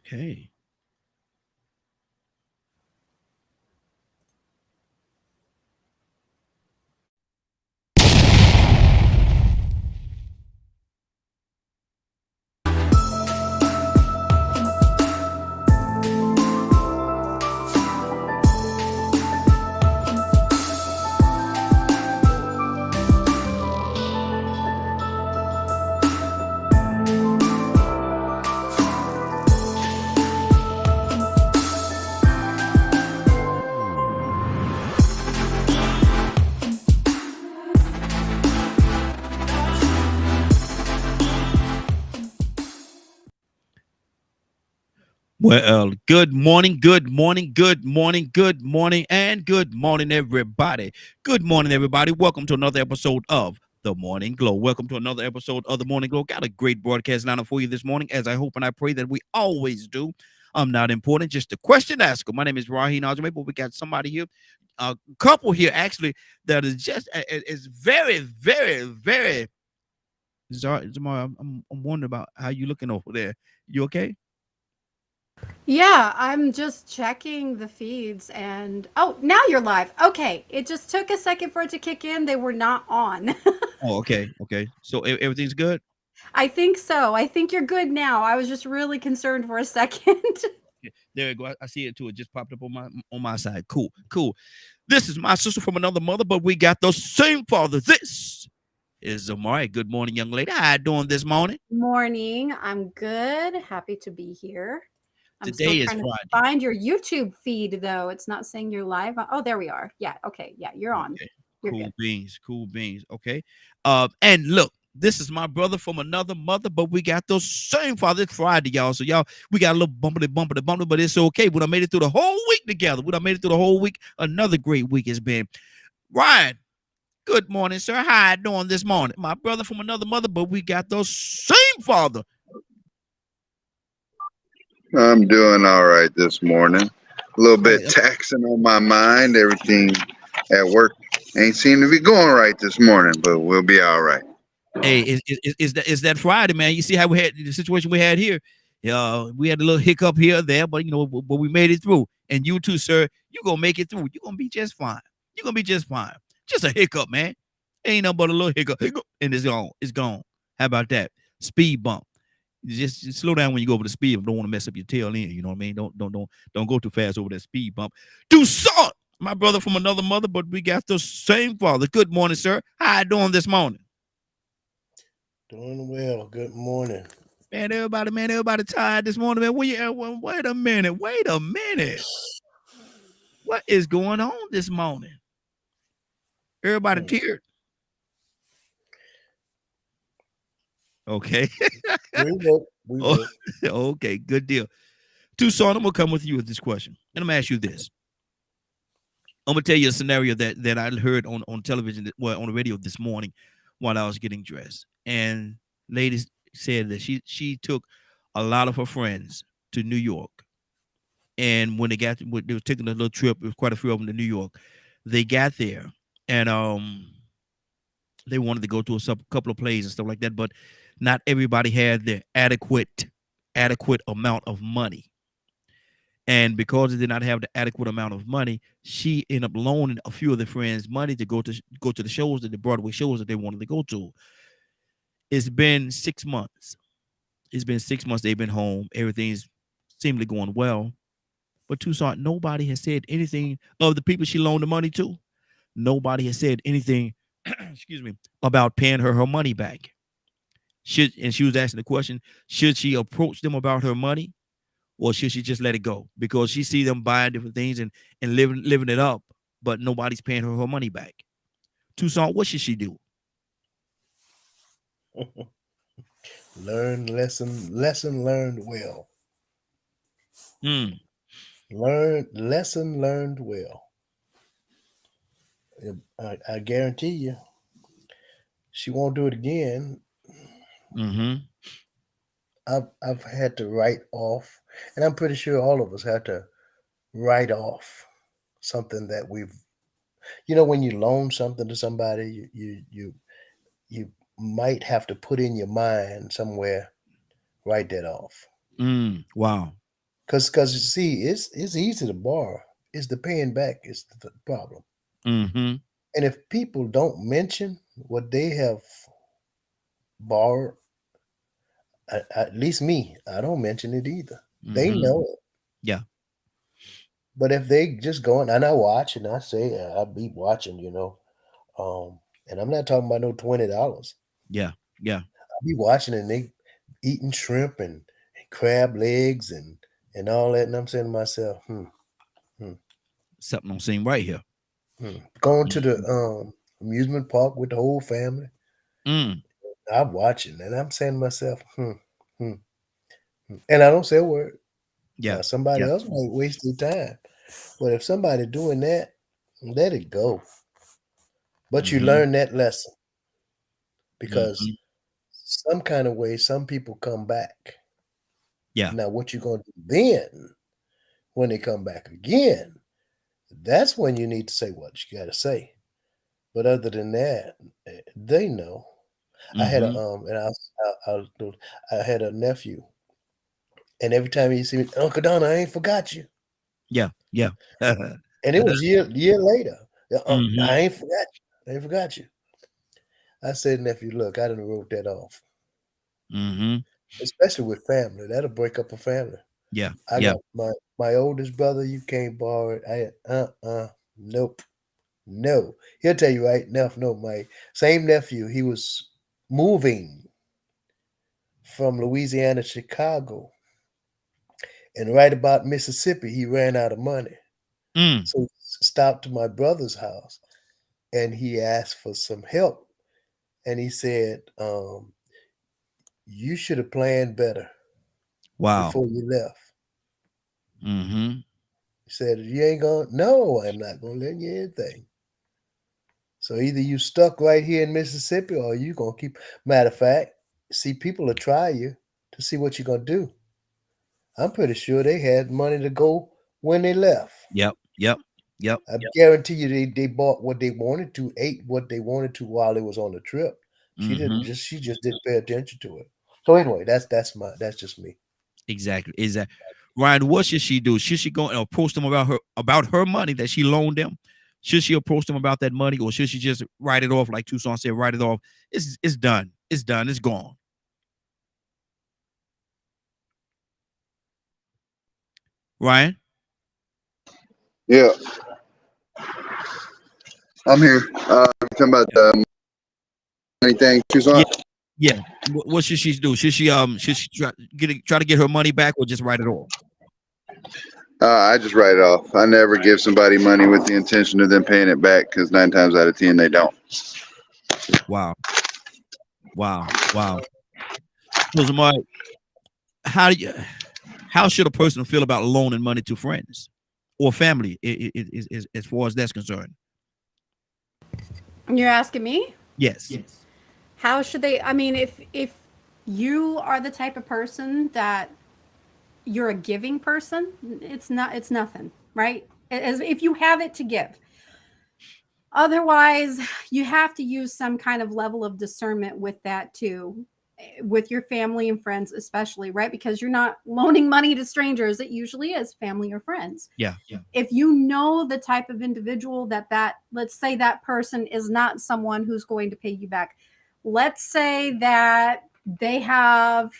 Okay. Well, good morning, good morning, good morning, good morning, and good morning, everybody. Good morning, everybody. Welcome to another episode of The Morning Glow. Welcome to another episode of The Morning Glow. Got a great broadcast lineup for you this morning, as I hope and I pray that we always do. I'm not important, just a question asker. My name is Raheem Ajame, but we got somebody here, a couple here actually, that is just is very, very, very. Zamar, I'm wondering about how you looking over there. You okay? Yeah, I'm just checking the feeds and oh, now you're live. Okay, it just took a second for it to kick in. They were not on. Oh, okay, okay. So everything's good. I think so. I think you're good now. I was just really concerned for a second. Yeah, there you go. I see it too. It just popped up on my side. Cool, cool. This is my sister from another mother, but we got the same father. This is Amari. Good morning, young lady. How you doing this morning? Morning. I'm good. Happy to be here. I'm still Today is trying to Friday. find your YouTube feed though. It's not saying you're live. Oh, there we are. Yeah, okay. Yeah, you're on. Okay. You're good. Cool beans. Cool beans. Okay. And look, this is my brother from another mother, but we got the same father. It's Friday, y'all. So y'all, we got a little bumpity, but it's okay. We done made it through the whole week together. We done made it through the whole week. Another great week has been. Ryan, good morning, sir. How you doing this morning? My brother from another mother, but we got the same father. I'm doing all right this morning. A little Oh, bit taxing on my mind. Everything at work ain't seem to be going right this morning, but we'll be all right. hey, is that Friday, man? You see how we had the situation we had here? We had a little hiccup here or there, but but we made it through. And you too, sir. You gonna make it through. You gonna be just fine. You gonna be just fine. Just a hiccup, man. Ain't nothing but a little hiccup, and it's gone. It's gone. How about that? Speed bump. Just slow down when you go over the speed. Don't want to mess up your tail end. You know what I mean? Don't go too fast over that speed bump. Toussaint, my brother from another mother, but we got the same father. Good morning, sir. How you doing this morning? Doing well. Good morning. Man, everybody tired this morning, man. Where you at? Wait a minute. Wait a minute. What is going on this morning? Everybody Hmm. teared. Okay. We woke. We Oh, woke. okay, good deal. Tucson, I'm gonna come with you with this question. And I'm gonna ask you this. I'm gonna tell you a scenario that I heard on television, well, on the radio this morning while I was getting dressed. And ladies said that she took a lot of her friends to New York. And when they were taking a little trip, it was quite a few of them to New York. They got there, and they wanted to go to a couple of plays and stuff like that, but not everybody had the adequate amount of money. And because they did not have the adequate amount of money, she ended up loaning a few of their friends money to go to the shows, the Broadway shows that they wanted to go to. It's been 6 months. It's been 6 months. They've been home. Everything's seemingly going well. But Toussaint, nobody has said anything of the people she loaned the money to. Nobody has said anything, excuse me, about paying her money back. And she was asking the question, should she approach them about her money, or should she just let it go? Because she see them buying different things and living it up, but nobody's paying her money back. Toussaint, what should she do? Learn lesson learned well. Hmm. Lesson learned well. I guarantee you, she won't do it again. Mm-hmm. I've had to write off, and I'm pretty sure all of us had to write off something that we've. When you loan something to somebody, you might have to put in your mind somewhere, write that off. Wow. Because you see, it's easy to borrow. It's the paying back is the problem. Mm-hmm. And if people don't mention what they have borrowed, at least me, I don't mention it either. They Mm-hmm. know it. Yeah. But if they just go and I watch and I say I'll be watching, and I'm not talking about no $20. Yeah. Yeah. I'll be watching and they eating shrimp and crab legs and all that, and I'm saying to myself, Something don't seem right here. Going to the amusement park with the whole family. Mm. I'm watching and I'm saying to myself, hmm. And I don't say a word. Yeah. Now, somebody else might waste their time. But if somebody doing that, let it go. But you Mhm. learn that lesson because Mhm. some kind of way, some people come back. Yeah. Now, what you gonna do then when they come back again? That's when you need to say what you got to say. But other than that, they know. I had a Mhm. and I had a nephew, and every time he see me, Uncle Don, I ain't forgot you. Yeah. Yeah. And it was year later. Mhm. I ain't forgot you. I ain't forgot you. I said, nephew, look, I done wrote that off. Mhm. Especially with family. That'll break up a family. Yeah. I Yeah. got my oldest brother, you can't borrow it. Nope. No. He'll tell you right now, no, my same nephew, he was moving from Louisiana to Chicago. And right about Mississippi, he ran out of money. Mm. So he stopped to my brother's house and he asked for some help. And he said, you should have planned better Wow. before you left. Mhm. He said, you ain't going, no, I'm not going to lend you anything. So either you stuck right here in Mississippi or you going to keep, matter of fact, see, people will try you to see what you're going to do. I'm pretty sure they had money to go when they left. Yep. Yep. Yep. I guarantee you they bought what they wanted to, ate what they wanted to while they was on the trip. She Mhm. just didn't pay attention to it. So anyway, that's just me. Exactly. Exactly. Ryan, what should she do? Should she go and approach them about her money that she loaned them? Should she approach them about that money, or should she just write it off like Tucson said? Write it off. It's done. It's done. It's gone. Ryan. Yeah, I'm here. You talking about anything, Tucson? Yeah. Yeah. What should she do? Should she try to get her money back, or just write it off? I just write it off. I never give somebody money with the intention of them paying it back because 9 times out of 10 they don't. Wow. Wow. Wow. So, Zamar, how should a person feel about loaning money to friends or family as far as that's concerned? You're asking me? Yes. How should they? I mean, if you are the type of person that you're a giving person, it's nothing, right? As if you have it to give. Otherwise, you have to use some kind of level of discernment with that too, with your family and friends, especially, right? Because you're not loaning money to strangers. It usually is family or friends. Yeah. If you know the type of individual that let's say that person is not someone who's going to pay you back. Let's say that they have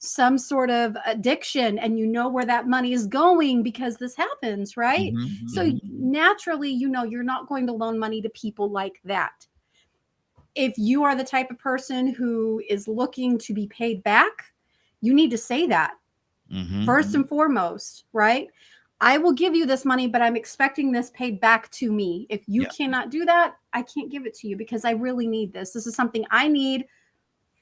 some sort of addiction and you know where that money is going because this happens, right? Mhm. So naturally, you're not going to loan money to people like that. If you are the type of person who is looking to be paid back, you need to say that Mhm. first and foremost, right? I will give you this money, but I'm expecting this paid back to me. If you Yeah. cannot do that, I can't give it to you because I really need this. This is something I need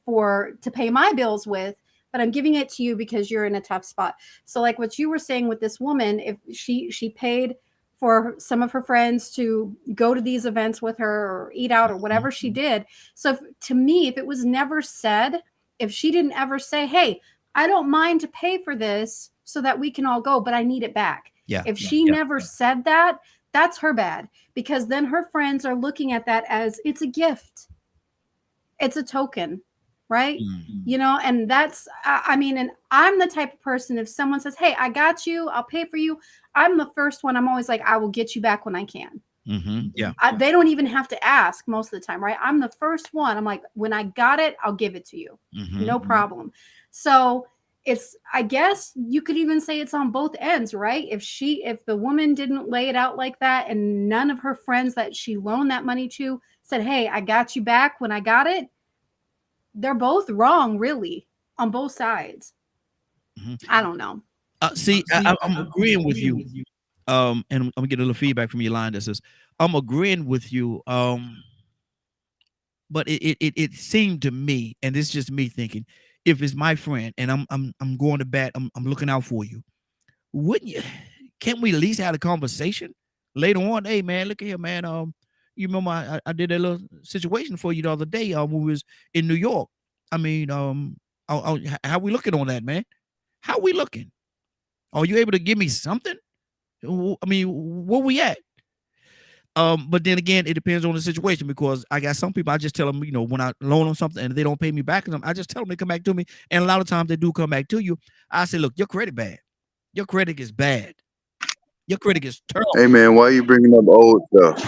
to pay my bills with, but I'm giving it to you because you're in a tough spot. So like what you were saying with this woman, if she paid for some of her friends to go to these events with her or eat out or whatever she did. So to me, if it was never said, if she didn't ever say, hey, I don't mind to pay for this so that we can all go, but I need it back. Yeah. If she never said that, that's her bad, because then her friends are looking at that as it's a gift. It's a token. right? Mm. You know, and that's, I mean, and I'm the type of person, if someone says, hey, I got you, I'll pay for you, I'm the first one. I'm always like, I will get you back when I can. Yeah. They don't even have to ask most of the time, right? I'm the first one. I'm like, when I got it, I'll give it to you. No problem. So it's, I guess you could even say it's on both ends, right? If the woman didn't lay it out like that, and none of her friends that she loaned that money to said, hey, I got you back when I got it, they're both wrong, really, on both sides. I don't know. See, I'm agreeing with you. And I'm gonna get a little feedback from your line that says, I'm agreeing with you. But it seemed to me, and this is just me thinking, if it's my friend and I'm going to bat, I'm looking out for you, wouldn't you? Can't we at least have a conversation later on? Hey man, look at here, man. You remember I did a little situation for you the other day when we was in New York. I mean, how we looking on that, man? How we looking? Are you able to give me something? I mean, where we at? But then again, it depends on the situation, because I got some people, I just tell them, you know, when I loan them something and they don't pay me back, I just tell them they come back to me. And a lot of times they do come back to you. I say, look, your credit bad. Your credit is bad. Your credit is terrible. Hey man, why are you bringing up old stuff?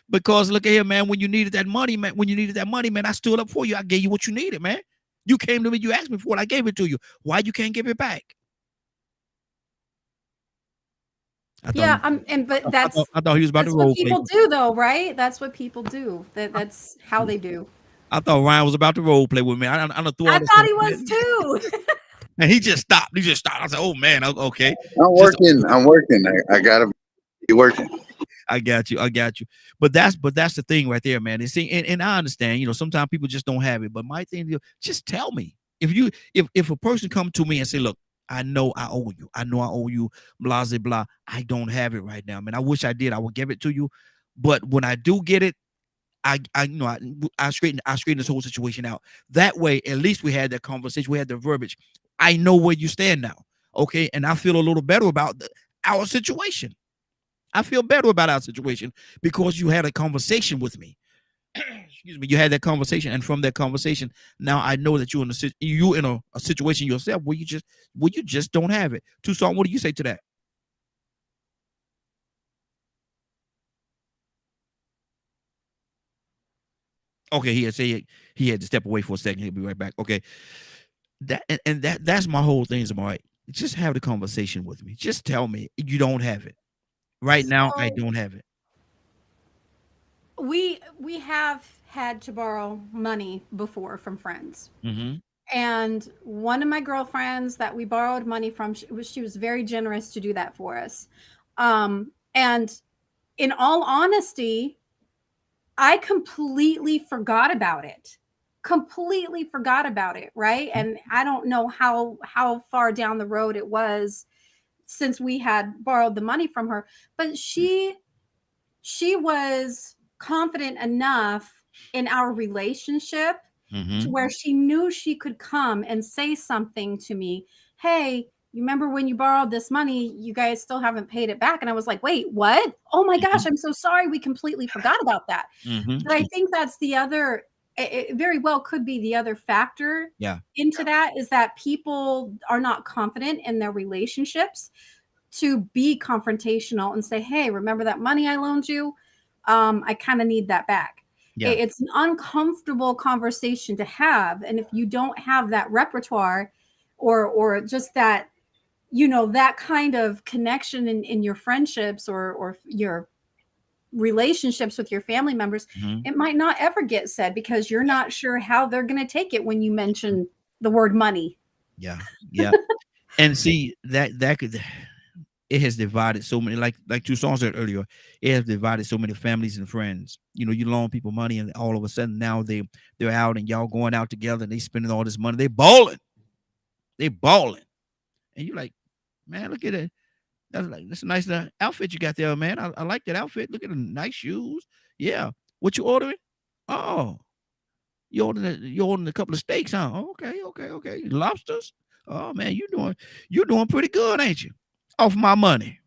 Because look at here, man, when you needed that money, man, I stood up for you. I gave you what you needed, man. You came to me, you asked me for it, I gave it to you. Why you can't give it back? Yeah, but that's, I thought he was about to that's role what play. people do, though, right? That's what people do. That's how they do. I thought Ryan was about to role play with me. I thought he was too. And he just stopped. I said, "Oh man, okay." I'm working. I gotta be working. I got you. But that's the thing right there, man. And see, and I understand. You know, sometimes people just don't have it. But my thing, just tell me if a person come to me and say, "Look, I know I owe you. Blah blah blah. I don't have it right now, man. I wish I did. I would give it to you. But when I do get it, I straighten this whole situation out. That way, at least we had that conversation. We had the verbiage. I know where you stand now. Okay. And I feel a little better about our situation. I feel better about our situation because you had a conversation with me. Excuse me. You had that conversation. And from that conversation, now I know that you're in a situation yourself where you just don't have it. Tucson, what do you say to that? Okay, he had to step away for a second. He'll be right back. Okay, that's my whole thing, Zamari. Just have the conversation with me. Just tell me you don't have it right now. I don't have it. We have had to borrow money before from friends, and one of my girlfriends that we borrowed money from, she was very generous to do that for us. And in all honesty, I completely forgot about it. Right. And I don't know how far down the road it was since we had borrowed the money from her, but she was confident enough in our relationship to where she knew she could come and say something to me. Hey, you remember when you borrowed this money, you guys still haven't paid it back. And I was like, wait, what? Oh my gosh, I'm so sorry. We completely forgot about that. But I think that's the other, it very well could be the other factor into that, is that people are not confident in their relationships to be confrontational and say, hey, remember that money I loaned you? I kind of need that back. Yeah. It's an uncomfortable conversation to have. And if you don't have that repertoire or just that, you know, that kind of connection in your friendships or your relationships with your family members, it might not ever get said because you're not sure how they're going to take it when you mention the word money. Yeah. And see, that could, it has divided so many, like Tucson said earlier, it has divided so many families and friends. You know, you loan people money and all of a sudden now they're out and y'all going out together and they spending all this money. They balling. And you're like, man, look at it. That's a nice outfit you got there, man. I like that outfit. Look at the nice shoes. Yeah. What you ordering? Oh, you ordering a couple of steaks, huh? Okay. Lobsters. Oh man, you're doing pretty good, ain't you? Off my money.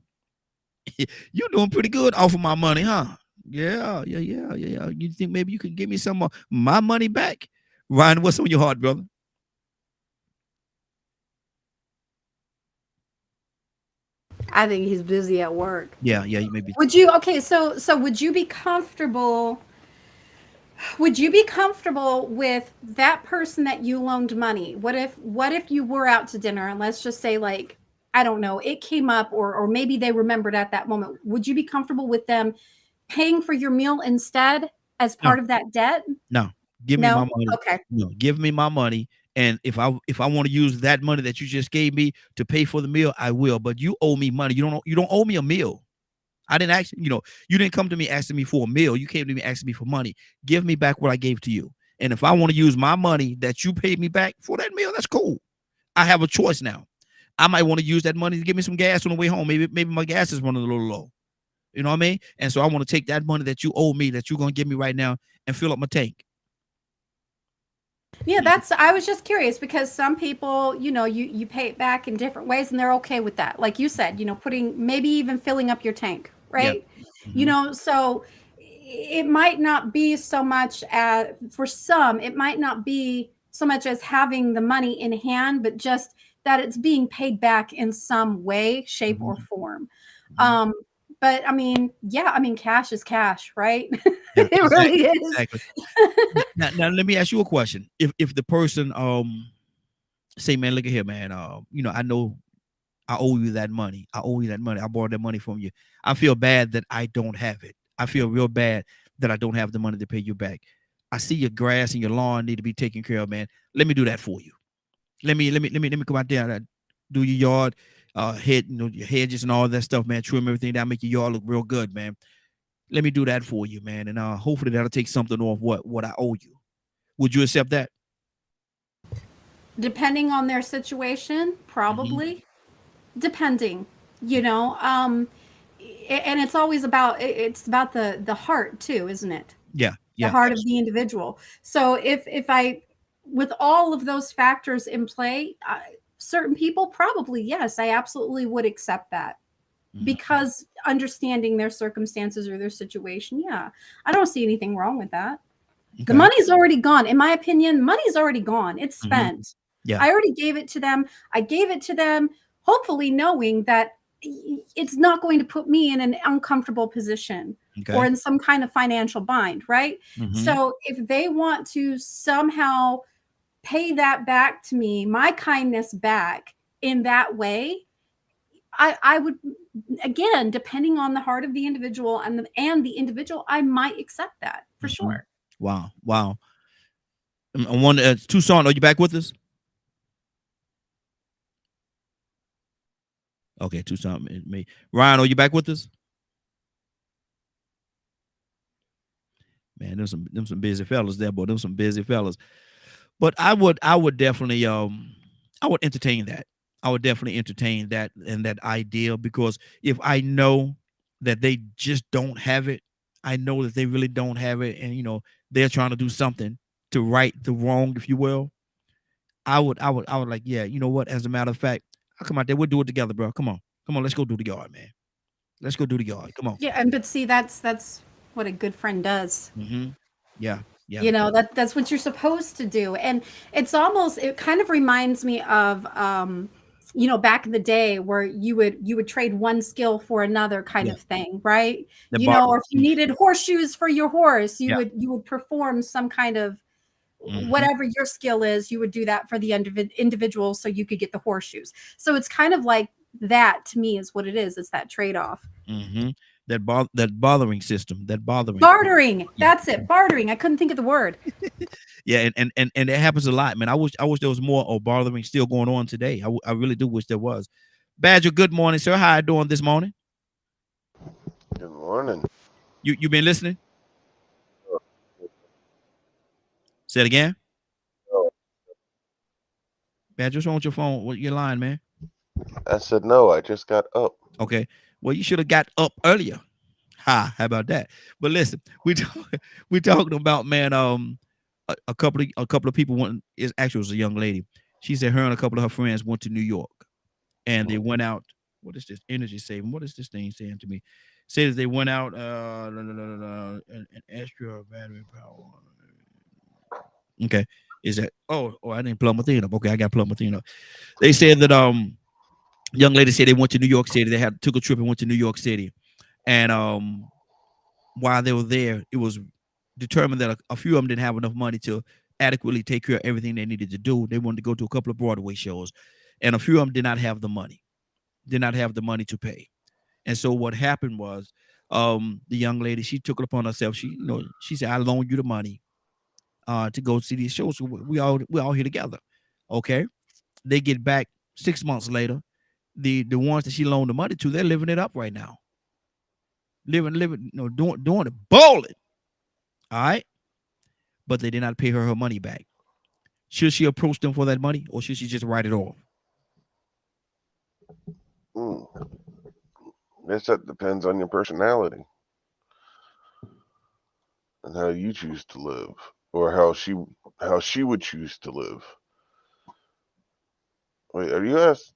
You're doing pretty good off of my money, huh? Yeah. You think maybe you could give me some of my money back Ryan, what's on your heart, brother? I think he's busy at work. Yeah, you may be. Would you okay, so would you be comfortable with that person that you loaned money? What if you were out to dinner and let's just say like I don't know, it came up or maybe they remembered at that moment. Would you be comfortable with them paying for your meal instead as No, part of that debt? no. Give me my No? money. Okay. No, give me my money. And if I want to use that money that you just gave me to pay for the meal, I will. But you owe me money. You don't owe me a meal. I didn't ask you didn't come to me asking me for a meal. You came to me asking me for money. Give me back what I gave to you. And if I want to use my money that you paid me back for that meal, that's cool. I have a choice now. I might want to use that money to give me some gas on the way home. Maybe my gas is running a little low. You know what I mean? And so I want to take that money that you owe me, that you're gonna give me right now, and fill up my tank. Yeah, I was just curious because some people, you pay it back in different ways and they're okay with that. Like you said, putting maybe even filling up your tank, Yeah. right? So it might not be so much as for some, it might not be so much as having the money in hand, but just that it's being paid back in some way, shape, or form. Mhm. But I mean, cash is cash, right? Yeah, It really is. exactly. Now let me ask you a question. If the person say, man, look at here, man. I know I owe you that money. I owe you that money. I borrowed that money from you. I feel bad that I don't have it. I feel real bad that I don't have the money to pay you back. I see your grass and your lawn need to be taken care of, man. Let me do that for you. Let me come out there and do your yard, your hedges and all that stuff, man. Trim everything down, make your yard look real good, man. Let me do that for you, man. And hopefully that'll take something off what I owe you. Would you accept that? Depending on their situation, probably. Depending, and it's always about the heart too, isn't it? Yeah, The yeah. heart of the individual. So if I with all of those factors in play, certain people probably, yes, I absolutely would accept that because understanding their circumstances or their situation. Yeah, I don't see anything wrong with that. The Okay. money's already gone. In my opinion, money's already gone. It's spent. Yeah. I already gave it to them. I gave it to them, hopefully knowing that it's not going to put me in an uncomfortable position Okay. or in some kind of financial bind, right? Mhm. So if they want to somehow pay that back to me, my kindness back in that way, I would, again, depending on the heart of the individual and the individual, I might accept that for Mhm. sure. Wow. I wonder, Tucson, are you back with us? Okay, Tucson, me. Ryan, are you back with us? Man, there's some busy fellas there, boy. Them some busy fellas. But I would definitely I would entertain that. I would definitely entertain that and that idea, because if I know that they just don't have it, I know that they really don't have it, and they're trying to do something to right the wrong, if you will. I would like, yeah, you know what? As a matter of fact, I'll come out there. We'll do it together, bro. Come on, let's go do the yard, man. Let's go do the yard. Come on. Yeah, and but see, that's what a good friend does. Mm-hmm. Yeah, yeah. That's what you're supposed to do. And it kind of reminds me of back in the day where you would trade one skill for another kind Yeah. of thing, right? The barber. Or if you needed horseshoes for your horse, you Yeah. would perform some kind of Mhm. whatever your skill is, you would do that for the individual so you could get the horseshoes. So it's kind of like that to me is what it is. It's that trade-off. Mm-hmm. That bothering system. That bothering. Bartering. Yeah. That's it. Bartering. I couldn't think of the word. Yeah, and it happens a lot, man. I wish there was more of bothering still going on today. I really do wish there was. Badger, good morning, sir. How you doing this morning? Good morning. You been listening? Say it again. No. Badger, what's wrong with your phone? What your line, man? I said no. I just got up. Okay. Well, you should have got up earlier. How about that? But listen, we talking about, man. A couple of people went. It actually was a young lady. She said her and a couple of her friends went to New York, and they went out. What is this energy saving? What is this thing saying to me? Says they went out an extra battery power. Okay. Is that I didn't plug my thing up. Okay, I got to plug my thing up. They said that young lady said they went to New York City. They took a trip and went to New York City. And while they were there, it was determined that a few of them didn't have enough money to adequately take care of everything they needed to do. They wanted to go to a couple of Broadway shows, and a few of them did not have the money to pay. And so what happened was, the young lady, she took it upon herself. She said, "I loan you the money to go see these shows. So we all here together." Okay. They get back 6 months later. The ones that she loaned the money to, they're living it up right now. Living, doing it, balling. All right. But they did not pay her money back. Should she approach them for that money, or should she just write it off? Guess that depends on your personality and how you choose to live, or how she would choose to live. Wait, are you asked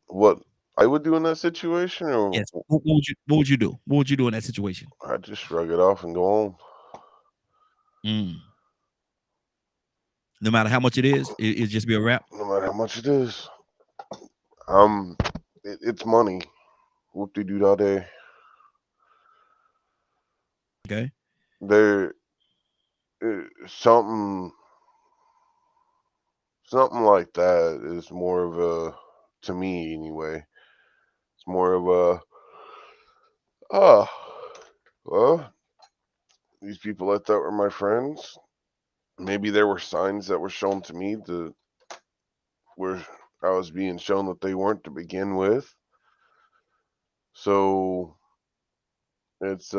what I would do in that situation, or Yes. What would you do? What would you do in that situation? I'd just shrug it off and go home? No matter how much it is, it'd just be a wrap. No matter how much it is. It's money. Whoop-de-doo day. Okay. There, something like that is more of a, to me anyway, it's more of a, well, these people I thought were my friends, maybe there were signs that were shown to me where I was being shown that they weren't to begin with. So it's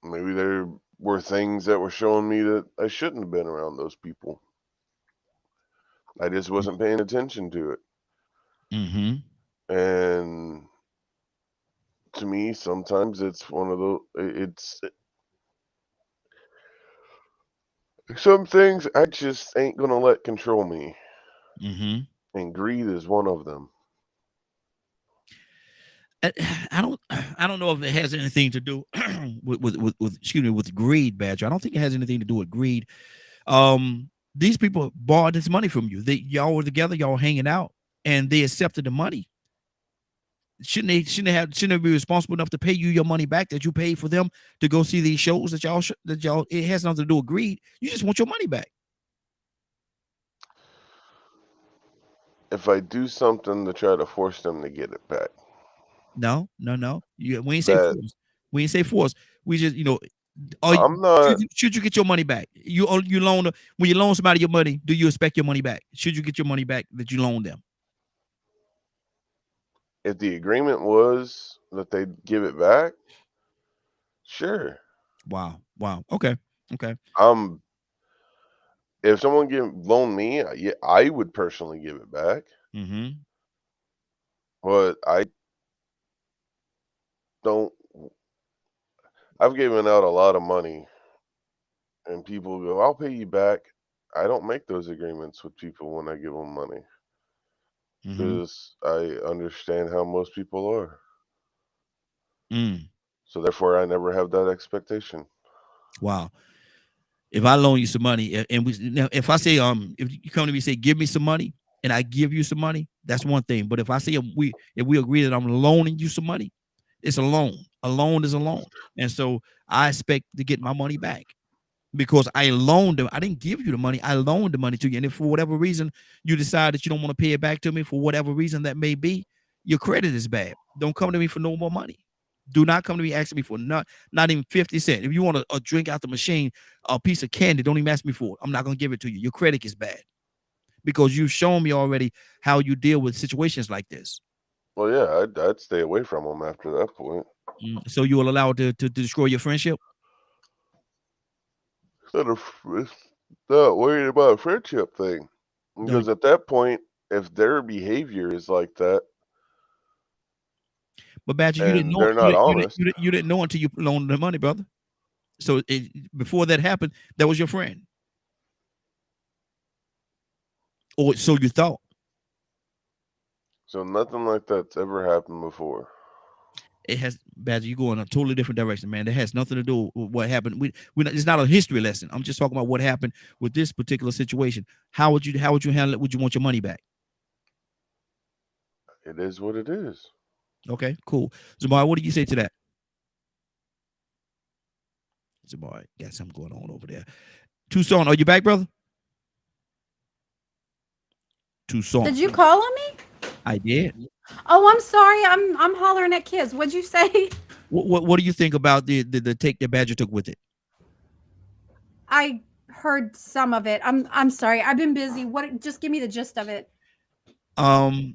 maybe there were things that were showing me that I shouldn't have been around those people. I just wasn't paying attention to it. And to me, sometimes it's one of those. Some things I just ain't gonna let control me. And greed is one of them. I don't know if it has anything to do with greed, Badger. I don't think it has anything to do with greed. These people borrowed this money from you. Y'all were together, y'all hanging out, and they accepted the money. Shouldn't they be responsible enough to pay you your money back that you paid for them to go see these shows that y'all it has nothing to do with greed. You just want your money back. If I do something to try to force them to get it back. No. We ain't say force. We ain't say force. We just, should you get your money back? When you loan somebody your money, do you expect your money back? Should you get your money back that you loaned them? If the agreement was that they'd give it back, sure. Wow. Okay. If someone loan me, I would personally give it back. But I don't. I've given out a lot of money, and people go, "I'll pay you back." I don't make those agreements with people when I give them money, because I understand how most people are. So therefore, I never have that expectation. Wow. If I loan you some money, and if I say if you come to me and say give me some money, and I give you some money, that's one thing. But if I say if we agree that I'm loaning you some money, it's a loan. A loan is a loan, and so I expect to get my money back because I loaned them. I didn't give you the money. I loaned the money to you, and if for whatever reason you decide that you don't want to pay it back to me for whatever reason that may be, your credit is bad. Don't come to me for no more money. Do not come to me asking me for not even 50 cents. If you want a drink out the machine, a piece of candy, don't even ask me for it. I'm not going to give it to you. Your credit is bad because you've shown me already how you deal with situations like this. Well, yeah, I'd stay away from them after that point. So you will allow it to destroy your friendship? It's not worried about a friendship thing. Because at that point, if their behavior is like that, but Badger, you didn't know. They're not honest. You didn't know until you loaned the money, brother. So before that happened, that was your friend, or so you thought. So nothing like that's ever happened before. It has, Badger, you go in a totally different direction, man. That has nothing to do with what happened. It's not a history lesson. I'm just talking about what happened with this particular situation. How would you handle it? Would you want your money back? It is what it is. Okay, cool. Zamar, what do you say to that? Zamar, got something going on over there. Tucson, are you back, brother? Tucson. Did you call on me? I did. Oh, I'm sorry. I'm hollering at kids. What'd you say? What do you think about the take that Badger took with it? I heard some of it. I'm sorry. I've been busy. What? Just give me the gist of it. And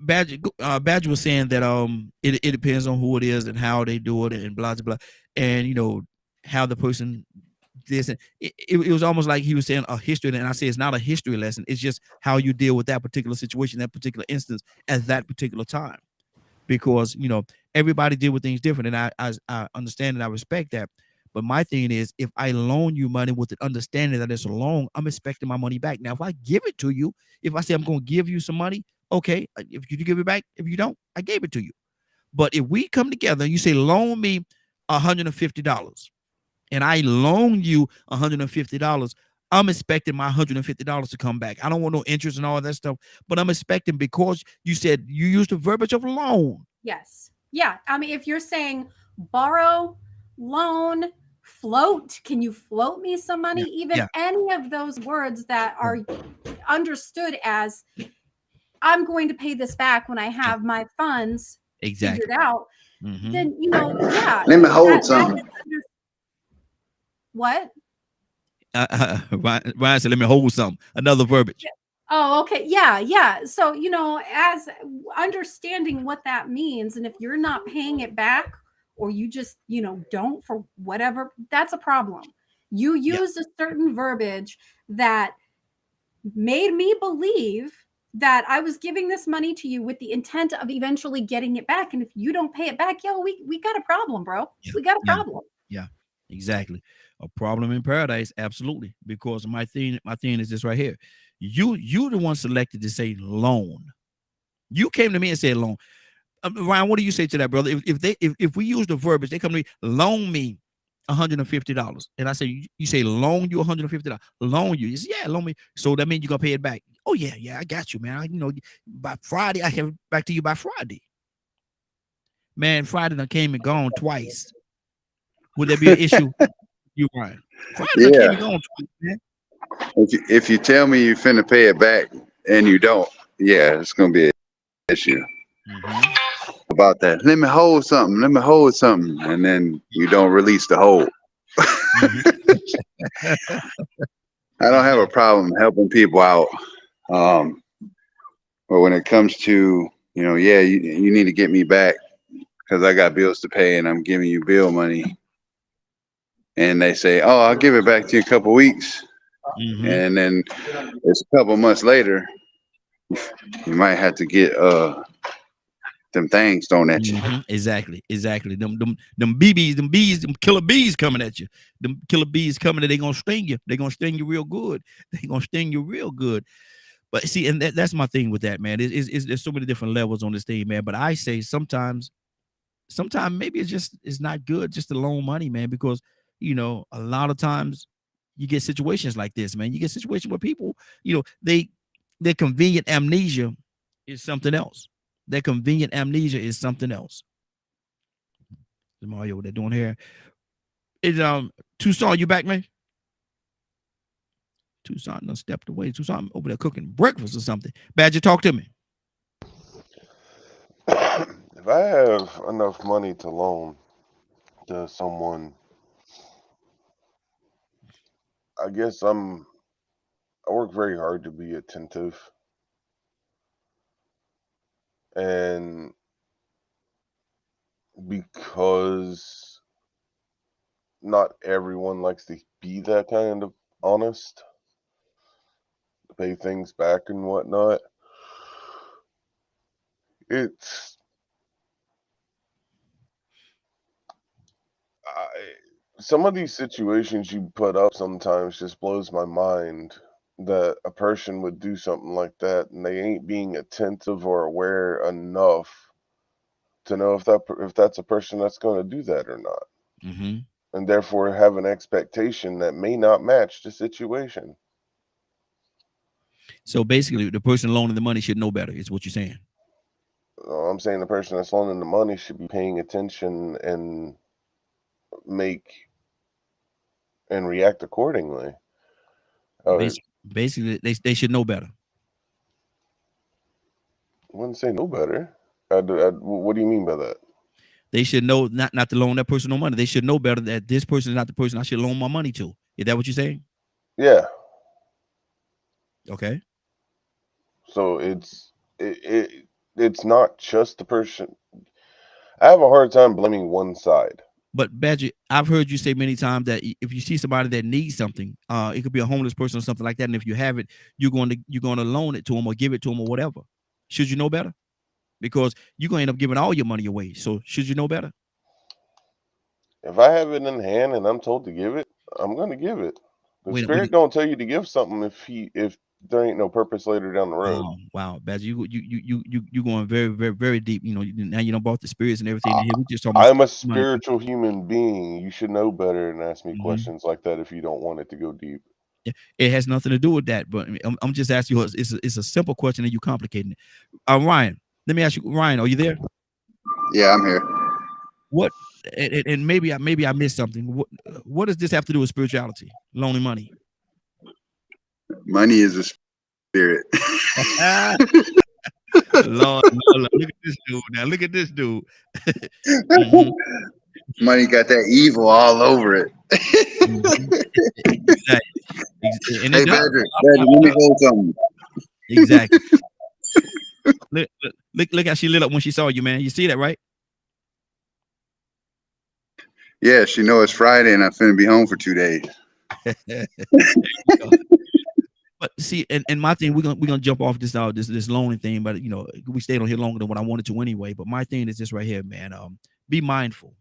Badger was saying that it depends on who it is and how they do it and blah blah blah, and you know how the person this and it was almost like he was saying a history, and I say it's not a history lesson. It's just how you deal with that particular situation, that particular instance at that particular time, because you know everybody deal with things different, and I understand and I respect that. But my thing is, if I loan you money with the understanding that it's a loan, I'm expecting my money back. Now, if I give it to you, if I say I'm going to give you some money, okay, if you give it back, if you don't, I gave it to you. But if we come together and you say loan me $150, and I loan you $150, I'm expecting my $150 to come back. I don't want no interest and all that stuff, but I'm expecting, because you said you used the verbiage of loan. Yes. Yeah. I mean, if you're saying borrow, loan, float, can you float me some money? Even any of those words that are understood as I'm going to pay this back when I have my funds figured out, then you know, yeah. Let me hold something. What? Ryan said, "Let me hold something." Another verbiage. Oh, okay. Yeah, yeah. So, you know, as understanding what that means, and if you're not paying it back, or you just, you know, don't for whatever, that's a problem. You used a certain verbiage that made me believe that I was giving this money to you with the intent of eventually getting it back. And if you don't pay it back, yo, we got a problem, bro. We got a problem. Yeah, exactly. A problem in paradise, absolutely. Because my thing is this right here. You the one selected to say loan. You came to me and said loan. Ryan, what do you say to that, brother? If we use the verbiage, they come to me, loan me $150, and I say, you say loan you $150, loan you. You say, yeah, loan me. So that means you're gonna pay it back. Oh yeah, I got you, man. You know, by Friday, I have it back to you by Friday. Man, Friday done came and gone twice. Would there be an issue? You Ryan? Friday done came and gone twice, man. If you tell me you finna pay it back and you don't, yeah, it's gonna be an issue. About that. Let me hold something, and then you don't release the hold. I don't have a problem helping people out, but when it comes to, you know, yeah, you need to get me back because I got bills to pay and I'm giving you bill money, and they say, oh, I'll give it back to you in a couple weeks, and then it's a couple months later, you might have to get them things thrown at you. Exactly. Them BBs, them bees, them killer bees coming at you. Them killer bees coming, and they gonna sting you. They're gonna sting you real good. But see, and that's my thing with that, man. There's so many different levels on this thing, man. But I say sometimes maybe it's not good just to loan money, man, because you know a lot of times you get situations like this, man. You get situations where people, you know, their convenient amnesia is something else. Their convenient amnesia is something else. Mario, what they're doing here is Tucson. You back, man? Tucson done stepped away. Tucson over there cooking breakfast or something. Badger, talk to me. If I have enough money to loan to someone, I guess I work very hard to be attentive, and because not everyone likes to be that kind of honest, to pay things back and whatnot, some of these situations you put up sometimes just blows my mind that a person would do something like that and they ain't being attentive or aware enough to know if that's a person that's going to do that or not, Mm-hmm. and therefore have an expectation that may not match the situation. So basically, the person loaning the money should know better. Is what you're saying? I'm saying the person that's loaning the money should be paying attention and react accordingly. Basically, they should know better. I wouldn't say no better. What do you mean by that? They should know not to loan that person no money. They should know better that this person is not the person I should loan my money to. Is that what you're saying? Yeah. Okay. So it's not just the person. I have a hard time blaming one side. But Badger, I've heard you say many times that if you see somebody that needs something, it could be a homeless person or something like that, and if you have it, you're going to loan it to them or give it to them or whatever. Should you know better? Because you're going to end up giving all your money away. So should you know better? If I have it in hand and I'm told to give it, I'm going to give it. The spirit don't tell you to give something if there ain't no purpose later down the road. Oh, wow, Badger, you going very, very, very deep. You know, now you know about the spirits and everything. Here we just talking about I'm a spiritual human being. You should know better and ask me questions like that if you don't want it to go deep. It has nothing to do with that, but I'm just asking you. It's a simple question and you complicating it. Ryan, let me ask you, Ryan, are you there? Yeah, I'm here. What? And maybe I missed something. What does this have to do with spirituality? Loaning money. Money is a spirit. Lord, look at this dude. Now look at this dude. Mm-hmm. Money got that evil all over it. Exactly. And hey, Badger, let me hold something. Exactly. Look how she lit up when she saw you, man. You see that, right? Yeah, she know it's Friday and I'm finna be home for 2 days. But see, and my thing, we're gonna jump off this loaning thing, but you know, we stayed on here longer than what I wanted to anyway. But my thing is this right here, man. Be mindful,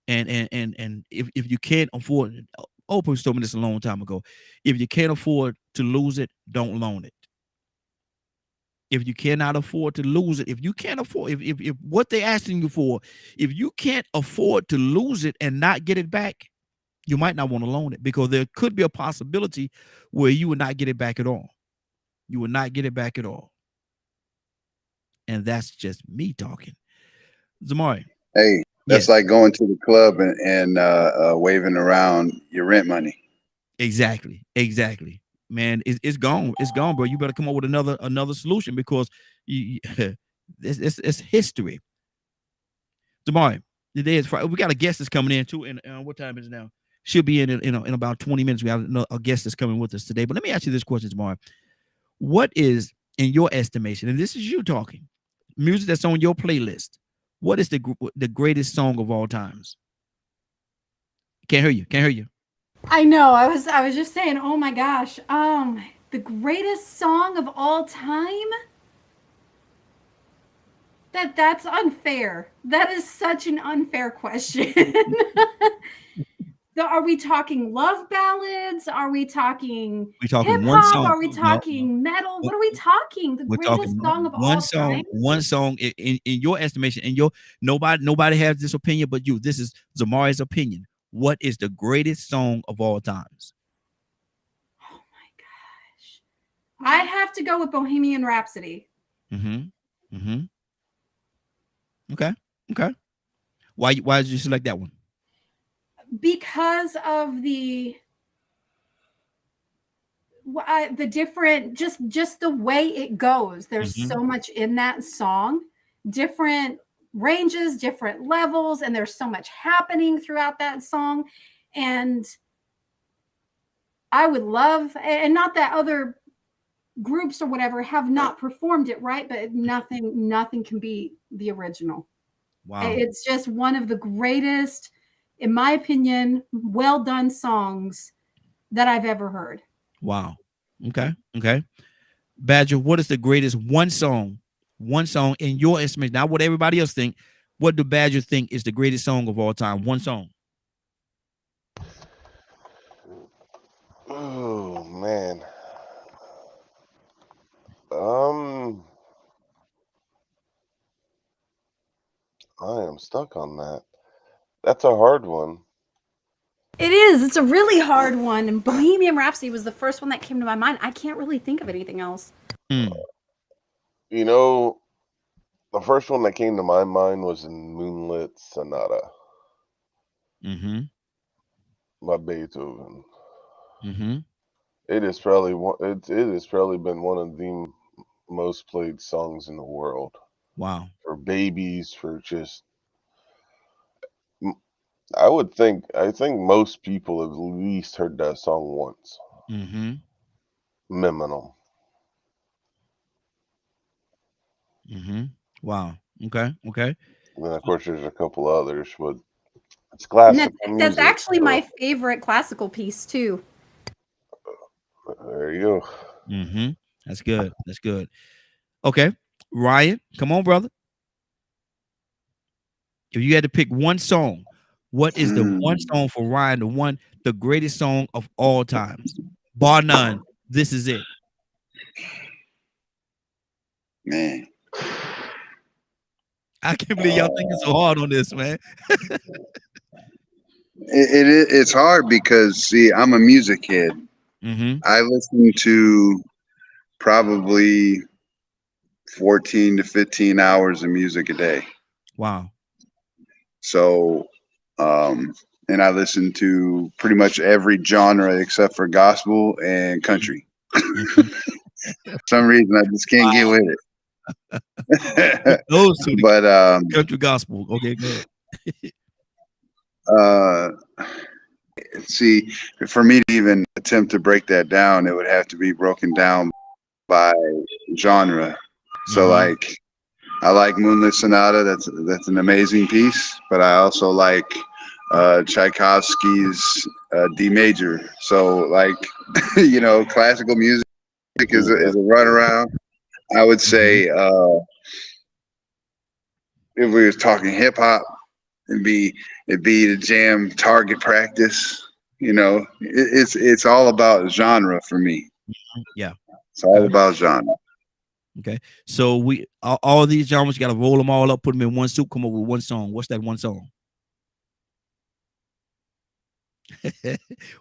and if you can't afford it, Oprah told me this a long time ago. If you can't afford to lose it, don't loan it. If you cannot afford to lose it, if you can't afford, if what they're asking you for, if you can't afford to lose it and not get it back, you might not want to loan it, because there could be a possibility where you would not get it back at all. You would not get it back at all. And that's just me talking. Zamari. Hey, that's like going to the club and waving around your rent money. Exactly. Man, it's gone. It's gone, bro. You better come up with another solution, because it's history. Zamari, today is Friday. We got a guest that's coming in too. And what time is it now? She'll be in about 20 minutes. We have a guest that's coming with us today. But let me ask you this question, Zamari. What is, in your estimation, and this is you talking, music that's on your playlist, what is the greatest song of all times? Can't hear you. I know. I was just saying, oh my gosh. The greatest song of all time? That's unfair. That is such an unfair question. So are we talking love ballads? Are we talking hip hop? Are we talking metal? What are we talking? The greatest song of all time? One song in your estimation, and nobody has this opinion but you. This is Zamari's opinion. What is the greatest song of all times? Oh my gosh. I have to go with Bohemian Rhapsody. Okay. Why did you select that one? Because of the different, just the way it goes. There's so much in that song, different ranges, different levels, and there's so much happening throughout that song. And I would love, and not that other groups or whatever have not performed it, right? But nothing can beat the original. Wow. It's just one of the greatest, in my opinion, well done songs that I've ever heard. Wow. Okay. Badger, what is the greatest one song in your estimation? Not what everybody else think. What do Badger think is the greatest song of all time? One song. Oh man. I stuck on that. That's a hard one. It is. It's a really hard one. And Bohemian Rhapsody was the first one that came to my mind. I can't really think of anything else. Mm. You know, the first one that came to my mind was in Moonlit Sonata Mm-hmm. by Beethoven. Mm-hmm. It is probably it has probably been one of the most played songs in the world Wow. for babies, for just. I think most people have at least heard that song once. Mm-hmm. Minimum. Mm-hmm. Wow. Okay. Okay. And then of course there's a couple others, but it's And classical that's music. actually so my favorite classical piece too. there you go. Mm-hmm. That's good. That's good. Okay. Ryan, come on, brother. If you had to pick one song, what is the one song for Ryan, the greatest song of all times? Bar none. This is it. Man. I can't believe y'all thinking so hard on this, man. It's hard because see, I'm a music head. Mm-hmm. I listen to probably 14 to 15 hours of music a day. Wow. So, and I listen to pretty much every genre except for gospel and country. Mhm. For some reason, I just can't get with it. Those two, the But country gospel. Okay, go ahead. see, for me to even attempt to break that down, it would have to be broken down by genre. So, Mhm. like, I like Moonlit Sonata. That's an amazing piece. But I also like Tchaikovsky's D major. So, like, classical music is a runaround. I would say if we was talking hip hop, it'd be the Jam Target Practice. It's all about genre for me. Yeah. It's all Okay. about genre. Okay. So we all these genres, you gotta roll them all up, put them in one soup, come up with one song. What's that one song?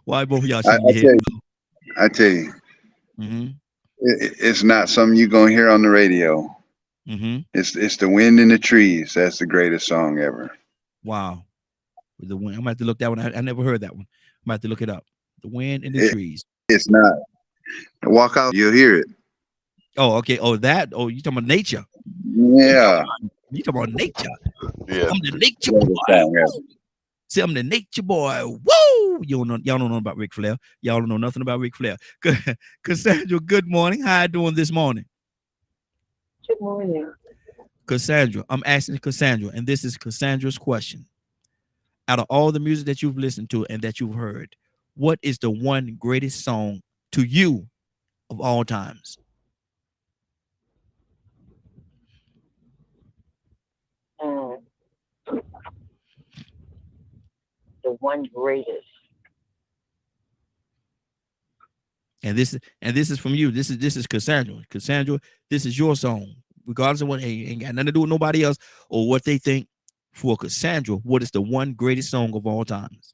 Why both of y'all shaking your head? I tell you, Mm-hmm. it's not something you're gonna hear on the radio. Mm-hmm. It's the wind in the trees. That's the greatest song ever. Wow. With the wind. I'm gonna have to look that one. I never heard that one. I'm gonna have to look it up. The wind in the trees. It's not. Walk out, you'll hear it. Oh, okay. Oh, that. Oh, you talking about nature? Yeah. You talking about nature? Yeah. I'm the nature Greatest boy. song ever. Woo! See, I'm the nature boy. Woo! Y'all don't know about Ric Flair. Y'all don't know nothing about Ric Flair. Cassandra, good morning. How you doing this morning? Good morning. Cassandra, I'm asking Cassandra, and this is Cassandra's question. Out of all the music that you've listened to and that you've heard, what is the one greatest song to you of all times? Mm, the one greatest. And this is from you. This is Cassandra. Cassandra, this is your song. Regardless of what, hey, ain't got nothing to do with nobody else or what they think. For Cassandra, what is the one greatest song of all times?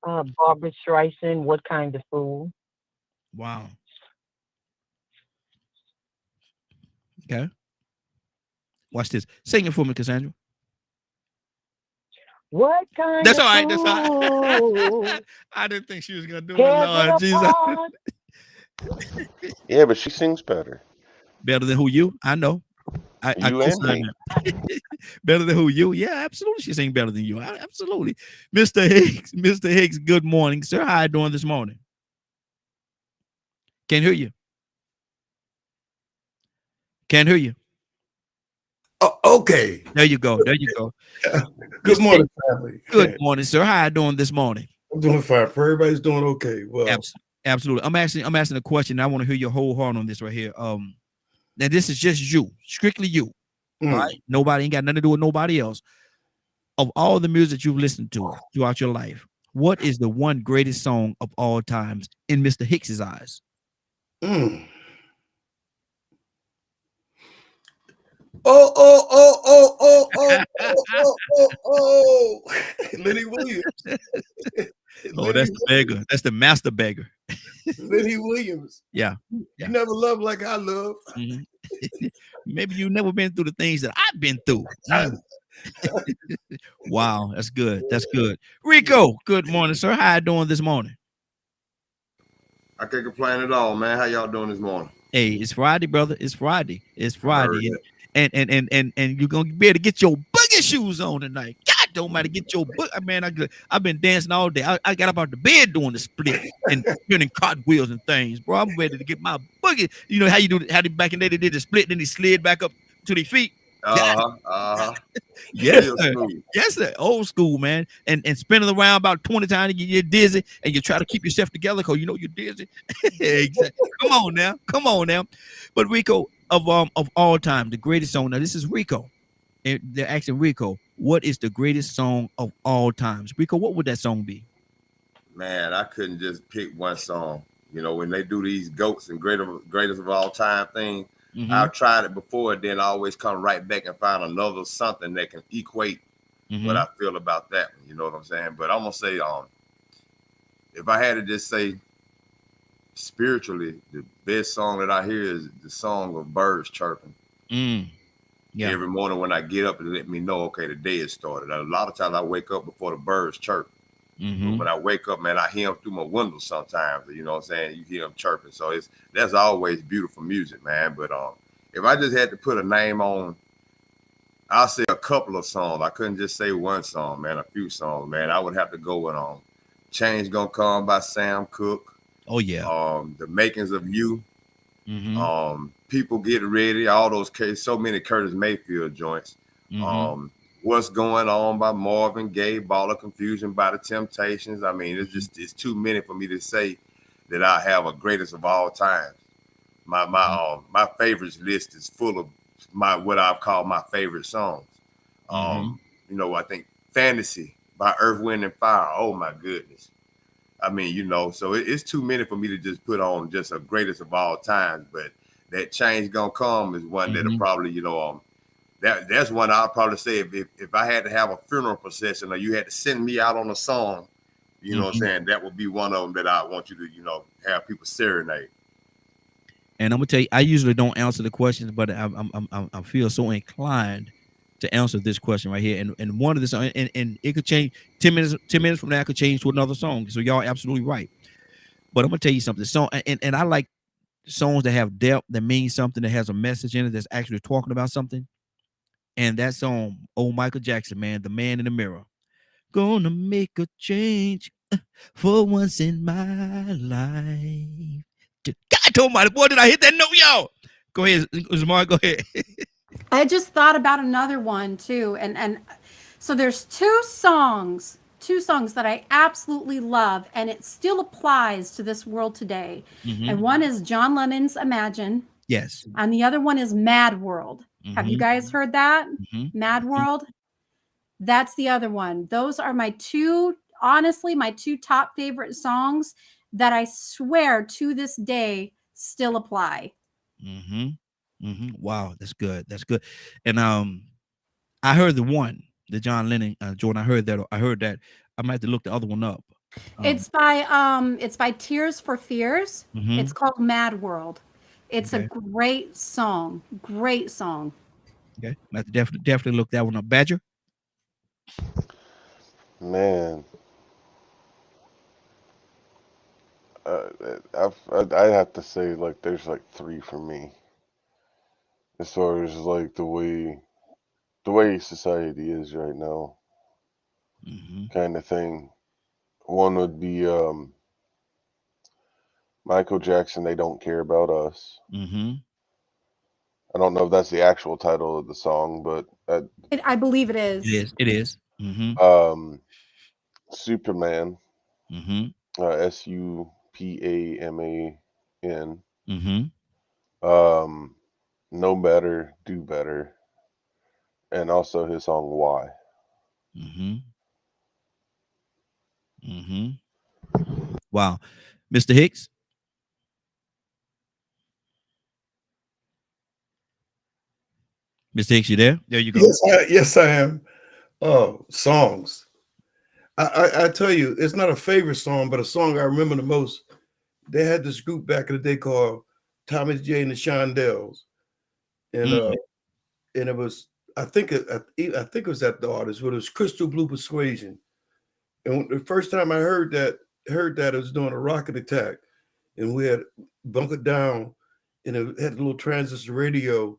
Barbara Streisand, What Kind of Fool? Wow. Okay. Watch this. Sing it for me, Cassandra. What kind That's of all right. That's all fool right. I didn't think she was gonna do it. tears Lord it Jesus. apart? Yeah, but she sings better. Better than who you? I know. I You and co-sign me. that. Better than who you? Yeah, absolutely. She sing better than you. Absolutely. Mr. Higgs, good morning, sir. How you doing this morning? Can't hear you. Can't hear you. Oh, okay. There you go. There you go. Good Mr. morning, Higgs, family. good morning, sir. How you doing this morning? I'm doing fine. Everybody's doing okay. Well, Absolutely. I'm asking a question. I want to hear your whole heart on this right here. Now this is just you, strictly you. All right. Nobody ain't got nothing to do with nobody else. Of all the music you've listened to throughout your life, what is the one greatest song of all times in Mr. Hicks's eyes? Oh, oh, oh, oh, oh, oh, oh, oh, oh, oh. Lenny Williams. Oh, that's the beggar. That's the master beggar. Lenny Williams. Yeah. You Yeah. never loved like I love. Mhm. Maybe you've never been through the things that I've been through. Wow, that's good. That's good. Rico, good morning, sir. How you doing this morning? I can't complain at all, man. How y'all doing this morning? Hey, it's Friday, brother. It's Friday. It's I heard Friday. that. And you're gonna be able to get your boogie shoes on tonight. God don't matter, get your book. Man, I've been dancing all day. I got up out the bed doing the split and spinning cartwheels and things, bro. I'm ready to get my boogie. You know how you do how they back in the day they did the split, then they slid back up to their feet. Yes, Real sir. smooth. Yes, sir. Old school, man. And spinning around about 20 times, you get dizzy, and you try to keep yourself together because you know you're dizzy. Exactly. Come on now. Come on now. But Rico, of all time, the greatest song. Now, this is Rico. And they're asking Rico, what is the greatest song of all times? Rico, what would that song be? Man, I couldn't just pick one song. You know, when they do these GOATs and greatest of all time thing, I've tried it before, then I always come right back and find another something that can equate what I feel about that one. You know what I'm saying? But I'm gonna say, if I had to just say spiritually, the best song that I hear is the song of birds chirping. Yeah. Every morning when I get up, it let me know, okay, the day has started. A lot of times I wake up before the birds chirp. But when I wake up, man, I hear them through my window sometimes. You know what I'm saying? You hear them chirping. So that's always beautiful music, man. But if I just had to put a name on, I'll say a couple of songs. I couldn't just say one song, man. A few songs, man. I would have to go with Change Gonna Come by Sam Cooke. Oh, yeah. The Makings of You. People Get Ready. All those cases. So many Curtis Mayfield joints. What's Going On by Marvin Gaye, Ball of Confusion by the Temptations. I mean, it's too many for me to say that I have a greatest of all time. My favorites list is full of what I've called my favorite songs. You know, I think Fantasy by Earth, Wind and Fire. Oh my goodness. I mean, you know, so it's too many for me to just put on just a greatest of all time. But that Change Gonna Come is one that'll probably, you know, that's one I'll probably say if I had to have a funeral procession or you had to send me out on a song, you know what I'm saying, that would be one of them that I want you to, you know, have people serenade. And I'm gonna tell you, I usually don't answer the questions, but I feel so inclined to answer this question right here. And one of the songs, and it could change 10 minutes from now, it could change to another song. So y'all absolutely right. But I'm gonna tell you something. Song and I like songs that have depth, that mean something, that has a message in it, that's actually talking about something. And that song, old Michael Jackson, man, The Man in the Mirror. Gonna make a change for once in my life. God almighty, boy, did I hit that note, y'all? Go ahead, Zamar, go ahead. I just thought about another one too, and so there's two songs that I absolutely love, and it still applies to this world today. And one is John Lennon's Imagine. Yes. And the other one is Mad World. Have you guys heard that? Mad World? That's the other one. Those are my two top favorite songs that I swear to this day still apply. Wow, that's good. That's good. And I heard the John Lennon, Jordan. I heard that. I might have to look the other one up. It's by Tears for Fears. It's called Mad World. It's a great song. Great song. Okay. I have to definitely look that one up. Badger? Man. I have to say, like, there's like three for me. As far as like the way society is right now, kind of thing. One would be Michael Jackson, They Don't Care About Us. I don't know if that's the actual title of the song, but I believe it is. It is. Superman. SUPAMAN. Know Better, Do Better, and also his song Why. Wow. Mr. Hicks? Mr. Hicks, you there? There you go. Yes, I am. Oh, songs. I tell you, it's not a favorite song, but a song I remember the most. They had this group back in the day called Thomas J and the Shondells, and it was I think it was that the artist, but it was Crystal Blue Persuasion. And the first time I heard that, it was during a rocket attack, and we had bunkered down, and it had a little transistor radio,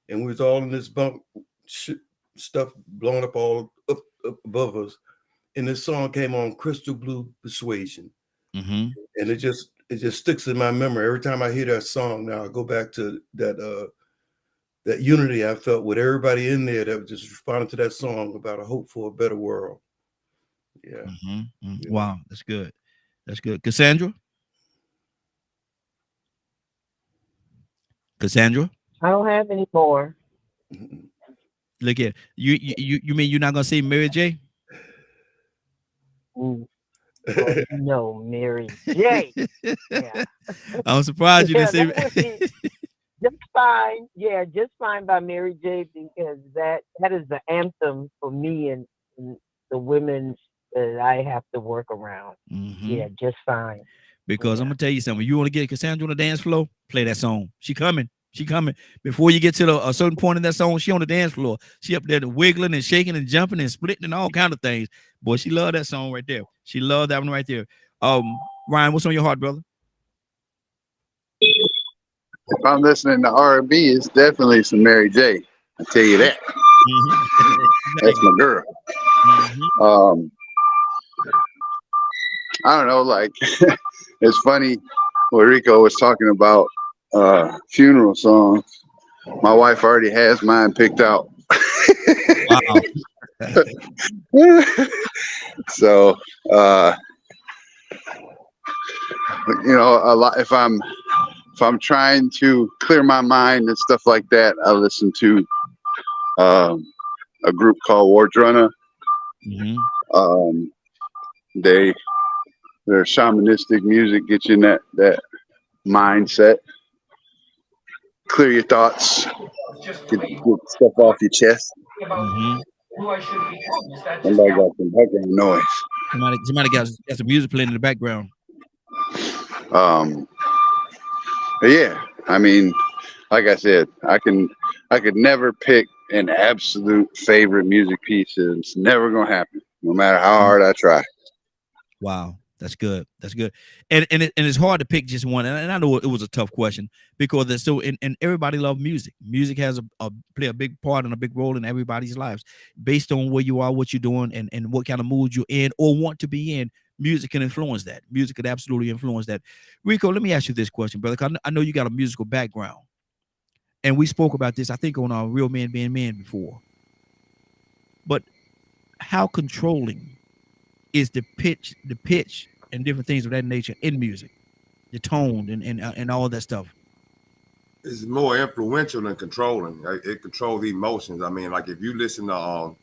and we was all in this bunk stuff blowing up all up above us. And this song came on, Crystal Blue Persuasion, and it just sticks in my memory every time I hear that song. Now I go back to that unity I felt with everybody in there that was just responding to that song about a hope for a better world. Yeah. Yeah. Wow, that's good. That's good. Cassandra? Cassandra? I don't have any more. Look at you mean you're not gonna say Mary J? Well, no, Mary J. Yeah. I'm surprised you didn't say that would be just fine. Yeah, just fine by Mary J, because that is the anthem for me and the women that I have to work around. Yeah, just fine. Because I'm gonna tell you something. You want to get Cassandra on the dance floor? Play that song. She coming. She coming. Before you get to a certain point in that song, she on the dance floor. She up there wiggling and shaking and jumping and splitting and all kind of things. Boy, she love that song right there. She love that one right there. Ryan, what's on your heart, brother? If I'm listening to R&B, it's definitely some Mary J. I tell you that. That's my girl. I don't know, like it's funny what Rico was talking about funeral songs. My wife already has mine picked out. Wow. So you know, a lot if I'm trying to clear my mind and stuff like that, I listen to a group called Wardrunner. Their shamanistic music gets you in that mindset. Clear your thoughts. Get stuff off your chest. Somebody got some background noise. Somebody got some music playing in the background. But yeah, I mean, like I said, I could never pick an absolute favorite music piece. It's never gonna happen, no matter how hard I try. Wow, that's good. That's good. And it's hard to pick just one. And I know it was a tough question because there's so and everybody loves music. Music has play a big part and a big role in everybody's lives, based on where you are, what you're doing, and what kind of mood you're in or want to be in. Music can influence that. Music could absolutely influence that. Rico, let me ask you this question, brother. 'Cause I know you got a musical background, and we spoke about this, I think, on our Real Man Being Man before. But how controlling is the pitch, and different things of that nature in music, the tone and all that stuff? It's more influential than controlling. It controls the emotions. I mean, like if you listen to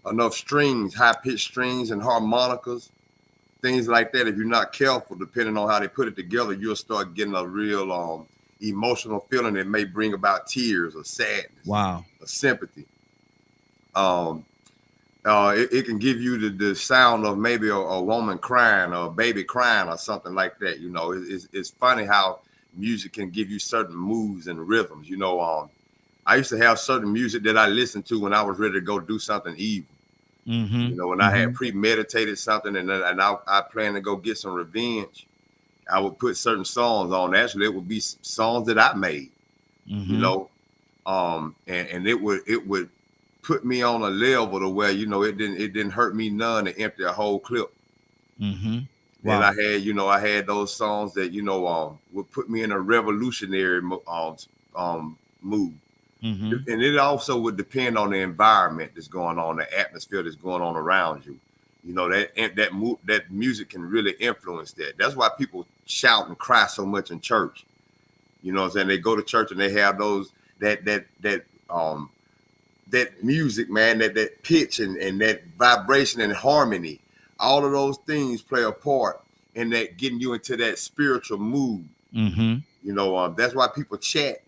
enough strings, high-pitched strings and harmonicas, things like that, if you're not careful, depending on how they put it together, you'll start getting a real emotional feeling that may bring about tears or sadness. Wow. Or sympathy. It can give you the sound of maybe a woman crying or a baby crying or something like that. You know, it's funny how music can give you certain moods and rhythms. You know, I used to have certain music that I listened to when I was ready to go do something evil. You know, when I had premeditated something and I planned to go get some revenge, I would put certain songs on. Actually, it would be songs that I made. You know, and it would put me on a level to where, you know, it didn't hurt me none to empty a whole clip. Wow. And I had those songs that, you know, would put me in a revolutionary mood. And it also would depend on the environment that's going on, the atmosphere that's going on around you. You know, that music can really influence that. That's why people shout and cry so much in church. You know what I'm saying? They go to church and they have that music, man, that pitch and that vibration and harmony. All of those things play a part in that getting you into that spiritual mood. You know, that's why people chant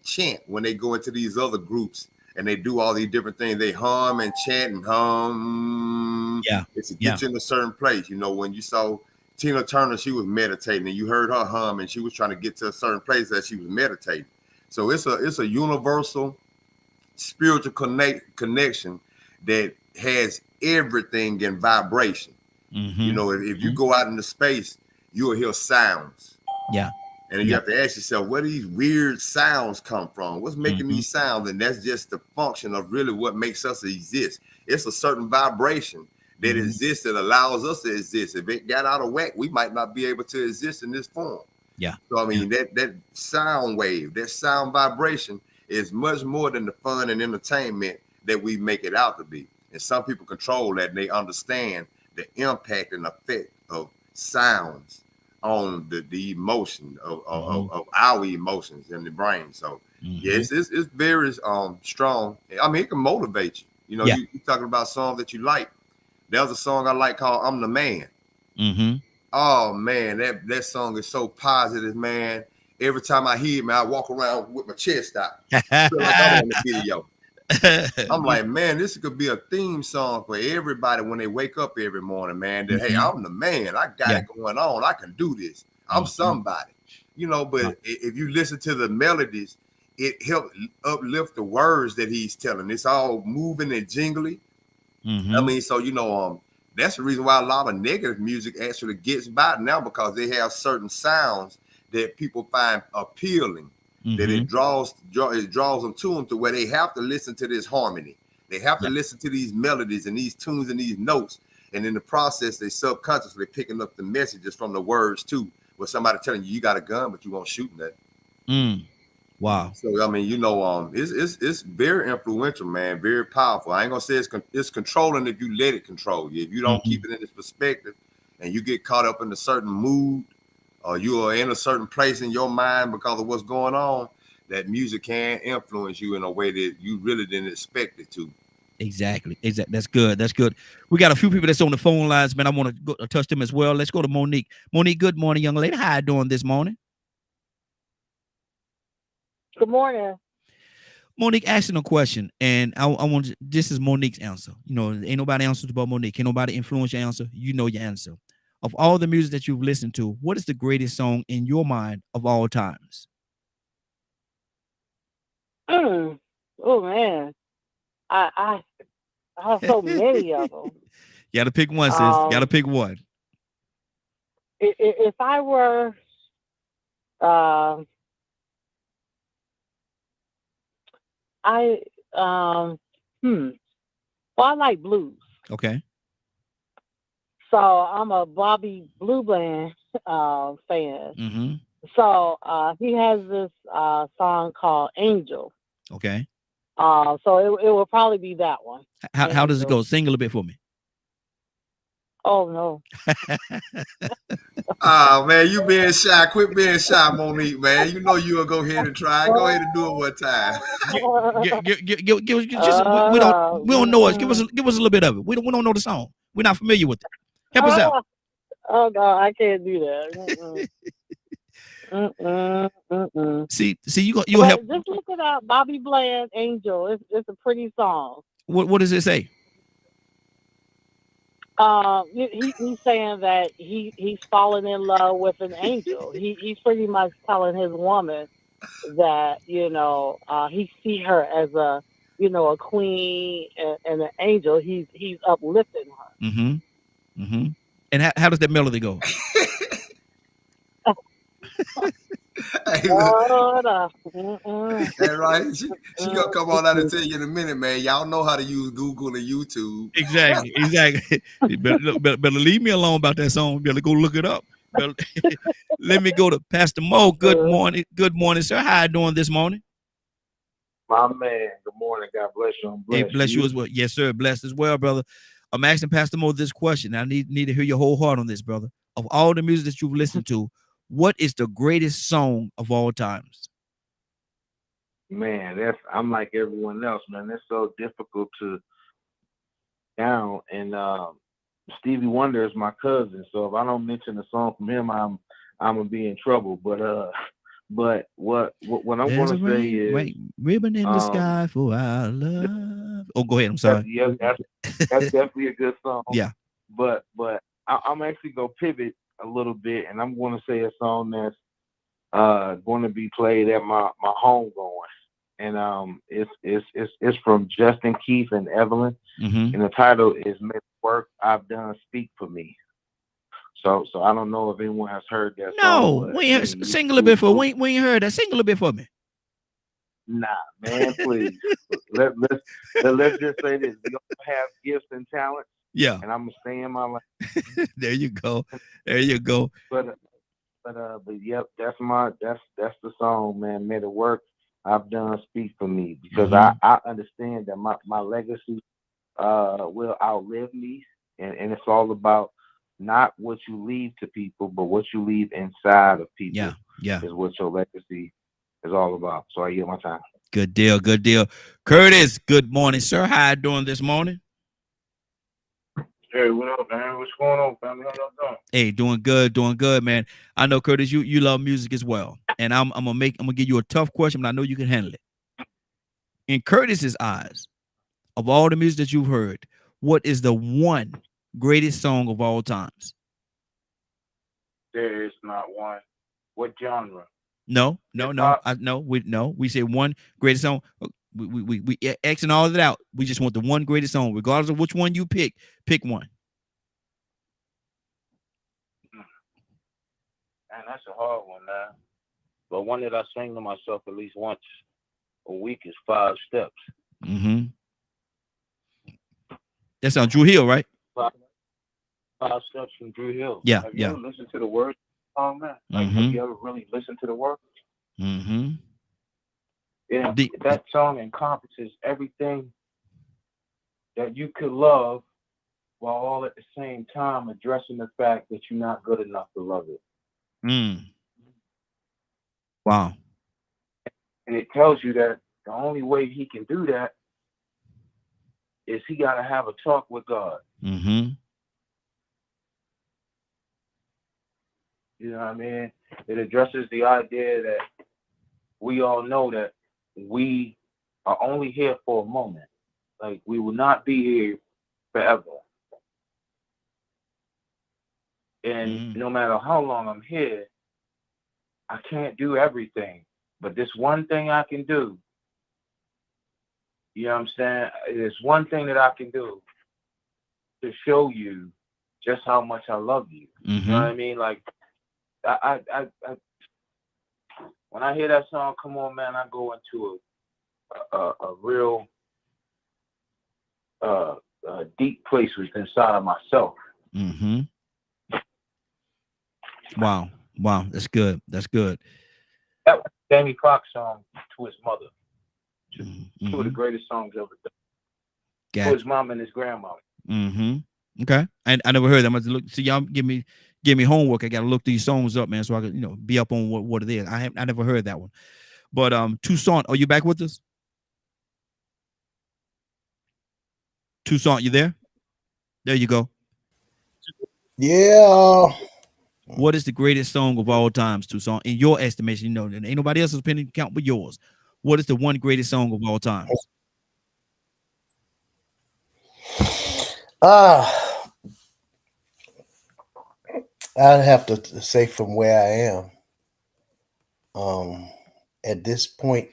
when they go into these other groups and they do all these different things. They hum and chant and hum. Yeah. It's to get you in a certain place. You know, when you saw Tina Turner, she was meditating, and you heard her hum, and she was trying to get to a certain place that she was meditating. So it's a universal spiritual connection that has everything in vibration. You know, if you go out into space, you'll hear sounds. Yeah. And you have to ask yourself, where do these weird sounds come from? What's making these sounds? And that's just the function of really what makes us exist. It's a certain vibration that exists that allows us to exist. If it got out of whack, we might not be able to exist in this form. Yeah. So I mean, that sound wave, that sound vibration is much more than the fun and entertainment that we make it out to be. And some people control that, and they understand the impact and effect of sounds on the emotion of our emotions in the brain. So yes, it's very strong. I mean, it can motivate you. You know, you talking about songs that you like. There was a song I like called "I'm the Man." Oh man, that song is so positive, man. Every time I hear it, man, I walk around with my chest out. I feel like I'm on the video. I'm like, man, this could be a theme song for everybody when they wake up every morning, man. That hey, I'm the man. I got it going on. I can do this. I'm somebody, you know. But if you listen to the melodies, it helps uplift the words that he's telling. It's all moving and jingly. I mean, so you know, that's the reason why a lot of negative music actually gets by now, because they have certain sounds that people find appealing. That it draws them to them to where they have to listen to this harmony. They have to listen to these melodies and these tunes and these notes. And in the process, they subconsciously picking up the messages from the words too. With somebody telling you got a gun, but you won't shoot nothing. Wow. So I mean, you know, it's very influential, man. Very powerful. I ain't gonna say it's controlling if you let it control you. If you don't keep it in this perspective, and you get caught up in a certain mood, or you are in a certain place in your mind because of what's going on, that music can influence you in a way that you really didn't expect it to. Exactly. That's good. That's good. We got a few people that's on the phone lines, man. I want to go touch them as well. Let's go to Monique. Monique, good morning, young lady. How you doing this morning? Good morning. Monique asking a question, and I want this is Monique's answer. You know, ain't nobody answers about Monique. Ain't nobody influence your answer. You know your answer. Of all the music that you've listened to, what is the greatest song in your mind of all times? Oh man, I have so many of them. You got to pick one, sis. You got to pick one. If I were, well, I like blues. Okay. So I'm a Bobby Blue Bland fan. So he has this song called Angel. Okay. So it will probably be that one. How does it go? Sing a little bit for me. Oh no. Oh man, you being shy. Quit being shy, Monique, man. You know you'll go ahead and try. Go ahead and do it one time. We don't know us. Give us a little bit of it. We don't know the song. We're not familiar with it. Help us out. Oh God, I can't do that. See, you'll help. Just look it up, Bobby Bland, Angel. It's a pretty song. What does it say? He's saying that he's fallen in love with an angel. He's pretty much telling his woman that he see her as a queen and an angel. He's uplifting her. And how does that melody go? Hey, that's right. She gonna come on out and tell you in a minute, man. Y'all know how to use Google and YouTube. Exactly. better leave me alone about that song. Better go look it up. Let me go to Pastor Mo. Good morning, sir. How you doing this morning? My man. Good morning. God bless you. Hey, bless you as well. Yes, sir. Blessed as well, brother. I'm asking Pastor Mo this question. I need to hear your whole heart on this, brother. Of all the music that you've listened to, what is the greatest song of all times? Man, I'm like everyone else, man. It's so difficult to down. And Stevie Wonder is my cousin, so if I don't mention a song from him, I'm gonna be in trouble. But But what I'm There's going a to say is, ribbon in the sky for our love. Oh, go ahead. I'm sorry. That's definitely a good song. Yeah. But I'm actually gonna pivot a little bit, and I'm going to say a song that's going to be played at my homegoing, and it's from Justin Keith and Evelyn, Mm-hmm. and the title is "May the Work I've Done Speak for Me." So I don't know if anyone has heard that No, song. we ain't sing a little bit for. We ain't heard that. Sing a little bit for me. Nah, man, please. let's just say this: we all have gifts and talents. Yeah. And I'm gonna stay in my lane. There you go. There you go. But yep, that's the song, man. May the work I've done speak for me, because I understand that my legacy will outlive me, and it's all about not what you leave to people, but what you leave inside of people. Yeah. Is what your legacy is all about. So I yield my time. Good deal. Good deal. Curtis, good morning, sir. How you doing this morning? Hey, what up, man? What's going on, family? How y'all doing? Hey, doing good, man. I know, Curtis, you love music as well, and I'm gonna give you a tough question, but I know you can handle it. In Curtis's eyes, of all the music that you've heard, what is the one greatest song of all times? There is not one. What genre? No. We say one greatest song. We Xing all of it out. We just want the one greatest song, regardless of which one you pick. Pick one. Man, that's a hard one, man. But one that I sing to myself at least once a week is 5 Steps. Mm-hmm. That sounds Drew Hill, right? 5 Steps from Drew Hill. Yeah. Have you ever listened to the words of the song, man? Like, have you ever really listened to the words? Mm-hmm. Yeah, that song encompasses everything that you could love, while all at the same time addressing the fact that you're not good enough to love it. Wow. And it tells you that the only way he can do that is he got to have a talk with God. Mm-hmm. You know what I mean? It addresses the idea that we all know that we are only here for a moment. Like, we will not be here forever. And no matter how long I'm here, I can't do everything. But this one thing I can do, you know what I'm saying? There's one thing that I can do to show you just how much I love you. You know what I mean? Like, I when I hear that song come on, man, I go into a real deep place inside of myself. Mm-hmm. Wow. That's good. That was Jamie Foxx song to his mother. Two of the greatest songs ever done. To his mom and his grandmother. Mm-hmm. Okay. I never heard that. I'm going to look. See, y'all give me homework. I got to look these songs up, man, so I can, be up on what it is. I never heard that one. But Toussaint, are you back with us? Toussaint, you there? There you go. Yeah. What is the greatest song of all times, Toussaint? In your estimation, ain't nobody else's opinion count but yours. What is the one greatest song of all times? I'd have to say from where I am. At this point,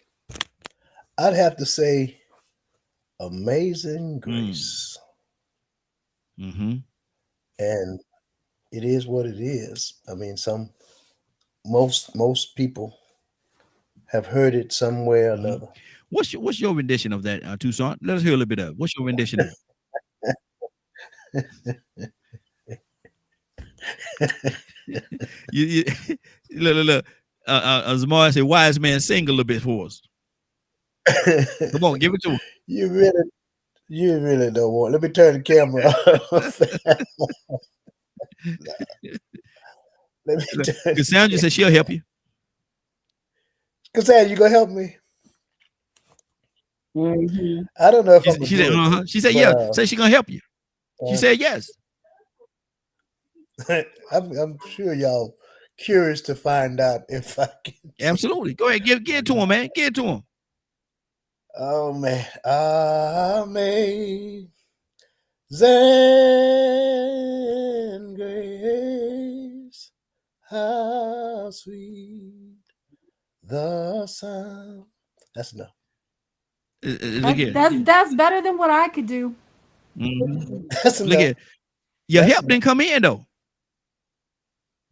I'd have to say Amazing Grace. Mm-hmm. And it is what it is. I mean, most people have heard it somewhere or another. What's your rendition of that, Toussaint? Let us hear a little bit of it. What's your rendition of it? you look. Zamar said, "Wise man, sing a little bit for us." Come on, give it to him. You really don't want. Let me turn the camera off. Cassandra said she'll help you. Cassandra, you gonna help me? Mm-hmm. I don't know if she said, She said, yeah. Say she's gonna help you. She said yes. I'm sure y'all curious to find out if I can. Absolutely. Go ahead. Give it to him, man. Give it to him. Oh man, amazing grace, how sweet the sound. That's enough. Look here. That's better than what I could do. Mhm. That's Look enough. here. Your That's help didn't come in though.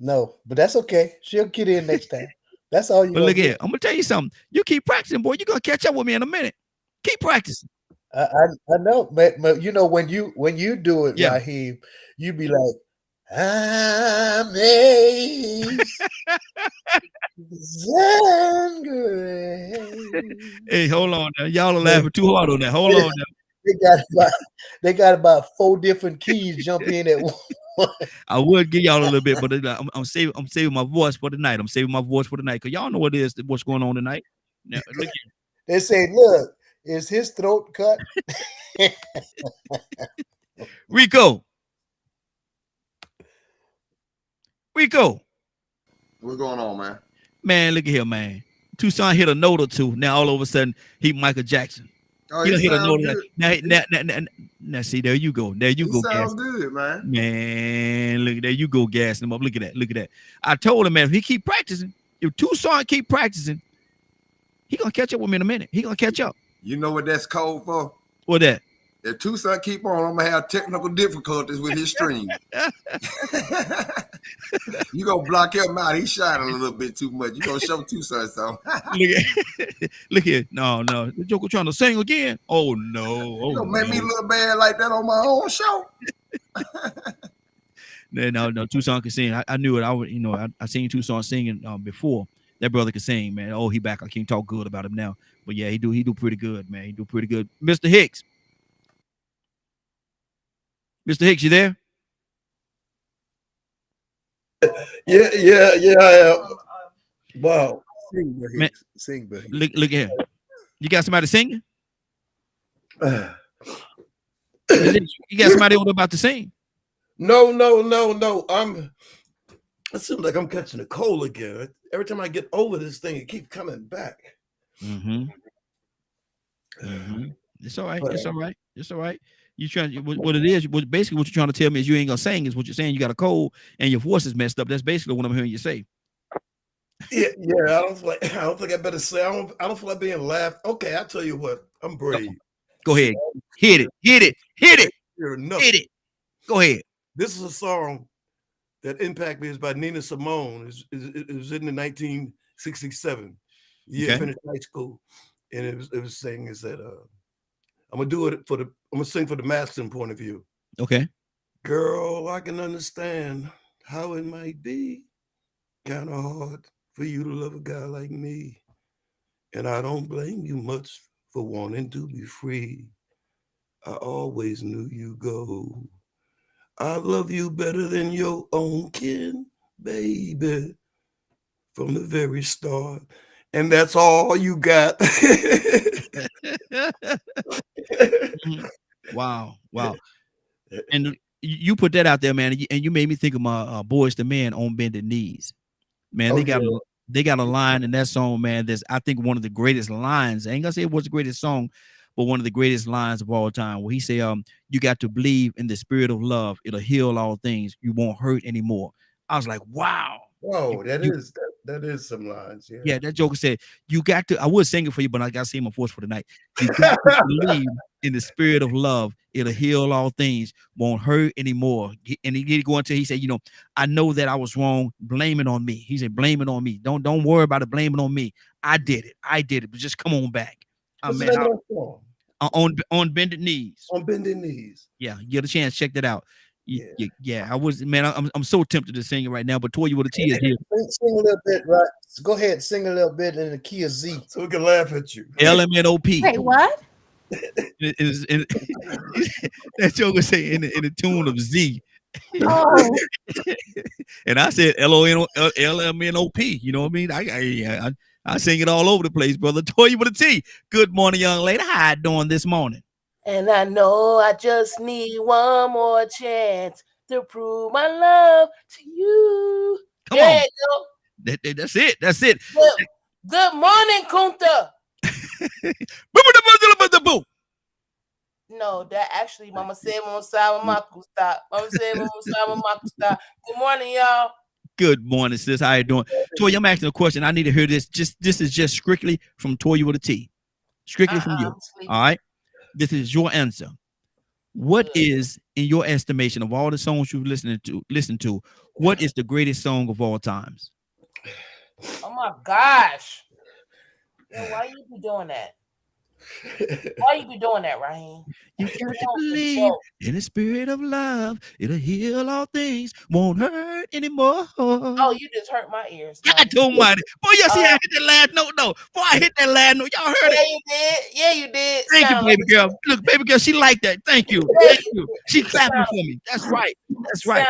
No, but that's okay. She'll get in next time. That's all you. But look here. I'm gonna tell you something. You keep practicing, boy. You're gonna catch up with me in a minute. Keep practicing. I know, but you know when you do it, Yeah. Raheem, you be like, amazing grace. Hey, hold on now. Y'all are laughing too hard on that. Hold on now. They got about 4 different keys jump in at once. I would give y'all a little bit, but I'm saving my voice for tonight. I'm saving my voice for tonight because y'all know what it is, what's going on tonight. Now, look here. They say, look, is his throat cut? Rico. What's going on, man? Man, look at here, man. Tucson hit a note or two. Now all of a sudden he Michael Jackson. Oh, He done hit a sounds note. good. Now see, there you go. There you He go, sounds gas. good, man. Man, look, there you go, gassing him up. Look at that. Look at that. I told him, man, if he keep practicing, if Tucson keep practicing, he gonna catch up with me in a minute. He gonna catch up. You know what that's code for? What that? If Tucson keep on, I'm gonna have technical difficulties with his stream. You gonna block him out. He's shining a little bit too much. You gonna show Tucson something. Look here. No. The Joker trying to sing again. Oh no. Oh, You gonna make me no. look bad like that on my own show? No. Tucson can sing. I knew it. I seen Tucson singing before. That brother can sing, man. Oh, he back. I can't talk good about him now. But yeah, he do pretty good, man. He do pretty good. Mr. Hicks. Mr. Hicks, you there? Yeah, I am. Wow. Sing, Brahim. Man. Sing, Brahim. Look here. You got somebody singing? Uh, You got somebody over about to sing? No. It seems like I'm catching a cold again. Every time I get over this thing, it keeps coming back. Mm-hmm. It's all right. It's all right. It's all right. You trying what it is? Basically, what you're trying to tell me is you ain't gonna sing. Is what you're saying? You got a cold and your voice is messed up. That's basically what I'm hearing you say. Yeah. I don't think I better say. I don't feel like being laughed. Okay, I'll tell you what. I'm brave. Go ahead. Hit it. You're enough. Hit it. Go ahead. This is a song that impacted me. It's by Nina Simone. It was written in 1967. Yeah, Okay. finished high school, and it was saying is that I'm gonna sing for the masculine point of view. Okay. Girl, I can understand how it might be kind of hard for you to love a guy like me, and I don't blame you much for wanting to be free. I always knew you go. I love you better than your own kin, baby, from the very start. And that's all you got. Wow. And you put that out there, man, and you made me think of my Boys to Men on Bended Knees. Man, they got a line in that song, man. That's I think one of the greatest lines. I ain't gonna say it was the greatest song, but one of the greatest lines of all time. Where he say, you got to believe in the spirit of love. It'll heal all things. You won't hurt anymore. I was like, wow. Whoa, that is some lines. Yeah. Yeah, that joker said, you got to, I would sing it for you, but I got to sing my voice for tonight. You got to believe in the spirit of love. It'll heal all things, won't hurt anymore. And he did go into, he said, I know that I was wrong. Blame it on me. He said, blame it on me. Don't worry about it. Blame it on me. I did it. But just come on back. What's the name of that song? On Bended Knees. On Bended Knees. Yeah, you get a chance, check that out. Yeah, I was, man. I'm so tempted to sing it right now, but Toy, you with a T is here. Sing a little bit, right? Go ahead, sing a little bit in the key of Z, so we can laugh at you. LMNOP. Wait, what? That joker say in the tune of Z. Oh, And I said LMNOP. You know what I mean? I sing it all over the place, brother. Toy, you with a T. Good morning, young lady. How you doing this morning? And I know I just need one more chance to prove my love to you. Come There on. you go. That's it. That's it. Good morning, Kunta. Boo. No, that actually Mama said Mama Sama Maku stop. Mama said Mama Sama Maku stop. Good morning, y'all. Good morning, sis. How you doing? Toya, I'm asking a question. I need to hear this. This is just strictly from Toya with a T. Strictly from you. All right. This is your answer. What is, in your estimation, of all the songs you've listened to, what is the greatest song of all times? Oh my gosh. Yo, why you be doing that? Why you be doing that, Raheem? You got to believe in the spirit of love. It'll heal all things. Won't hurt anymore. Oh, you just hurt my ears. I told my boy, yes, I hit that last note though. Boy, I hit that last note. Y'all heard it. You did. Yeah, you did. Thank you, baby girl. Look, baby girl, she liked that. Thank you. Thank you. She clapping for me. That's right. That's right.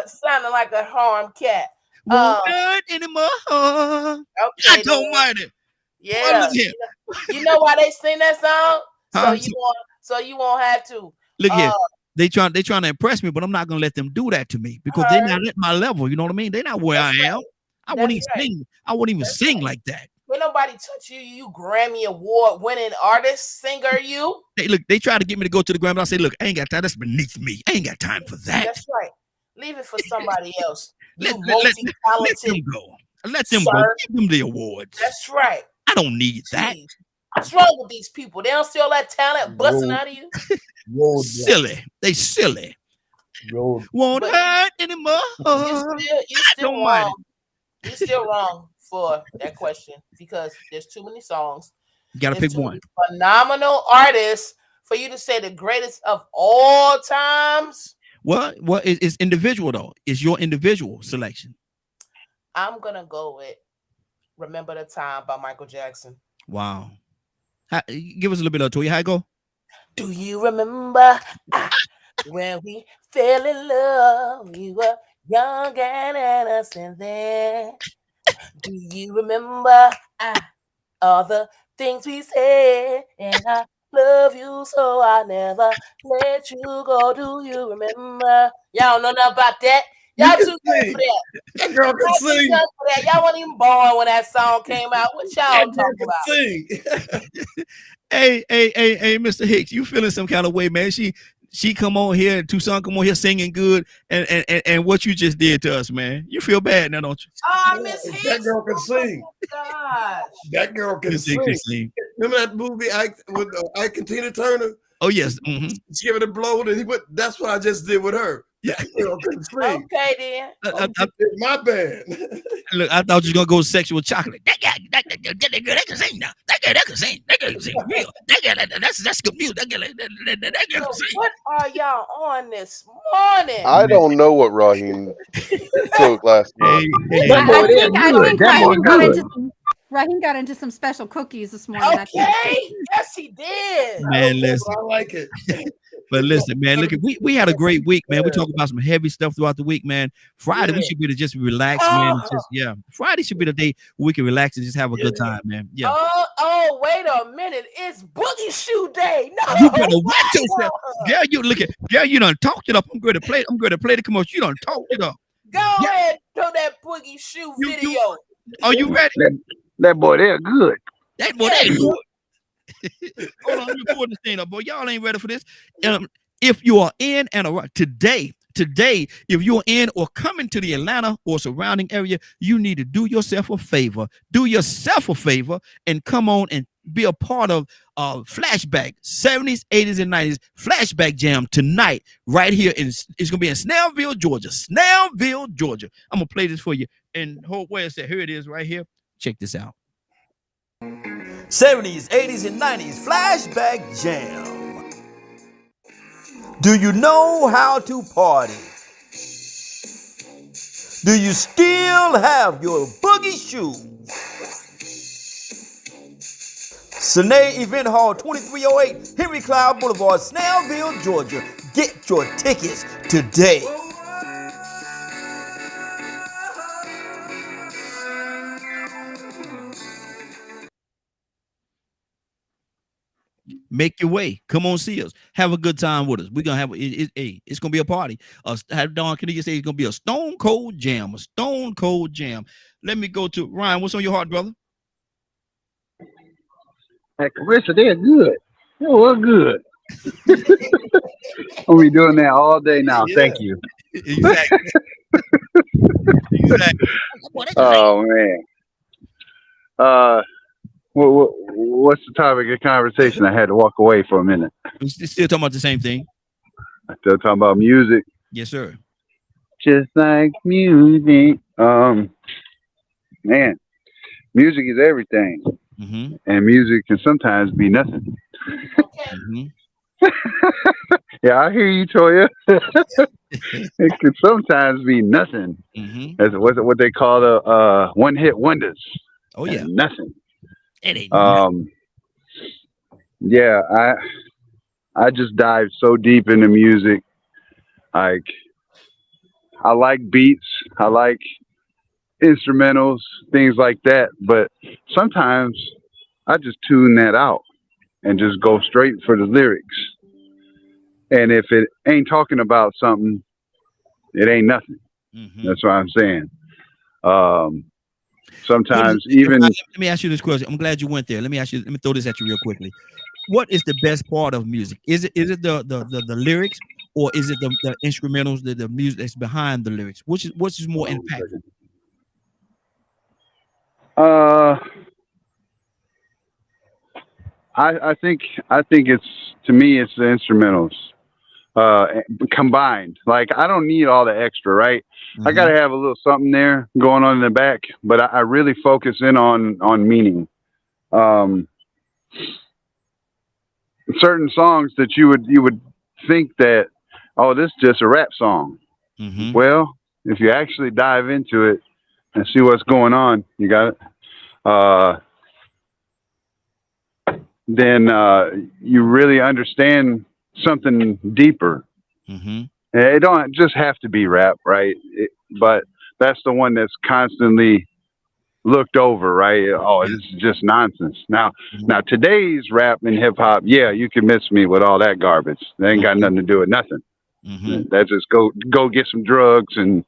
Sounding like a harmed cat. Won't hurt anymore. Okay, I don't mind it. Yeah. You know why they sing that song? So you won't have to. Look here. They trying to impress me, but I'm not gonna let them do that to me because they're not at my level. You know what I mean? They're not where I am. I wouldn't even sing. I wouldn't even sing like that. When nobody touch you, you Grammy Award winning artist, singer, you. They try to get me to go to the Grammy. I say, look, I ain't got time. That's beneath me. I ain't got time for that. That's right. Leave it for somebody else. Let them go. Let them go. Give them the awards. That's right. I don't need that. What's wrong with these people? They don't see all that talent busting out of you. Silly. They silly. Won't hurt anymore. You still wrong. You're still wrong for that question because there's too many songs. You gotta pick one. Phenomenal artists for you to say the greatest of all times. Well, it's individual though. It's your individual selection. I'm gonna go with "Remember the Time" by Michael Jackson. Wow. Give us a little bit of Toya. How it go? Do you remember when we fell in love? We were young and innocent then. Do you remember all the things we said? And I love you so I never let you go. Do you remember? Y'all know nothing about that. Y'all too good for that. That girl can sing. Y'all weren't even born when that song came out. What y'all talking about? Sing. Hey, Mr. Hicks, you feeling some kind of way, man? She come on here and Tucson come on here singing good, and what you just did to us, man. You feel bad now, don't you? Oh, Miss Hicks. That girl can sing. Gosh. That girl can sing. Remember that movie with Ike and Tina Turner? Oh yes. Mm-hmm. She gave it a blow, and he went. That's what I just did with her. Yeah, girl can sing. Okay then. It's my band. Look, I thought you was gonna go sexual chocolate. That girl can sing now. That girl can sing. That girl can sing real. That's good music. That girl can sing. What are y'all on this morning? I don't know what Raheem took last night. Raheem got into some special cookies this morning. Okay. Yes, he did. Man, listen. I like it. But listen, man, look, we had a great week, man. We talked about some heavy stuff throughout the week, man. Friday, we should be to just relax, man. Friday should be the day we can relax and just have a good time, man. Yeah. Oh, wait a minute. It's Boogie Shoe Day. No. You better watch yourself. Girl, you done talked it up. I'm going to play the commercial. You done talked it up. Go ahead, throw that Boogie Shoe video. Are you ready? That boy, they're good. That boy, they're good. Hold on, let me pull this thing up, boy. Y'all ain't ready for this. If you are in and around today, if you're in or coming to the Atlanta or surrounding area, you need to do yourself a favor. Do yourself a favor and come on and be a part of Flashback 70s, 80s, and 90s Flashback Jam tonight, right here. It's gonna be in Snellville, Georgia. Snellville, Georgia. I'm gonna play this for you. And where is that? Here it is, right here. Check this out. 70s, 80s, and 90s Flashback Jam. Do you know how to party? Do you still have your boogie shoes? Sine Event Hall, 2308 Henry Cloud Boulevard, Snellville, Georgia. Get your tickets today. Make your way. Come on, see us. Have a good time with us. We're gonna have it's gonna be a party. How Don Caniggia say it's gonna be a stone cold jam. A stone cold jam. Let me go to Ryan. What's on your heart, brother? Hey, Carissa, they're good. They were good. We'll be doing that all day now. Yeah. Thank you. Exactly. Exactly. Oh man. What's the topic of conversation? I had to walk away for a minute. We're still talking about the same thing. Still talking about music. Yes, sir. Just like music. Man, music is everything, Mm-hmm. and music can sometimes be nothing. Mm-hmm. Yeah, I hear you, Toya. It can sometimes be nothing. Mm-hmm. That's what they call the one-hit wonders. Oh yeah. Nothing. It ain't nothing. Yeah, I just dive so deep into music. Like, I like beats, I like instrumentals, things like that. But sometimes I just tune that out and just go straight for the lyrics. And if it ain't talking about something, it ain't nothing. Mm-hmm. That's what I'm saying. Sometimes Let even me ask you this question. I'm glad you went there. Let me throw this at you real quickly. What is the best part of music? Is it the lyrics, or is it the instrumentals, the music that's behind the lyrics? Which is more impactful? I think it's, to me, it's the instrumentals combined. Like, I don't need all the extra, right? Mm-hmm. I gotta have a little something there going on in the back, but I really focus in on meaning. Certain songs that you would think that, oh, this is just a rap song. Mm-hmm. Well, if you actually dive into it and see what's going on, you got it. Then you really understand something deeper. Mm-hmm. It don't just have to be rap, right? But that's the one that's constantly looked over, right? Oh, this is just nonsense. Now today's rap and hip hop, yeah, you can miss me with all that garbage. They ain't got nothing to do with nothing. Mm-hmm. That just go get some drugs and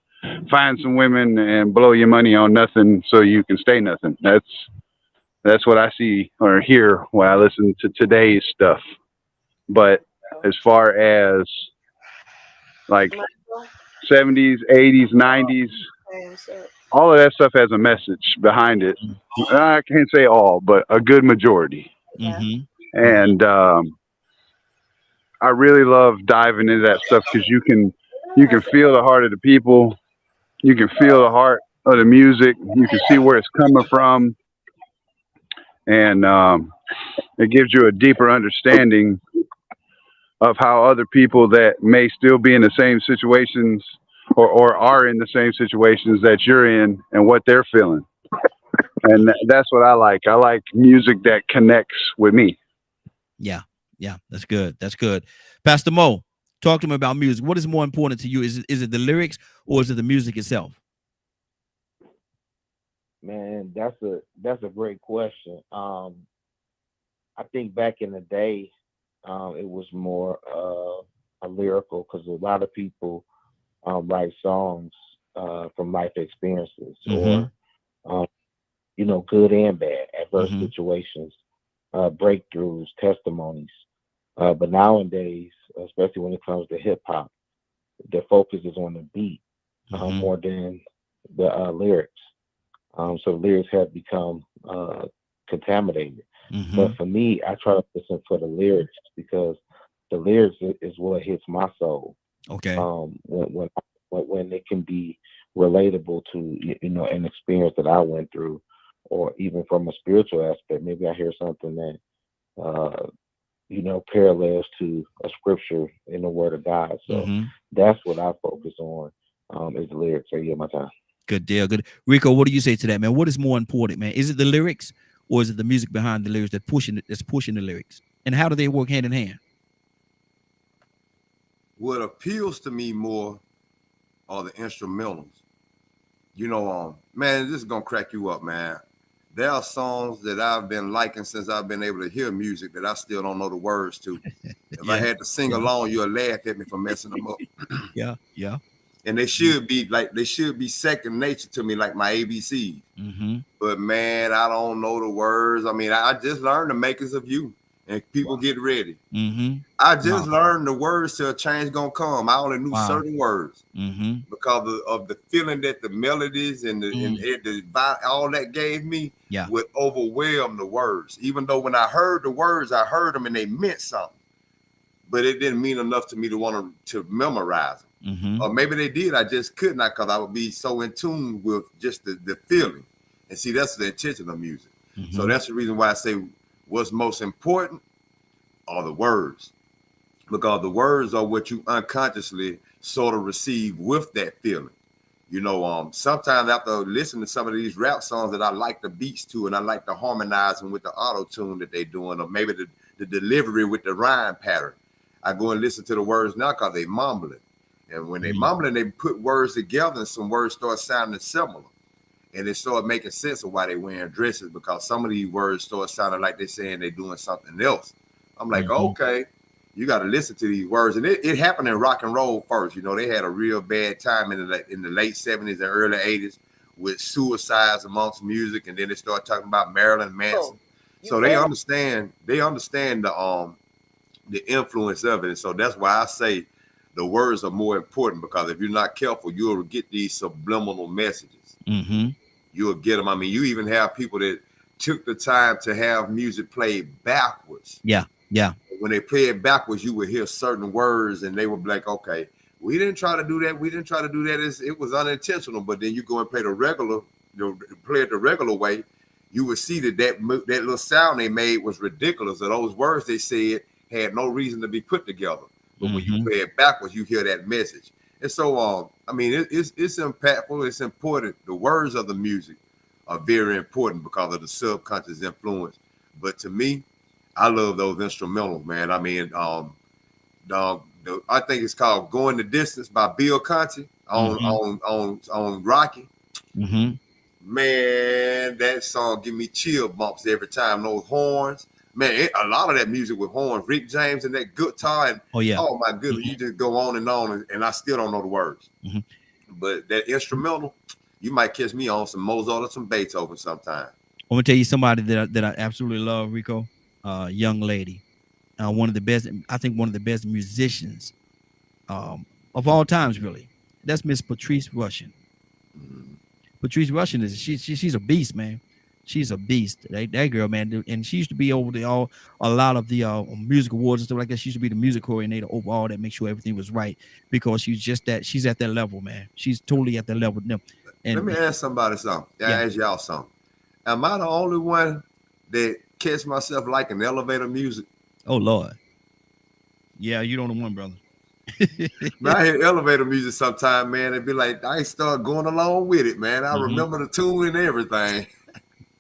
find some women and blow your money on nothing so you can stay nothing. That's what I see or hear when I listen to today's stuff. But as far as like 70s, 80s, 90s, all of that stuff has a message behind it. I can't say all, but a good majority. Mm-hmm. And I really love diving into that stuff because you can feel the heart of the people. You can feel the heart of the music. You can see where it's coming from. And it gives you a deeper understanding of how other people that may still be in the same situations or are in the same situations that you're in and what they're feeling. And that's what I like. I like music that connects with me. Yeah, that's good. That's good. Pastor Mo, talk to me about music. What is more important to you? Is it the lyrics or is it the music itself? Man, that's a great question. I think back in the day, it was more a lyrical, because a lot of people write songs from life experiences, Mm-hmm. or good and bad, adverse Mm-hmm. situations, breakthroughs, testimonies. But nowadays, especially when it comes to hip hop, the focus is on the beat Mm-hmm. more than the lyrics. So lyrics have become contaminated. Mm-hmm. But for me, I try to listen for the lyrics, because the lyrics is what hits my soul. Okay. When it can be relatable to an experience that I went through, or even from a spiritual aspect. Maybe I hear something that parallels to a scripture in the Word of God. So Mm-hmm. that's what I focus on, is the lyrics. So yeah, my time. Good deal. Good. Rico, what do you say to that, man? What is more important, man? Is it the lyrics or is it the music behind the lyrics that's pushing the lyrics? And how do they work hand in hand? What appeals to me more are the instrumentals. Man, this is gonna crack you up, man. there are songs that I've been liking since I've been able to hear music that I still don't know the words to. If I had to sing along, you'll laugh at me for messing them up. Yeah. And they should be second nature to me, like my ABC. But man, I don't know the words. I mean, I just learned the makers of you, and people get ready. I just learned the words to A Change Gonna Come. I only knew certain words because of the feeling that the melodies and all that gave me would overwhelm the words. Even though when I heard the words, I heard them and they meant something, but it didn't mean enough to me to want to memorize them. Or maybe they did, I just could not, because I would be so in tune with just the feeling. And see, that's the intention of music. So that's the reason why I say what's most important are the words, because the words are what you unconsciously sort of receive with that feeling. You know, sometimes after listening to some of these rap songs that I like the beats to, and I like the harmonizing with the auto tune that they're doing, or maybe the delivery with the rhyme pattern, I go and listen to the words now because they mumbling. And when they mumbling, they put words together and some words start sounding similar. And they start making sense of why they're wearing dresses, because some of these words start sounding like they're saying they're doing something else. I'm like, okay, you got to listen to these words. And it happened in rock and roll first. You know, they had a real bad time in the late 70s and early 80s with suicides amongst music. And then they start talking about Marilyn Manson. So they understand the influence of it. And so that's why I say the words are more important, because if you're not careful, you'll get these subliminal messages. You'll get them. I mean, you even have people that took the time to have music played backwards. Yeah. When they play it backwards, you would hear certain words and they would be like, okay, we didn't try to do that. We didn't try to do that. It was unintentional. But then you go and play it the regular way, you would see that little sound they made was ridiculous. And those words they said had no reason to be put together. But when you play it backwards, you hear that message. And so, I mean, it's impactful. It's important. The words of the music are very important because of the subconscious influence. But to me, I love those instrumentals, man. I mean, I think it's called "Going the Distance" by Bill Conti on Rocky. Man, that song give me chill bumps every time. Those horns. Man, a lot of that music with horns, Rick James and that guitar, and oh my goodness, you just go on, and I still don't know the words. But that instrumental, you might catch me on some Mozart or some Beethoven sometime. I'm gonna tell you somebody that I absolutely love, Rico. Young lady, one of the best musicians of all times, really. That's Miss Patrice Rushen. Patrice Rushen she's a beast, man. She's a beast. That girl, man. And she used to be over a lot of the music awards and stuff like that. She used to be the music coordinator over all that, make sure everything was right, because she's at that level, man. She's totally at that level. And let me ask somebody something. I ask y'all something. Am I the only one that catch myself liking elevator music? Oh Lord. Yeah, you don't know one, brother. Man, I hear elevator music sometime, man. It'd be like I start going along with it, man. I remember the tune and everything.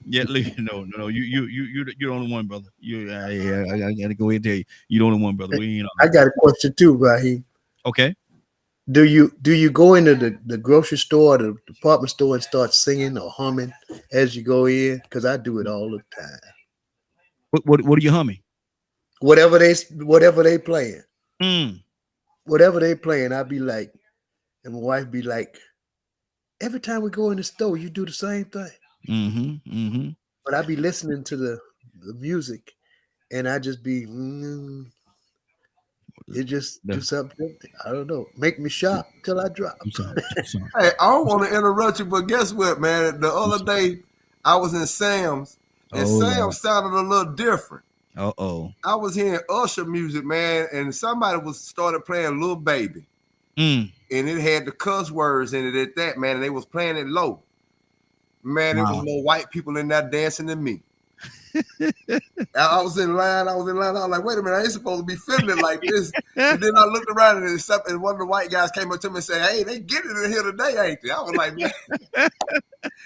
Yeah, no. You're the only one, brother. I gotta go ahead and tell you, you're the only one, brother. I got a question too, Raheem. Okay. Do you go into the grocery store or the department store and start singing or humming as you go in? Because I do it all the time. What are you humming? Whatever they playing. Whatever they playing, I'll be like, and my wife be like, every time we go in the store, you do the same thing. But I be listening to the music, and I just be, it just do something. I don't know. Make me shop till I drop. Hey, I don't want to interrupt you, but guess what, man? The other day, I was in Sam's, and Sam's sounded a little different. I was hearing Usher music, man, and somebody started playing Lil Baby. And it had the cuss words in it at that, man, and they was playing it low. Man, there was more white people in there dancing than me. I was in line. I was like, wait a minute, I ain't supposed to be feeling it like this. And then I looked around and one of the white guys came up to me and said, hey, they getting it in here today, ain't they? I was like, man,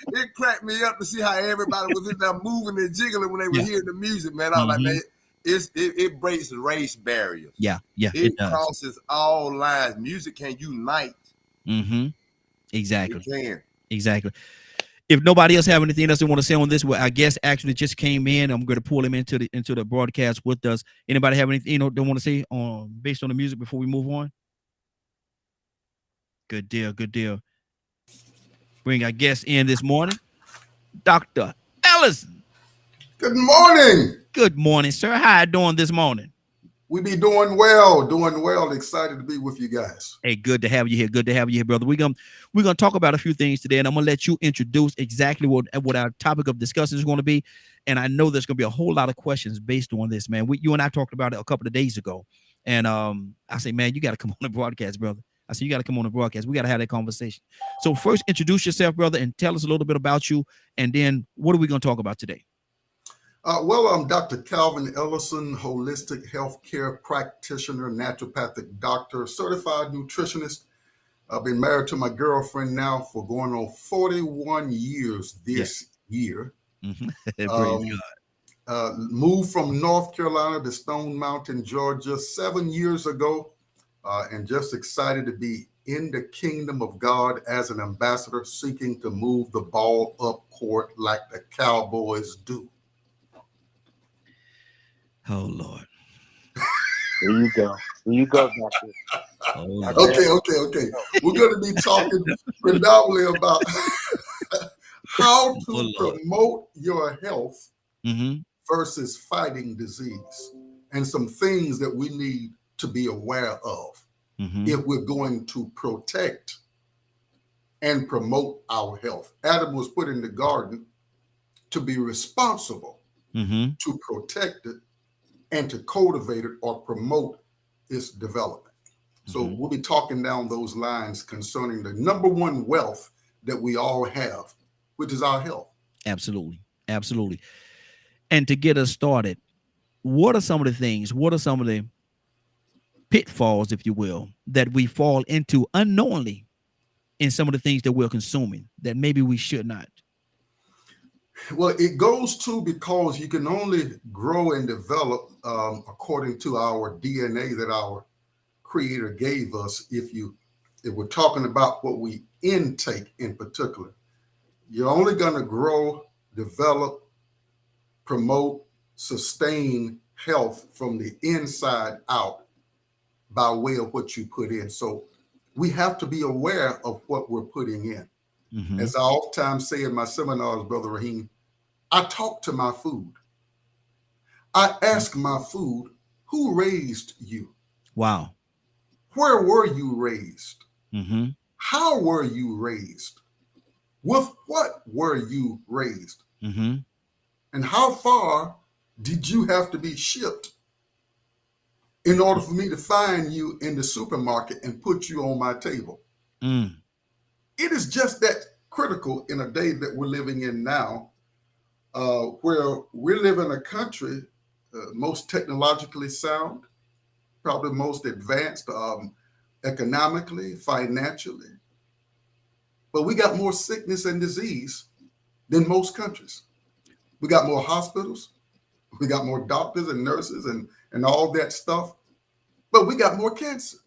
it cracked me up to see how everybody was in there moving and jiggling when they were hearing the music, man. I was like, man, it breaks race barriers. It crosses all lines. Music can unite. Exactly. It can. Exactly. If nobody else have anything else they want to say on this, well, our guest actually just came in. I'm going to pull him into the broadcast with us. Anybody have anything they want to say on based on the music before we move on? Good deal, good deal. Bring our guest in this morning, Dr. Ellison. Good morning. Good morning, sir. How you doing this morning? We be doing well. Excited to be with you guys. Hey, good to have you here. Good to have you here, brother. We're gonna talk about a few things today, and I'm gonna let you introduce exactly what our topic of discussion is going to be. And I know there's gonna be a whole lot of questions based on this, man. You and I talked about it a couple of days ago, and I say, man, you got to come on the broadcast, brother. I said, you got to come on the broadcast. We got to have that conversation. So first, introduce yourself, brother, and tell us a little bit about you, and then what are we gonna talk about today? Well, I'm Dr. Calvin Ellison, holistic healthcare practitioner, naturopathic doctor, certified nutritionist. I've been married to my girlfriend now for going on 41 years this year. Praise God. Moved from North Carolina to Stone Mountain, Georgia 7 years ago, and just excited to be in the kingdom of God as an ambassador, seeking to move the ball up court like the Cowboys do. Oh, Lord. There you go, doctor. Okay. We're going to be talking predominantly about how to promote your health versus fighting disease, and some things that we need to be aware of if we're going to protect and promote our health. Adam was put in the garden to be responsible to protect it and to cultivate it or promote its development. So we'll be talking down those lines concerning the number one wealth that we all have, which is our health. Absolutely. Absolutely. And to get us started, what are some of the pitfalls, if you will, that we fall into unknowingly in some of the things that we're consuming that maybe we should not? Well, it goes to because you can only grow and develop according to our DNA that our Creator gave us. If we're talking about what we intake in particular, you're only going to grow, develop, promote, sustain health from the inside out by way of what you put in. So we have to be aware of what we're putting in. As I oftentimes say in my seminars, Brother Raheem, I talk to my food. I ask my food, who raised you? Wow. Where were you raised? How were you raised? With what were you raised? And how far did you have to be shipped in order for me to find you in the supermarket and put you on my table? It is just that critical in a day that we're living in now, where we live in a country most technologically sound, probably most advanced economically, financially, but we got more sickness and disease than most countries. We got more hospitals, we got more doctors and nurses and all that stuff, but we got more cancer.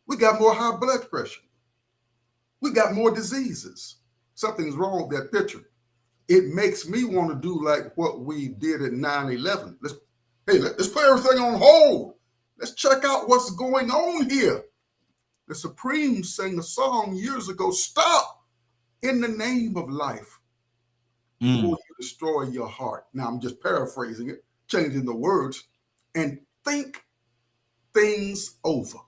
We got more high blood pressure. We got more diseases. Something's wrong with that picture. It makes me want to do like what we did at 9/11. Let's put everything on hold. Let's check out what's going on here. The Supremes sang a song years ago, stop in the name of life before you destroy your heart. Now I'm just paraphrasing it, changing the words, and think things over.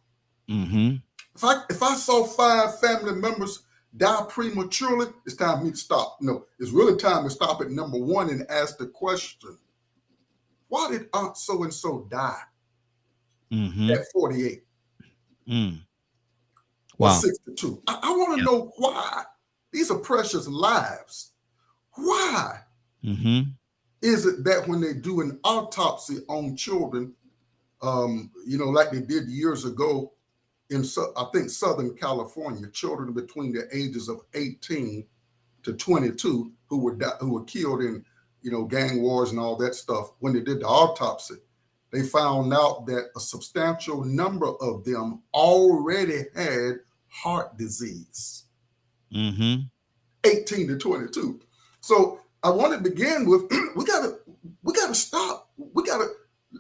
If I saw 5 family members die prematurely, it's time for me to stop. No, it's really time to stop at number 1 and ask the question, why did Aunt so-and-so die at 48? Or 62? I want to know why. These are precious lives. Why is it that when they do an autopsy on children, like they did years ago in, I think, Southern California, children between the ages of 18 to 22 who were killed in, gang wars and all that stuff. When they did the autopsy, they found out that a substantial number of them already had heart disease. 18 to 22. So I want to begin with we gotta stop.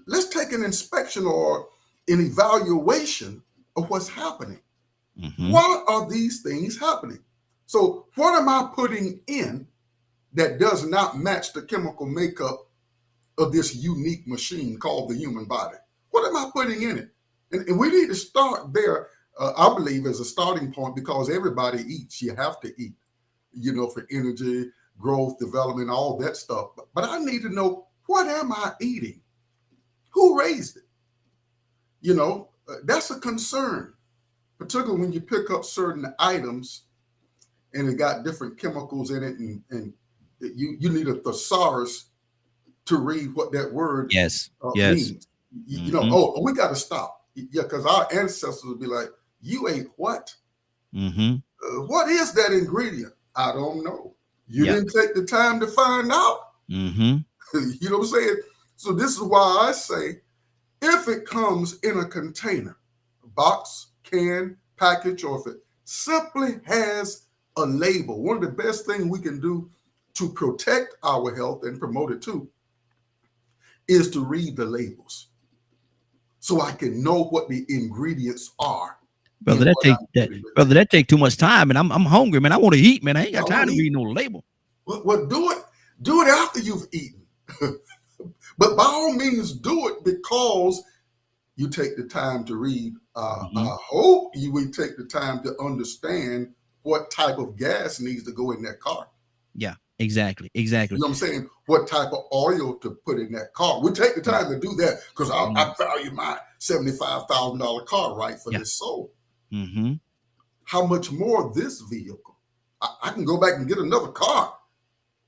Let's take an inspection or an evaluation of what's happening. Why are these things happening? So what am I putting in that does not match the chemical makeup of this unique machine called the human body? What am I putting in it? And we need to start there, I believe, as a starting point, because everybody eats. You have to eat, for energy, growth, development, all that stuff. But I need to know, what am I eating? Who raised it? That's a concern, particularly when you pick up certain items and it got different chemicals in it, and you need a thesaurus to read what that word means. We got to stop. Yeah, because our ancestors would be like, you ate what? What is that ingredient? I don't know. You didn't take the time to find out. You know what I'm saying? So this is why I say, if it comes in a container, box, can, package, or if it simply has a label, one of the best things we can do to protect our health and promote it too is to read the labels, so I can know what the ingredients are. Brother, that take too much time, and I'm hungry, man. I want to eat, man. I ain't got time to read no label. Well, do it after you've eaten. But by all means, do it because you take the time to read. I hope you will take the time to understand what type of gas needs to go in that car. Yeah, exactly. You know what I'm saying? What type of oil to put in that car. We take the time to do that because I value my $75,000 car, right, for this soul. How much more this vehicle? I can go back and get another car,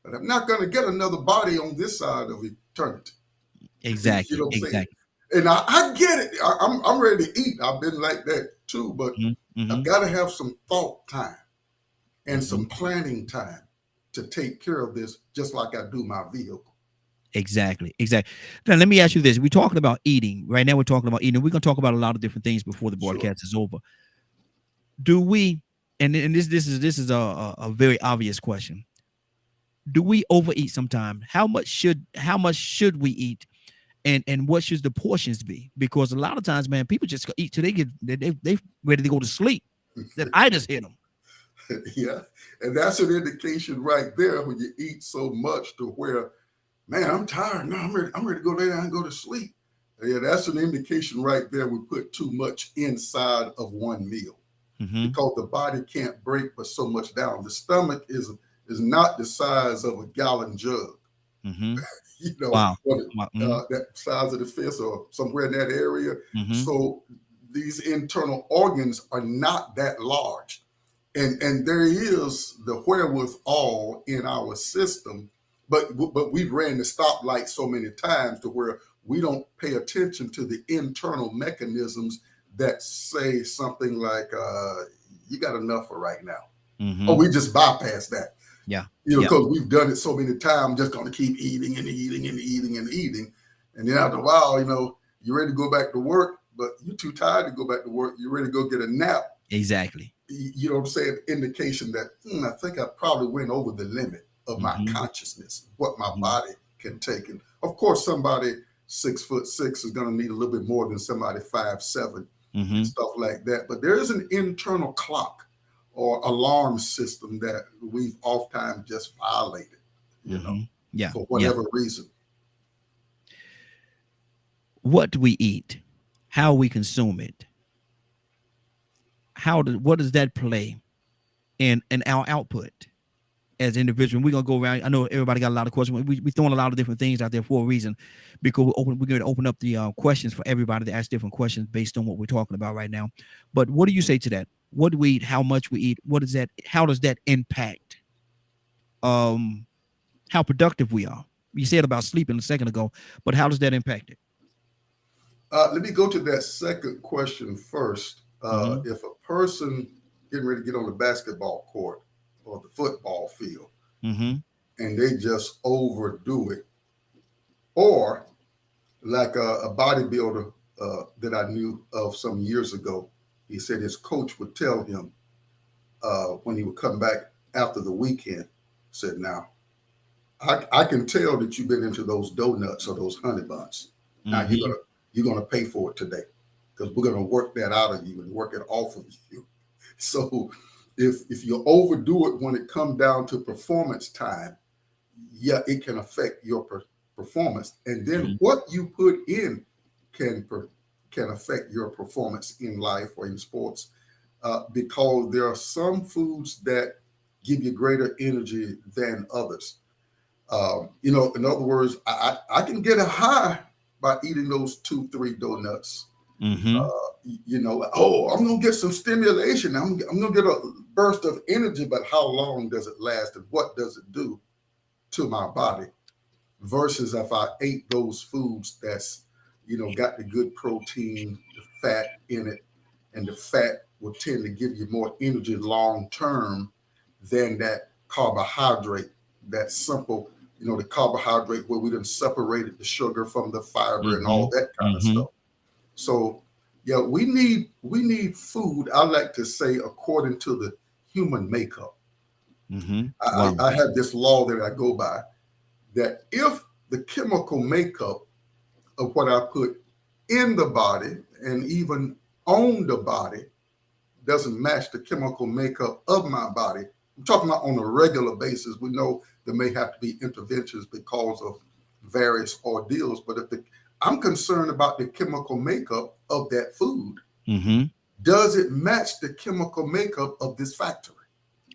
but I'm not going to get another body on this side of eternity. Exactly. You know what I'm exactly. saying? And I get it. I'm ready to eat. I've been like that too, but I've got to have some thought time and some planning time to take care of this, just like I do my vehicle. Exactly. Now, let me ask you this. We're talking about eating. Right now, we're talking about eating. We're going to talk about a lot of different things before the broadcast is over. Do we, and this is a very obvious question. Do we overeat sometime? How much should we eat? And what should the portions be? Because a lot of times, man, people just eat till they ready to go to sleep. That itis hit them. Yeah, and that's an indication right there when you eat so much to where, man, I'm tired now. I'm ready to go lay down and go to sleep. Yeah, that's an indication right there. We put too much inside of one meal because the body can't break but so much down. The stomach is not the size of a gallon jug. That size of the fist or somewhere in that area. So these internal organs are not that large. And there is the wherewithal in our system, but we've ran the stoplight so many times to where we don't pay attention to the internal mechanisms that say something like, you got enough for right now. Or we just bypass that. Yeah. Because we've done it so many times, just going to keep eating and eating and eating and eating. And then after a while, you're ready to go back to work, but you're too tired to go back to work. You're ready to go get a nap. Exactly. You know what I'm saying? Indication that I think I probably went over the limit of my consciousness, what my body can take. And of course, somebody 6'6" is going to need a little bit more than somebody 5'7", and stuff like that. But there is an internal clock or alarm system that we've oftentimes just violated, for whatever reason. What do we eat? How we consume it? What does that play in our output as individuals? We're gonna go around. I know everybody got a lot of questions. We throwing a lot of different things out there for a reason, because we're going to open up the questions for everybody to ask different questions based on what we're talking about right now. But what do you say to that? What do we eat? How much we eat? What is that? How does that impact how productive we are? You said about sleeping a second ago, but how does that impact it? Let me go to that second question first. If a person getting ready to get on the basketball court or the football field and they just overdo it, or like a bodybuilder that I knew of some years ago, he said his coach would tell him when he would come back after the weekend, said, now, I can tell that you've been into those donuts or those honey buns. Now you're gonna pay for it today, because we're gonna work that out of you and work it off of you. So if you overdo it when it comes down to performance time, yeah, it can affect your performance. And then what you put in can affect your performance in life or in sports, because there are some foods that give you greater energy than others. In other words, I can get a high by eating those 2-3 donuts. I'm gonna get some stimulation. I'm gonna get a burst of energy, but how long does it last, and what does it do to my body? Versus if I ate those foods that's got the good protein, the fat in it, and the fat will tend to give you more energy long term than that carbohydrate, that simple, the carbohydrate where we done separated the sugar from the fiber and all that kind of stuff. So yeah, we need food, I like to say, according to the human makeup. I have this law that I go by, that if the chemical makeup of what I put in the body and even on the body doesn't match the chemical makeup of my body, I'm talking about on a regular basis. We know there may have to be interventions because of various ordeals, but I'm concerned about the chemical makeup of that food. Does it match the chemical makeup of this factory?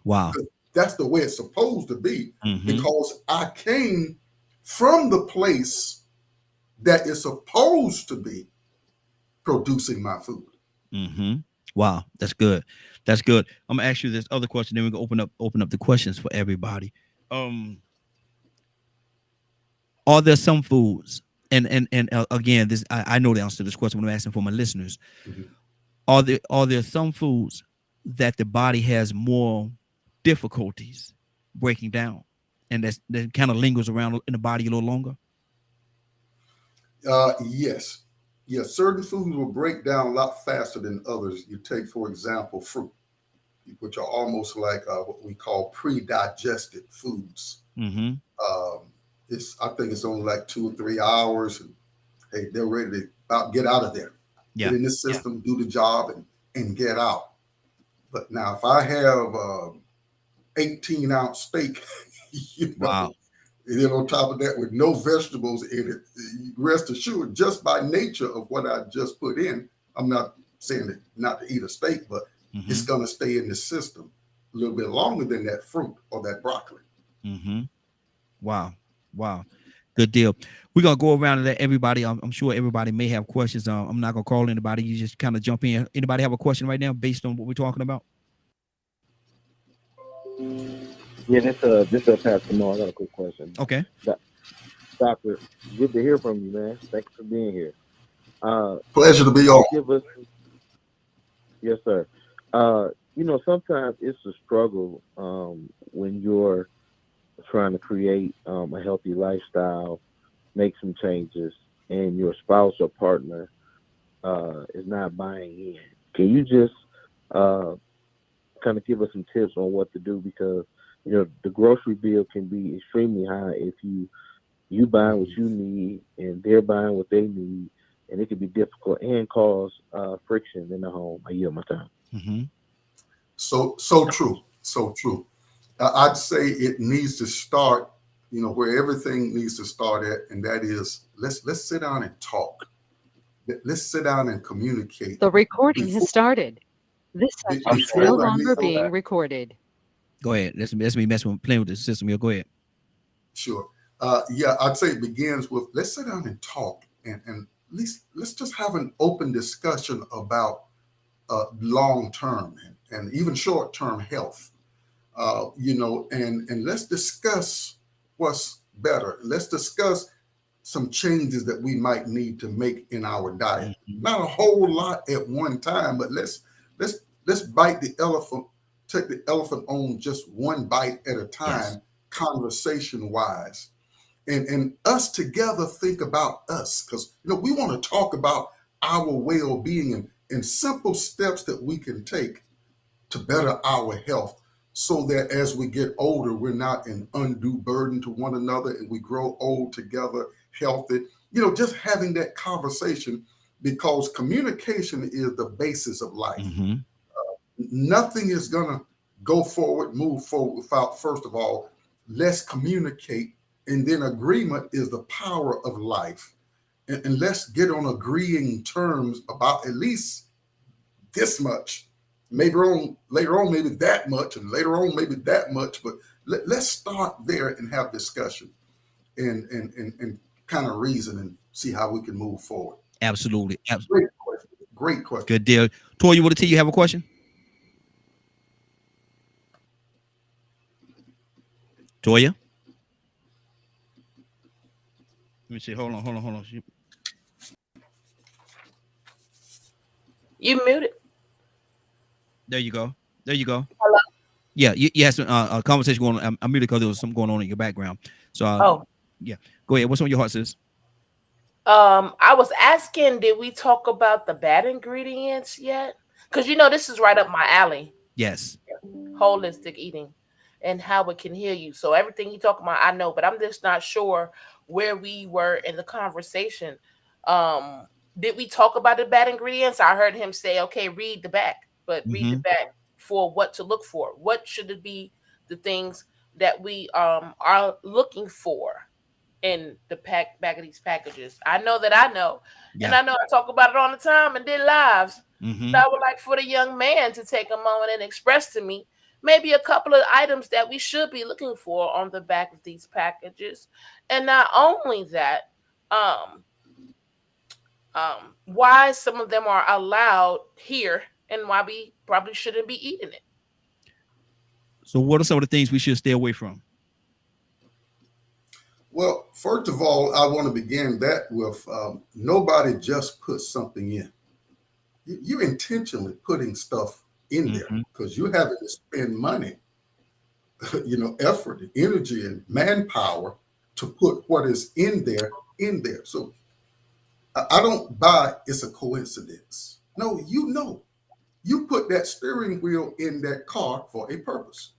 Wow. That's the way it's supposed to be, because I came from the place that is supposed to be producing my food. Wow, that's good. That's good. I'm gonna ask you this other question, then we're gonna open up the questions for everybody. Are there some foods, and again, this I know the answer to this question, but I'm asking for my listeners. Are there some foods that the body has more difficulties breaking down, and that kind of lingers around in the body a little longer? Yes. Certain foods will break down a lot faster than others. You take, for example, fruit, which are almost like what we call pre-digested foods. I think it's only like 2 or 3 hours, and hey, they're ready to get out of there, get in the system, do the job, and get out. But now, if I have 18-ounce steak, wow. And then on top of that, with no vegetables in it, rest assured, just by nature of what I just put in, I'm not saying that not to eat a steak, but it's going to stay in the system a little bit longer than that fruit or that broccoli. Wow. Good deal. We're going to go around and let everybody, I'm sure everybody may have questions. I'm not going to call anybody. You just kind of jump in. Anybody have a question right now based on what we're talking about? Yeah, this Pastor Mo. I got a quick question. Okay. Doctor, good to hear from you, man. Thanks for being here. Pleasure to be on. Yes, sir. Sometimes it's a struggle when you're trying to create a healthy lifestyle, make some changes, and your spouse or partner is not buying in. Can you just kind of give us some tips on what to do? Because the grocery bill can be extremely high if you buying what you need and they're buying what they need, and it can be difficult and cause friction in the home. I yield my time. So true. I'd say it needs to start, where everything needs to start at, and that is let's sit down and talk. Let's sit down and communicate. The recording has started. This session is no longer being recorded. Go ahead. That's me playing with the system here. Go ahead. Sure. I'd say it begins with let's sit down and talk, and at least let's just have an open discussion about long-term and even short-term health. And let's discuss what's better. Let's discuss some changes that we might need to make in our diet. Not a whole lot at one time, but let's bite the elephant, take the elephant on just one bite at a time, conversation-wise. And us together think about us, because we want to talk about our well-being and simple steps that we can take to better our health, so that as we get older, we're not an undue burden to one another and we grow old together, healthy. You know, just having that conversation, because communication is the basis of life. Nothing is going to go forward, move forward without, first of all, let's communicate. And then agreement is the power of life. And let's get on agreeing terms about at least this much. Maybe later on, maybe that much, and later on, maybe that much. But let's start there and have discussion and kind of reason and see how we can move forward. Absolutely. Great question. Great question. Good deal. Toya, you want to tell you have a question? Toya? Let me see. Hold on. You muted. There you go. Hello. Yeah, you had some a conversation going on. I'm muted because there was something going on in your background. So, yeah. Go ahead. What's on your heart, sis? I was asking, did we talk about the bad ingredients yet? Because this is right up my alley. Yes. Holistic eating and how it can heal you. So everything you talk about, I know, but I'm just not sure where we were in the conversation. Did we talk about the bad ingredients? I heard him say, okay, read the back, but read the back for what to look for. What should it be the things that we are looking for in the back of these packages? I know that I know. Yeah. And I know I talk about it all the time and did lives. So I would like for the young man to take a moment and express to me maybe a couple of items that we should be looking for on the back of these packages. And not only that, why some of them are allowed here and why we probably shouldn't be eating it. So what are some of the things we should stay away from? Well, first of all, I want to begin that with nobody just puts something in. You're intentionally putting stuff in there because you're having to spend money, effort, energy, and manpower to put what is in there. So I don't buy it's a coincidence. No, you put that steering wheel in that car for a purpose.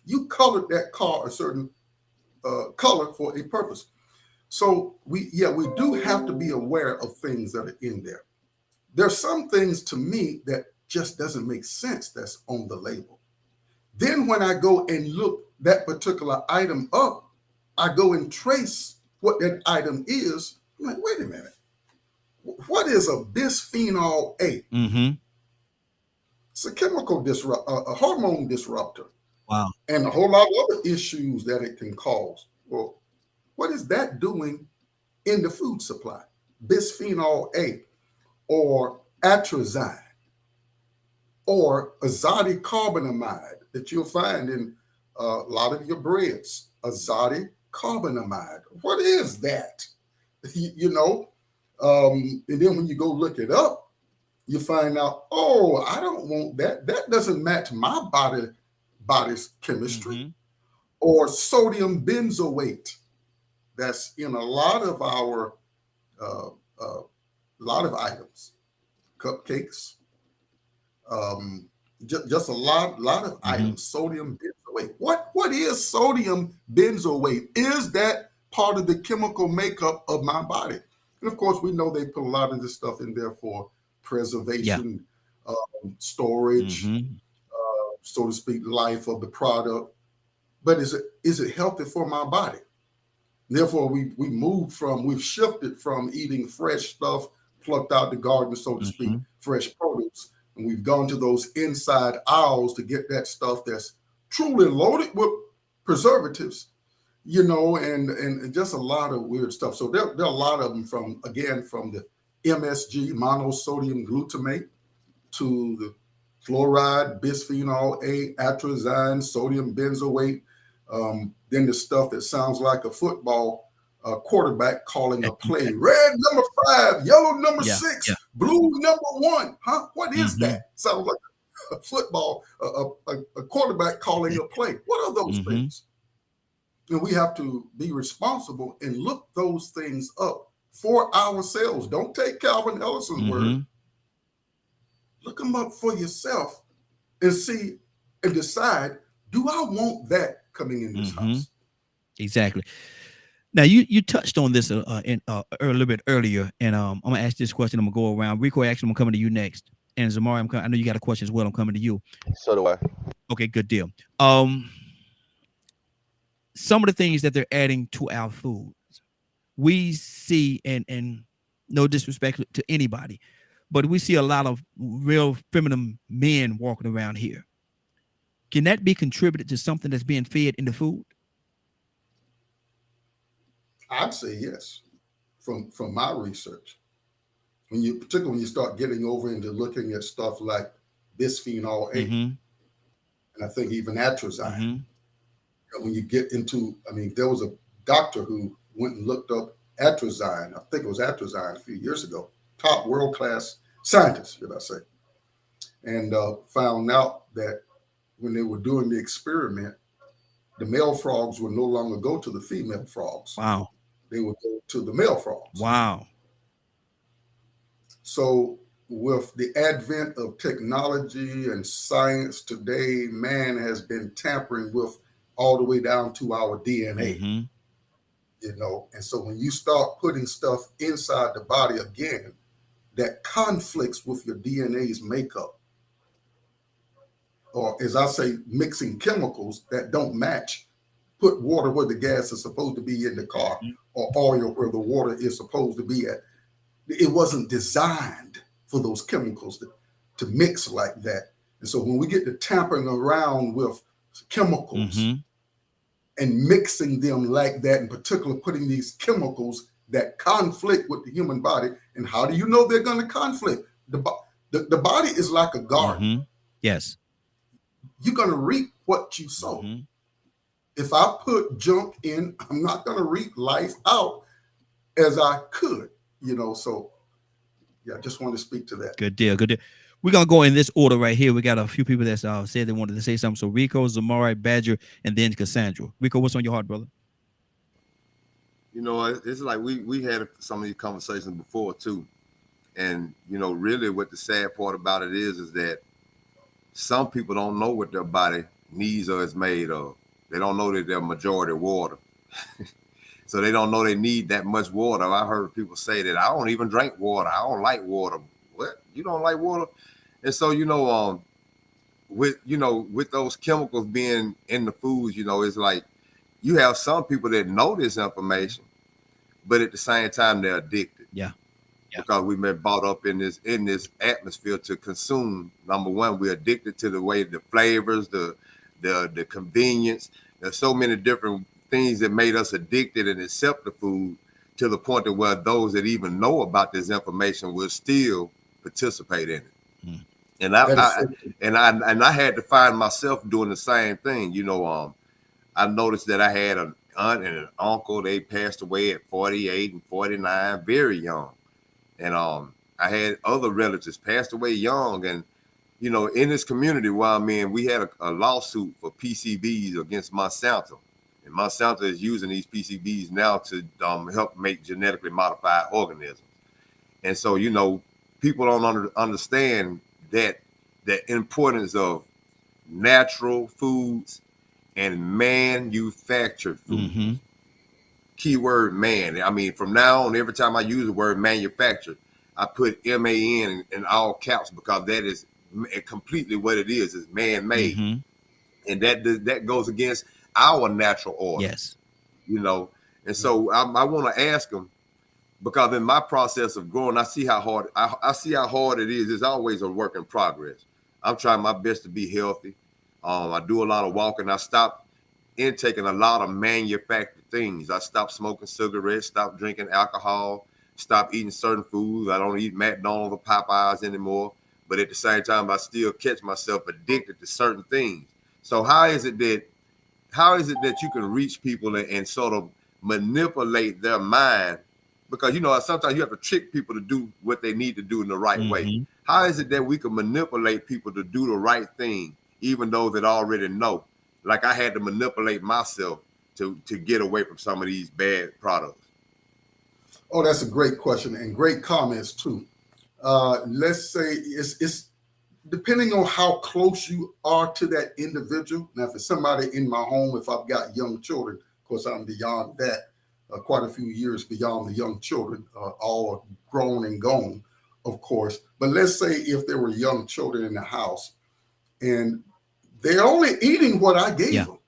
You colored that car a certain color for a purpose. So we do have to be aware of things that are in there. There's some things to me that just doesn't make sense that's on the label. Then when I go and look that particular item up, I go and trace what that item is. I'm like, wait a minute. What is a bisphenol A? It's a chemical a hormone disruptor. Wow. And a whole lot of other issues that it can cause. Well, what is that doing in the food supply? Bisphenol A or atrazine or azotic carbonamide that you'll find in a lot of your breads. Azotic carbonamide. What is that? And then when you go look it up, you find out, oh, I don't want that. That doesn't match my body's chemistry. Or sodium benzoate. That's in a lot of our lot of items, cupcakes, just a lot of items. Sodium benzoate. What is sodium benzoate? Is that part of the chemical makeup of my body? And of course, we know they put a lot of this stuff in there for preservation, storage, so to speak, life of the product. But is it healthy for my body? Therefore, we've shifted from eating fresh stuff plucked out the garden, so to speak, fresh produce, and we've gone to those inside aisles to get that stuff that's truly loaded with preservatives, and just a lot of weird stuff. So there are a lot of them from the MSG, monosodium glutamate, to the fluoride, bisphenol A, atrazine, sodium benzoate, then the stuff that sounds like a football quarterback calling a play. Red number 5, yellow number 6, blue number 1. Huh? What is that? Sounds like a football, a quarterback calling a play. What are those things? And we have to be responsible and look those things up for ourselves. Don't take Calvin Ellison's word. Look them up for yourself and see and decide, Do I want that coming in this house? Exactly. Now you touched on this a little bit earlier, and I'm gonna ask this question. I'm gonna go around. Rico, actually, I'm coming to you next, and Zamari, I know you got a question as well. I'm coming to you. So do I. Okay, good deal. Some of the things that they're adding to our foods, we see, and no disrespect to anybody, but we see a lot of real feminine men walking around here. Can that be contributed to something that's being fed in the food? I'd say yes, from my research. Particularly when you start getting over into looking at stuff like bisphenol A, and I think even atrazine. When you get into, there was a doctor who went and looked up atrazine. I think it was atrazine a few years ago. Top world-class scientist, should I say, and found out that when they were doing the experiment, the male frogs would no longer go to the female frogs. Wow. They would go to the male frogs. Wow. So with the advent of technology and science today, man has been tampering with all the way down to our DNA. And so when you start putting stuff inside the body again, that conflicts with your DNA's makeup, or as I say, mixing chemicals that don't match, put water where the gas is supposed to be in the car, or oil where the water is supposed to be at. It wasn't designed for those chemicals to mix like that. And so when we get to tampering around with chemicals and mixing them like that, in particular, putting these chemicals that conflict with the human body, and how do you know they're going to conflict? The body is like a garden. Yes. You're going to reap what you sow. If I put junk in, I'm not going to reap life out as I could, so yeah, I just want to speak to that. Good deal. Good deal. We're going to go in this order right here. We got a few people that said they wanted to say something. So Rico, Zamari, Badger, and then Cassandra. Rico, what's on your heart, brother? It's like we had some of these conversations before too. And, really what the sad part about it is that some people don't know what their body needs or is made of. They don't know that they're majority water. So they don't know they need that much water. I heard people say that I don't even drink water. I don't like water. What? You don't like water? And so, with those chemicals being in the foods, it's like you have some people that know this information, but at the same time they're addicted. Yeah. Because we've been brought up in this atmosphere to consume. Number one, we're addicted to the way the flavors, the convenience. There's so many different things that made us addicted and accept the food to the point that where those that even know about this information will still participate in it. And I had to find myself doing the same thing. I noticed that I had an aunt and an uncle. They passed away at 48 and 49, very young. And I had other relatives passed away young. And in this community where I'm in, we had a lawsuit for PCBs against Monsanto. And Monsanto is using these PCBs now to help make genetically modified organisms. And so, people don't understand that the importance of natural foods and manufactured foods. Keyword man. From now on, every time I use the word manufactured, I put MAN in all caps because that is completely what it is man-made. And that goes against our natural order. Yes. And so I want to ask them, because in my process of growing, I see how hard it is. It's always a work in progress. I'm trying my best to be healthy. I do a lot of walking. I stopped intaking a lot of manufactured things. I stopped smoking cigarettes, stopped drinking alcohol, stopped eating certain foods. I don't eat McDonald's or Popeyes anymore. But at the same time, I still catch myself addicted to certain things. So how is it that you can reach people and sort of manipulate their mind? Because, sometimes you have to trick people to do what they need to do in the right way. How is it that we can manipulate people to do the right thing, even though that already know? Like I had to manipulate myself to get away from some of these bad products. Oh, that's a great question and great comments too. Let's say it's depending on how close you are to that individual. Now, if it's somebody in my home, if I've got young children, of course, I'm beyond that, quite a few years beyond the young children, all grown and gone, of course. But let's say if there were young children in the house and they're only eating what I gave them.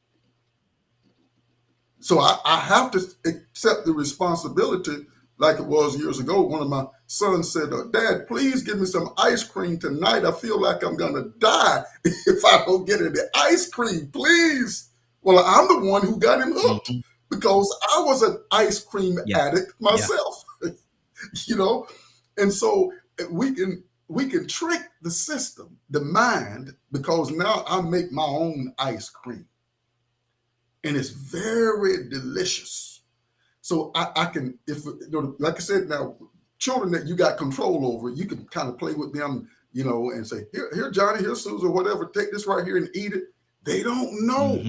So I have to accept the responsibility, like it was years ago. One of my sons said, Dad, please give me some ice cream tonight. I feel like I'm going to die if I don't get any ice cream, please. Well, I'm the one who got him hooked because I was an ice cream addict myself, you know? And so we can trick the system, the mind, because now I make my own ice cream. And it's very delicious. So I can, if like I said, now children that you got control over, you can kind of play with them, you know, and say, here, Johnny, here, Susan, or whatever, take this right here and eat it. They don't know.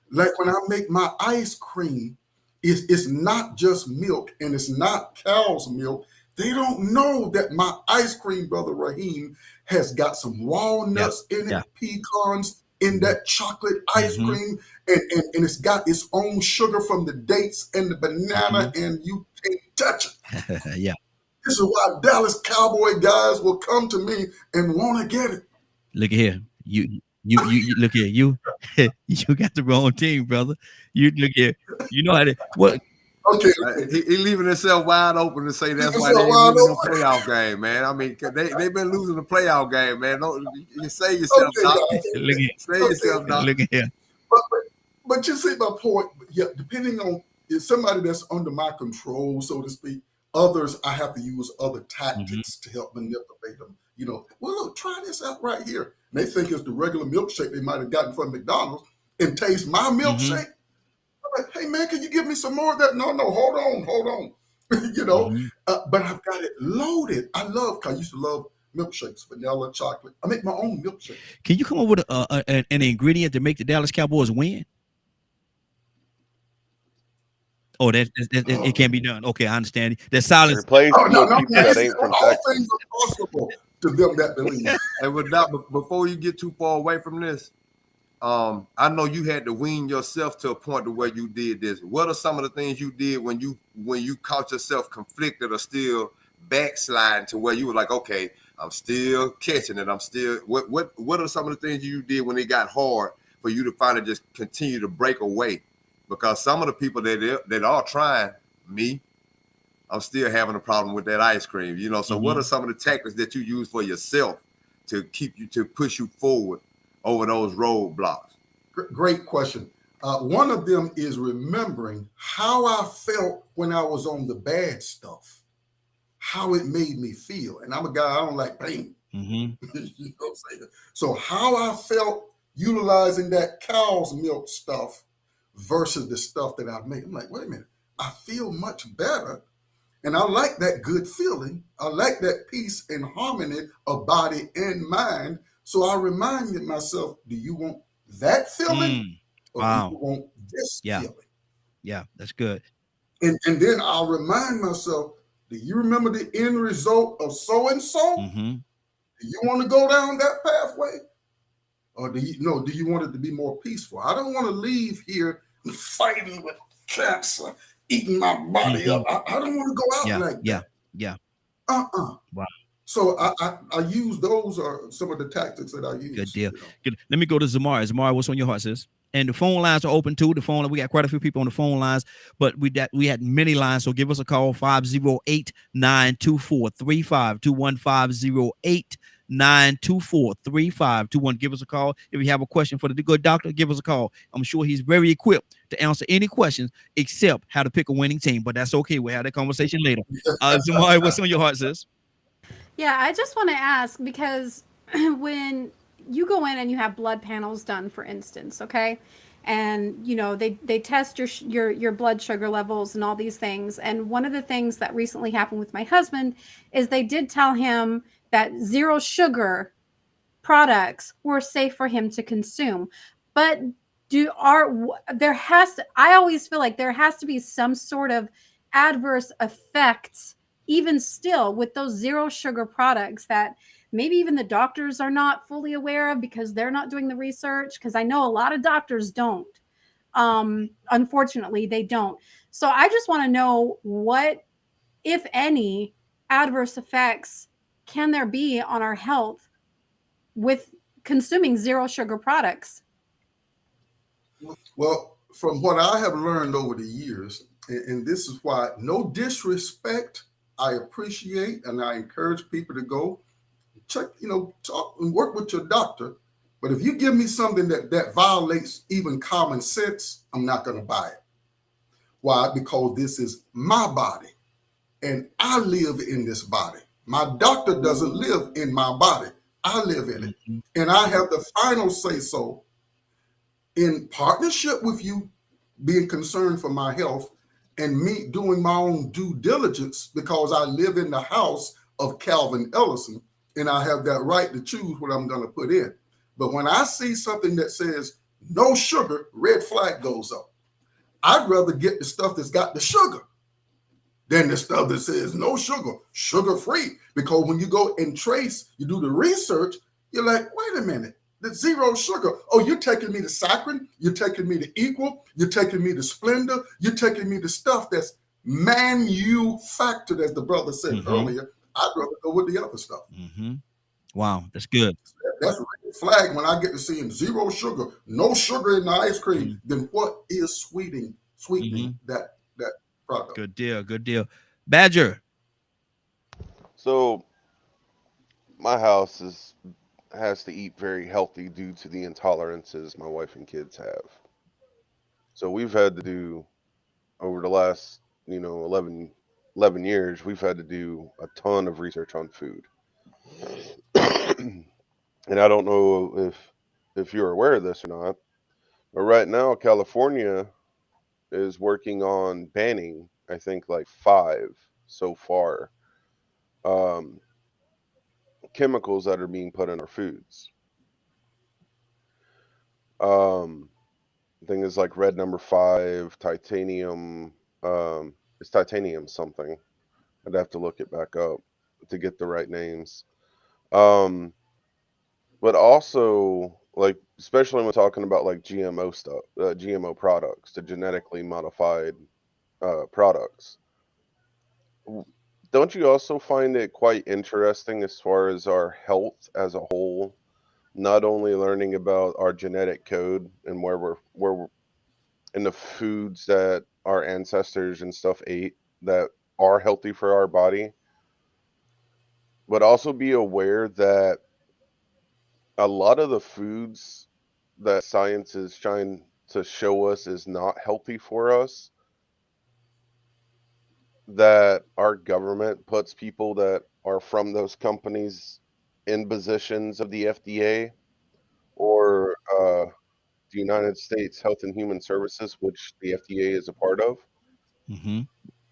Like when I make my ice cream, it's not just milk and it's not cow's milk. They don't know that my ice cream, Brother Raheem, has got some walnuts in it, pecans in that chocolate ice cream, and it's got its own sugar from the dates and the banana, and you can't touch it. This is why Dallas Cowboy guys will come to me and want to get it. Look at here. You look here. You got the wrong team, brother. You look here. You know how to what? Okay, he leaving himself wide open to say that's why they ain't losing the playoff game, man. I mean, they've been losing the playoff game, man. You save yourself, Doc. Save yourself, Doc. Look at here. But you see my point. Yeah, depending on if somebody that's under my control, so to speak. Others, I have to use other tactics to help manipulate them. You know, well, look, try this out right here. And they think it's the regular milkshake they might have gotten from McDonald's and taste my milkshake. I'm like, hey, man, can you give me some more of that? No, hold on. You know, but I've got it loaded. I used to love milkshakes, vanilla, chocolate. I make my own milkshake. Can you come up with an ingredient to make the Dallas Cowboys win? Oh, it can be done. Okay, I understand. The silence. Replace people that ain't from all Texas. things are possible to them that believe. And with that, before you get too far away from this, I know you had to wean yourself to a point to where you did this. What are some of the things you did when you caught yourself conflicted or still backsliding to where you were like, okay, I'm still catching it. I'm still. What are some of the things you did when it got hard for you to finally just continue to break away? Because some of the people that are trying, I'm still having a problem with that ice cream, you know. So what are some of the tactics that you use for yourself to push you forward over those roadblocks? Great question. One of them is remembering how I felt when I was on the bad stuff, how it made me feel. And I'm a guy, I don't like pain. You know what I'm saying? So how I felt utilizing that cow's milk stuff versus the stuff that I've made. I'm like, wait a minute, I feel much better. And I like that good feeling. I like that peace and harmony of body and mind. So I reminded myself, do you want that feeling? Or do you want this feeling? Yeah, that's good. And then I'll remind myself, do you remember the end result of so-and-so? Do you want to go down that pathway? Or do you want it to be more peaceful? I don't want to leave here fighting with cancer, eating my body up. I don't want to go out like that. Wow. So I use those are some of the tactics that I use. Good deal. Good. Let me go to Zamari. Zamari, what's on your heart, sis? And the phone lines are open too. We got quite a few people on the phone lines, but we had many lines. So give us a call, 508-924-3521, 508-924-3521. Give us a call. If you have a question for the good doctor, give us a call. I'm sure he's very equipped to answer any questions except how to pick a winning team, but that's okay. We'll have that conversation later. Zamari, what's on your heart, sis? Yeah, I just want to ask, because when you go in and you have blood panels done, for instance, okay, and you know they test your blood sugar levels and all these things, and one of the things that recently happened with my husband is they did tell him that zero sugar products were safe for him to consume, but I always feel like there has to be some sort of adverse effect even still with those zero sugar products that maybe even the doctors are not fully aware of because they're not doing the research. Because I know a lot of doctors don't. Unfortunately, they don't. So I just want to know what, if any, adverse effects can there be on our health with consuming zero sugar products? Well, from what I have learned over the years, and this is why, no disrespect, I appreciate and I encourage people to go check, talk and work with your doctor. But if you give me something that violates even common sense, I'm not going to buy it. Why? Because this is my body and I live in this body. My doctor doesn't live in my body. I live in it. And I have the final say so in partnership with you, being concerned for my health and me doing my own due diligence, because I live in the house of Calvin Ellison and I have that right to choose what I'm going to put in. But when I see something that says no sugar, red flag goes up. I'd rather get the stuff that's got the sugar than the stuff that says no sugar, sugar-free. Because when you go and trace, you do the research, you're like, wait a minute, the zero sugar. Oh, you're taking me to saccharin, you're taking me to Equal, you're taking me to Splenda, you're taking me to stuff that's manufactured, as the brother said earlier. I'd rather go with the other stuff. Wow, that's good. That's a red flag when I get to seeing zero sugar, no sugar in the ice cream. Then what is sweetening that product? Good deal. Good deal. Badger. So my house has to eat very healthy due to the intolerances my wife and kids have. So we've had to do, over the last 11 years, we've had to do a ton of research on food. And I don't know if you're aware of this or not, but right now California is working on banning, I think, like 5 so far, chemicals that are being put in our foods. Things like red number 5, titanium. It's titanium something. I'd have to look it back up to get the right names. But also, like, especially when talking about like GMO stuff, GMO products, the genetically modified products. Don't you also find it quite interesting as far as our health as a whole? Not only learning about our genetic code and where we're in the foods that our ancestors and stuff ate that are healthy for our body, but also be aware that a lot of the foods that science is trying to show us is not healthy for us, that our government puts people that are from those companies in positions of the FDA or the United States Health and Human Services, which the FDA is a part of.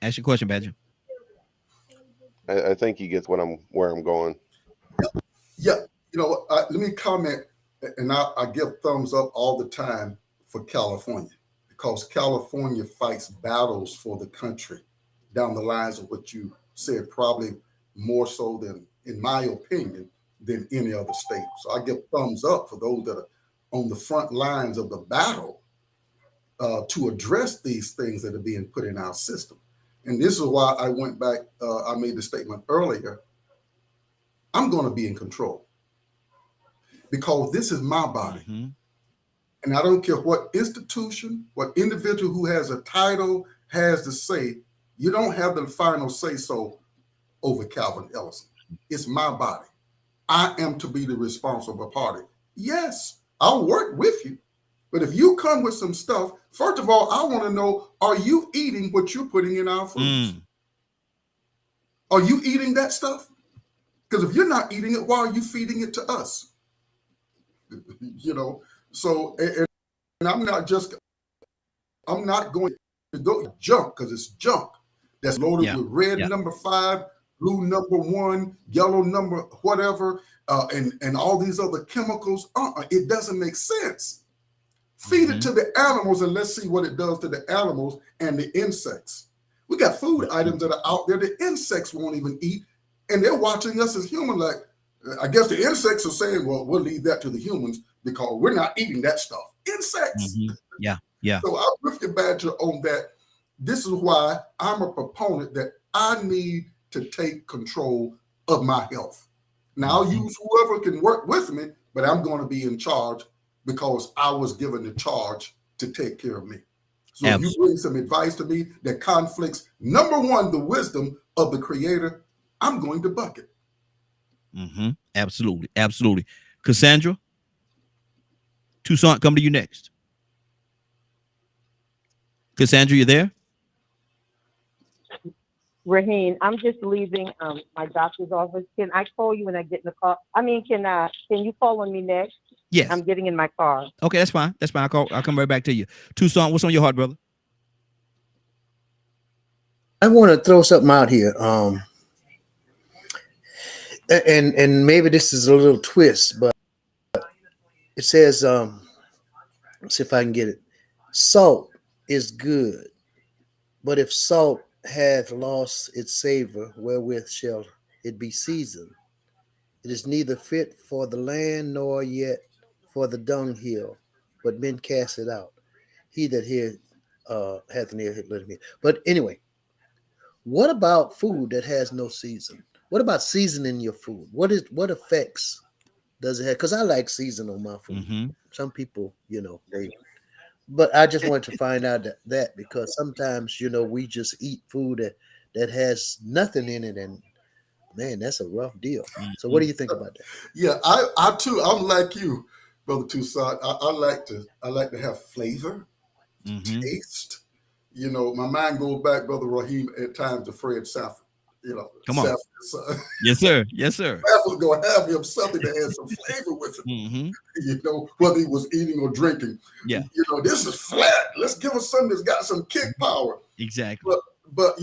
Ask your question, Badger. I think he gets where I'm going. Yeah, let me comment, and I give thumbs up all the time for California, because California fights battles for the country down the lines of what you said, probably more so than, in my opinion, than any other state. So I give thumbs up for those that are on the front lines of the battle to address these things that are being put in our system. And this is why I went back, I made the statement earlier, I'm going to be in control, because this is my body. And I don't care what institution, what individual who has a title has to say, you don't have the final say so over Calvin Ellison. It's my body. I am to be the responsible party. Yes, I'll work with you. But if you come with some stuff, first of all, I want to know, are you eating what you're putting in our foods? Are you eating that stuff? Because if you're not eating it, why are you feeding it to us? So, and I'm not going to go junk, because it's junk that's loaded with red number 5, blue number 1, yellow number whatever, and all these other chemicals. It doesn't make sense. Feed it to the animals and let's see what it does to the animals and the insects. We got food items that are out there the insects won't even eat, and they're watching us as human like, I guess the insects are saying, well, we'll leave that to the humans because we're not eating that stuff. Insects. Yeah, yeah. So I'm with you, Badger, on that. This is why I'm a proponent that I need to take control of my health. Now I'll use whoever can work with me, but I'm going to be in charge because I was given the charge to take care of me. So if you bring some advice to me that conflicts, number one, the wisdom of the creator, I'm going to buck it. Absolutely. Absolutely. Cassandra, Toussaint, come to you next. Cassandra, you there? Raheen, I'm just leaving my doctor's office. Can I call you when I get in the car? I mean, can you call on me next? Yes. I'm getting in my car. Okay, that's fine. That's fine. I'll come right back to you. Toussaint, what's on your heart, brother? I want to throw something out here. And maybe this is a little twist, but it says, let's see if I can get it. Salt is good, but if salt hath lost its savor, wherewith shall it be seasoned? It is neither fit for the land nor yet for the dunghill, but men cast it out. He that hear hath an ear, let him hear. But anyway, what about food that has no season? What about seasoning your food? What effects does it have? Because I like season on my food. Some people, but I just wanted to find out that because sometimes, we just eat food that has nothing in it, and man, that's a rough deal. So what do you think about that? Yeah, I too, I'm like you, Brother Toussaint. I like to have flavor, taste. My mind goes back, Brother Raheem, at times to Fred Sanford. Come on. Yes, sir. Yes, sir. Sanford gonna have him something that has some flavor with it. Whether he was eating or drinking. Yeah. This is flat. Let's give us something that's got some kick power. Exactly. But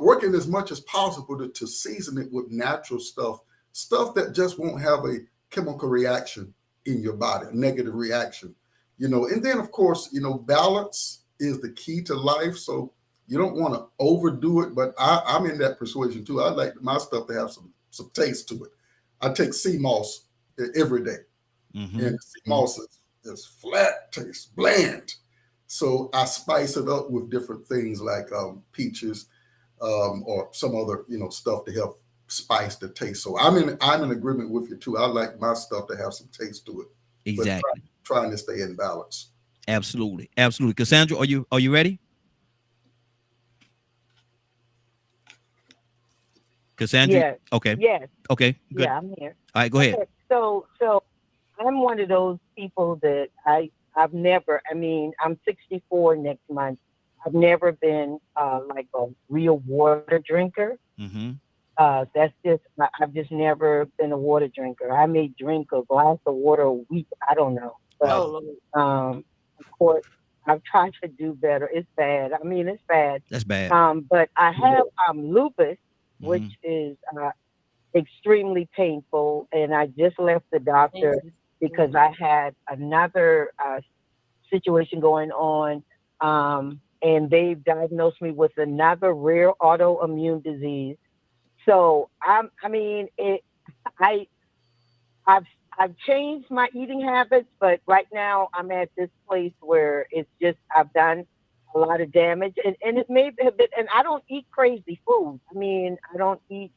working as much as possible to season it with natural stuff that just won't have a chemical reaction in your body, a negative reaction. And then of course, balance is the key to life. So you don't want to overdo it, but I'm in that persuasion too. I like my stuff to have some taste to it. I take sea moss every day, and sea moss is flat taste, bland. So I spice it up with different things like peaches or some other stuff to help spice the taste. So I'm in agreement with you too. I like my stuff to have some taste to it. Exactly. Trying to stay in balance. Absolutely. Absolutely. Cassandra, are you ready? Cassandra? Yes. Okay. Yes. Okay. Good. Yeah, I'm here. All right, go ahead. Okay, so I'm one of those people that I've never, I'm 64 next month. I've never been like a real water drinker. That's just, I've just never been a water drinker. I may drink a glass of water a week. I don't know. But, of course, I've tried to do better. It's bad. It's bad. That's bad. But I have lupus, which is extremely painful. And I just left the doctor because I had another situation going on. And they've diagnosed me with another rare autoimmune disease. So I've changed my eating habits, but right now I'm at this place where it's just I've done a lot of damage, and it may have been. And I don't eat crazy food. I don't eat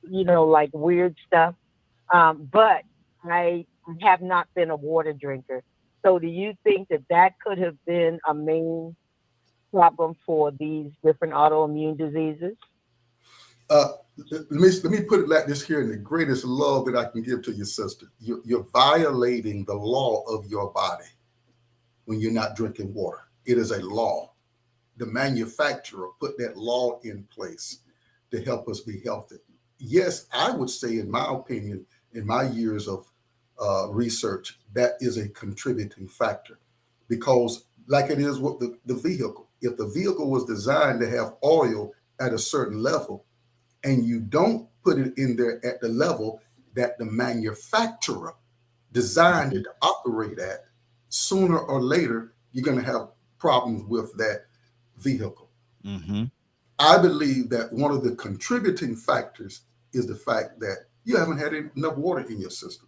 like weird stuff. But I have not been a water drinker. So do you think that could have been a main problem for these different autoimmune diseases? Let me put it like this here in the greatest love that I can give to your sister. You're violating the law of your body when you're not drinking water. It is a law. The manufacturer put that law in place to help us be healthy. Yes, I would say, in my opinion, in my years of research, that is a contributing factor, because like it is with the vehicle. If the vehicle was designed to have oil at a certain level, and you don't put it in there at the level that the manufacturer designed it to operate at, sooner or later, you're going to have problems with that vehicle. I believe that one of the contributing factors is the fact that you haven't had enough water in your system.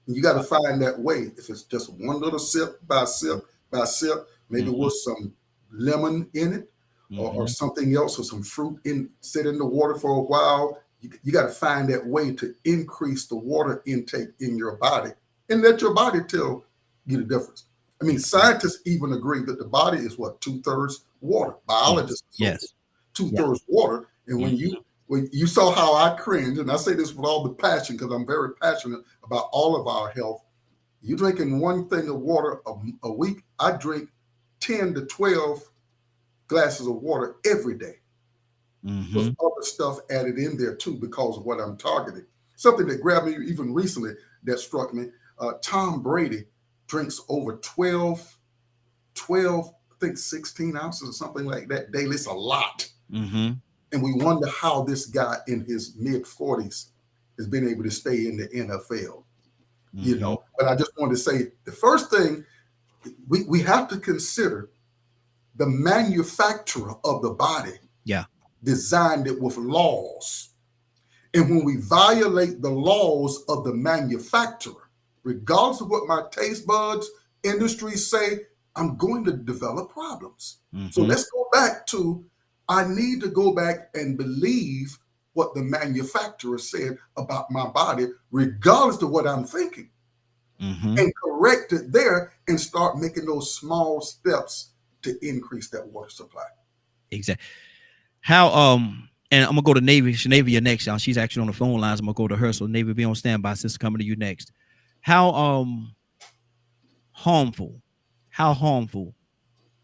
And you got to find that way. If it's just one little sip by sip by sip, maybe with some lemon in it, or something else, or some fruit sit in the water for a while. You got to find that way to increase the water intake in your body, and let your body tell you the difference. I mean, scientists even agree that the body is what, 2/3 water. Biologists, yes, 2/3 water. And when you saw how I cringe, and I say this with all the passion because I'm very passionate about all of our health. You drinking one thing of water a week. I drink 10 to 12 glasses of water every day. With other stuff added in there too because of what I'm targeting. Something that grabbed me even recently that struck me. Tom Brady drinks over 12, I think 16 ounces or something like that daily. It's a lot. And we wonder how this guy in his mid-40s has been able to stay in the NFL. You know, but I just wanted to say the first thing we have to consider the manufacturer of the body. Yeah. Designed it with laws. And when we violate the laws of the manufacturer, regardless of what my taste buds industries say, I'm going to develop problems. So let's go back to, I need to go back and believe what the manufacturer said about my body, regardless of what I'm thinking, and correct it there and start making those small steps to increase that water supply. Exactly. How and I'm gonna go to Navy. Shanavia next, y'all. She's actually on the phone lines. I'm gonna go to her. So Navy, be on standby. Sister, coming to you next. How harmful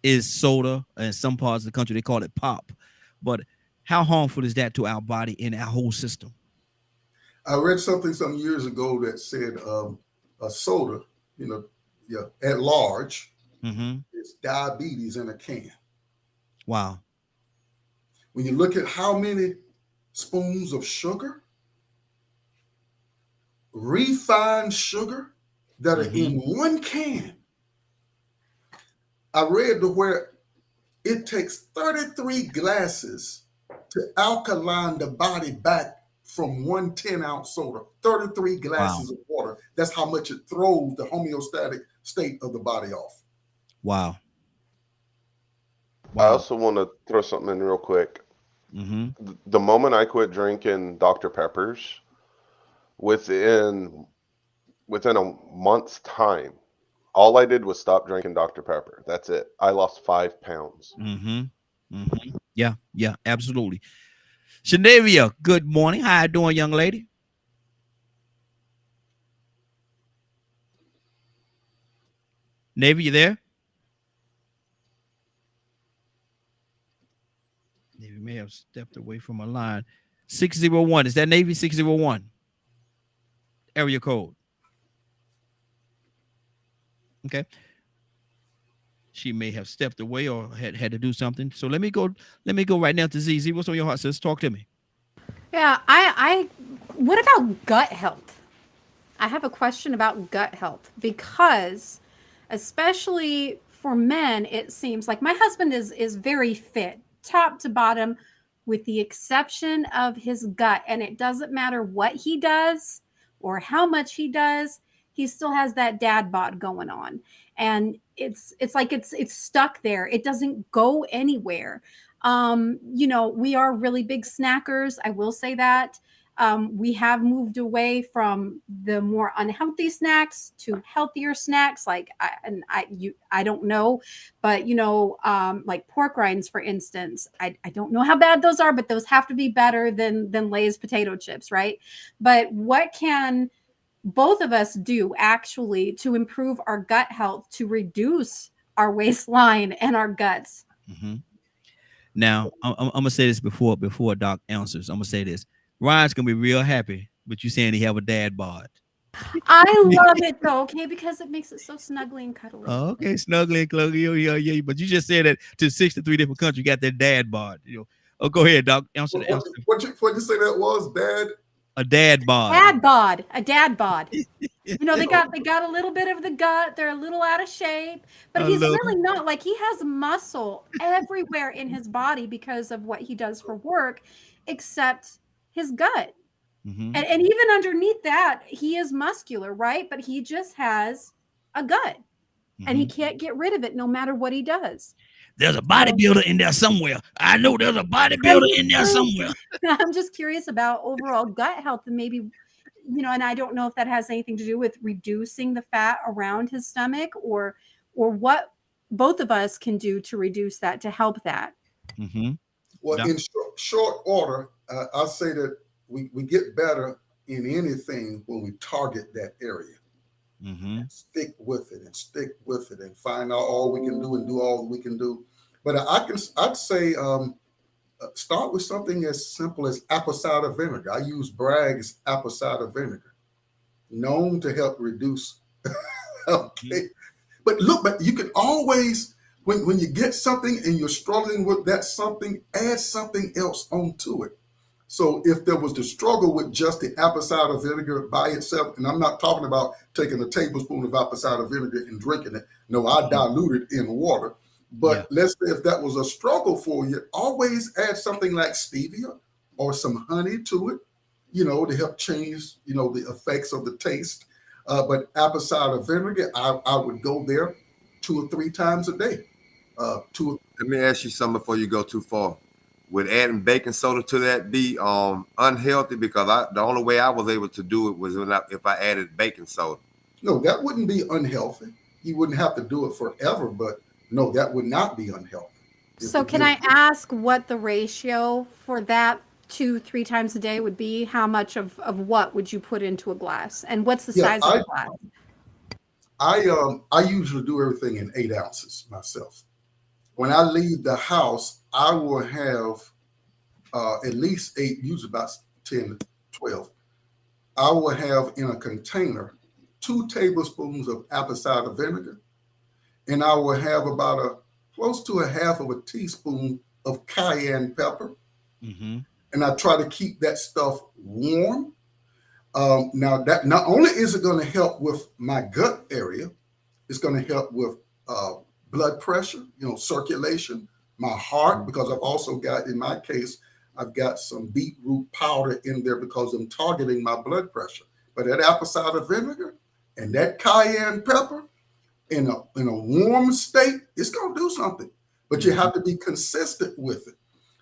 is soda? In some parts of the country they call it pop, but how harmful is that to our body and our whole system? I read something some years ago that said a soda, at large, is diabetes in a can. Wow. When you look at how many spoons of sugar, refined sugar, that are in one can, I read to where it takes 33 glasses to alkaline the body back from 1 10-ounce soda. 33 glasses of water. That's how much it throws the homeostatic state of the body off. Wow. I also want to throw something in real quick. The moment I quit drinking Dr. Peppers, within a month's time, all I did was stop drinking Dr. Pepper. That's it. I lost 5 pounds. Yeah, absolutely. Shanavia, good morning. How you doing, young lady? Navy, you there? Navy may have stepped away from a line. 601. Is that Navy? 601. Area code. Okay. She may have stepped away or had to do something. So let me go right now to ZZ. What's on your heart, sis? Talk to me. Yeah, what about gut health? I have a question about gut health because especially for men, it seems like my husband is very fit, top to bottom, with the exception of his gut. And it doesn't matter what he does or how much he does, he still has that dad bod going on. And it's like it's stuck there. It doesn't go anywhere. We are really big snackers. I will say that. We have moved away from the more unhealthy snacks to healthier snacks. Like I don't know, but like pork rinds, for instance, I don't know how bad those are, but those have to be better than Lay's potato chips, right? But what can both of us do actually to improve our gut health, to reduce our waistline and our guts? Now, I'm gonna say this before Doc answers. I'm gonna say this. Ryan's gonna be real happy with you saying he have a dad bod. I love it though, okay, because it makes it so snuggly and cuddly. Oh, okay, snuggly and cluggy. Yeah. But you just said that to 63 different countries, you got that dad bod. Oh, go ahead, Doc. Answer. What you say that was, Dad? A dad bod. A dad bod. They got a little bit of the gut. They're a little out of shape, but he's really not. Like, he has muscle everywhere in his body because of what he does for work, except his gut. And even underneath that, he is muscular, right? But he just has a gut, and he can't get rid of it no matter what he does. There's a bodybuilder in there somewhere. I know there's a bodybuilder in there somewhere. I'm just curious about overall gut health, and maybe, and I don't know if that has anything to do with reducing the fat around his stomach, or what both of us can do to reduce that, to help that. Well, in short order, I'll say that we get better in anything when we target that area. Stick with it and find out all we can do and do all we can do. But I'd say start with something as simple as apple cider vinegar. I use Bragg's apple cider vinegar, known to help reduce. Okay, but you can always, when you get something and you're struggling with that something, add something else onto it. So if there was the struggle with just the apple cider vinegar by itself, and I'm not talking about taking a tablespoon of apple cider vinegar and drinking it. No, I dilute it in water. But let's say if that was a struggle for you, always add something like stevia or some honey to it, to help change, the effects of the taste. But apple cider vinegar, I would go there 2 or 3 times a day. Let me ask you something before you go too far. Would adding baking soda to that be unhealthy? Because the only way I was able to do it was if I added baking soda. No, that wouldn't be unhealthy. You wouldn't have to do it forever, but no, that would not be unhealthy. So can I ask what the ratio for that 2-3 times a day would be? How much of what would you put into a glass? And what's the size of the glass? I usually do everything in 8 ounces myself. When I leave the house, I will have at least 8, usually about 10 to 12. I will have in a container 2 tablespoons of apple cider vinegar, and I will have about close to a half of a teaspoon of cayenne pepper. And I try to keep that stuff warm. Now, that not only is it going to help with my gut area, it's going to help with blood pressure, circulation, my heart, because I've also got, in my case, I've got some beetroot powder in there because I'm targeting my blood pressure. But that apple cider vinegar and that cayenne pepper in a warm state, it's going to do something. But you have to be consistent with it.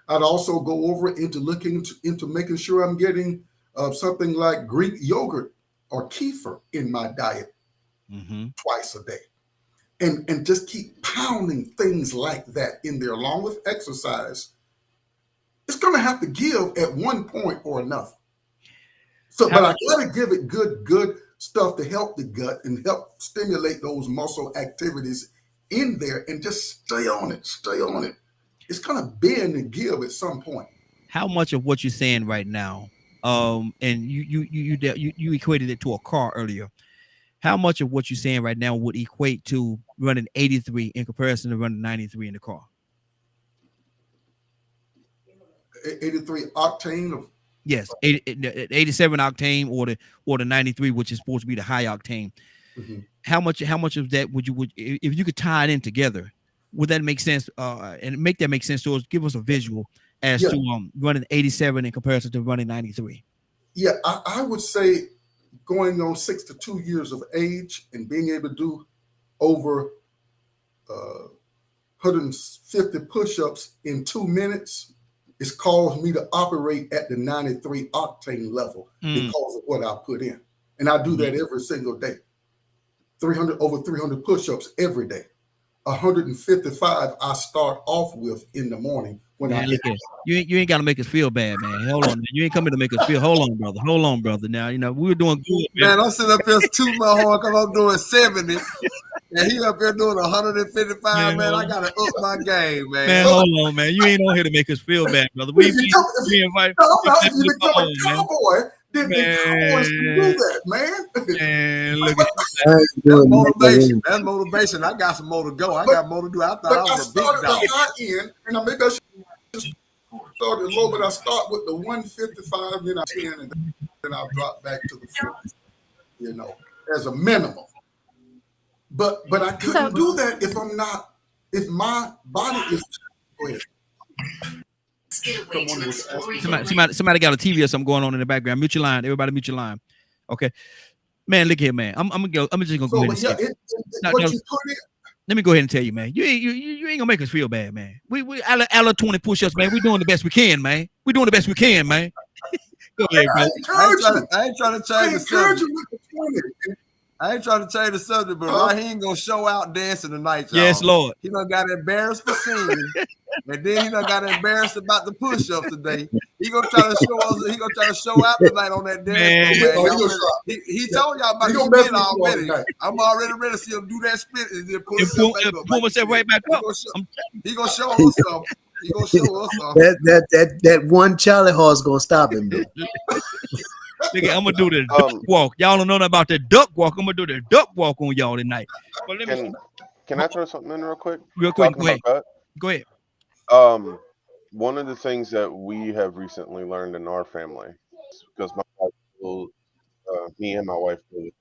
I'd also go over into looking into making sure I'm getting something like Greek yogurt or kefir in my diet twice a day. And just keep pounding things like that in there along with exercise. It's going to have to give at one point or another. So, but I got to give it good stuff to help the gut and help stimulate those muscle activities in there, and just stay on it. It's going to bend and give at some point. How much of what you're saying right now, and you equated it to a car earlier. How much of what you're saying right now would equate to running 83 in comparison to running 93 in the car? 83 octane? Yes, 87 octane or the 93, which is supposed to be the high octane. How much of that would if you could tie it in together, would that make sense? And make that make sense to us? Give us a visual as to running 87 in comparison to running 93. Yeah, I would say going on 62 years of age and being able to do over 150 push-ups in 2 minutes, it's caused me to operate at the 93 octane level because of what I put in. And I do that every single day. Over 300 push-ups every day. 155 I start off with in the morning when I get you ain't got to make us feel bad, man. Hold on, man. You ain't coming to make us feel. Hold on, brother. Now we were doing good, man. I'm sitting up here tooting my horn because I'm doing 70, and he up here doing 155. Man, I gotta up my game, man. Man, hold on, man. You ain't on here to make us feel bad, brother. We invite. If you become a cowboy, then cowboys can do that, man. Man, look at that's motivation. That's motivation. I got some more to go. I got more to do. I thought I was a big dog. I started the high end, and maybe I should start low, but I start with the 155, then I 10, and then I'll drop back to the 40, as a minimum. But I couldn't do that if my body is. Go ahead. come on and was asking Somebody got a TV or something going on in the background. Mute your line. Everybody mute your line. Okay. Man, look here, man. I'm just gonna go ahead and say what you put in. Let me go ahead and tell you, man. You ain't gonna make us feel bad, man. We our 20 push-ups, man. We doing the best we can, man. We doing the best we can, man. Go ahead, man. I ain't trying to change the subject. I ain't trying to change the subject, but Raheem gonna show out dancing tonight, y'all. Yes, Lord. He done got embarrassed for singing, and then he done got embarrassed about the push-ups today. He gonna try to show us. He gonna try to show out tonight on that dance. He told y'all about the split already. I'm already ready to see him do that split and then pull myself right back up. He gonna show us something. He gonna show us something. That one Charlie horse gonna stop him though. Nigga, I'm gonna do the duck walk. Y'all don't know nothing about the duck walk. I'm gonna do the duck walk on y'all tonight. But let me Can I throw something in real quick? Real quick, go ahead. Go ahead. One of the things that we have recently learned in our family, because my wife will, me and my wife deal with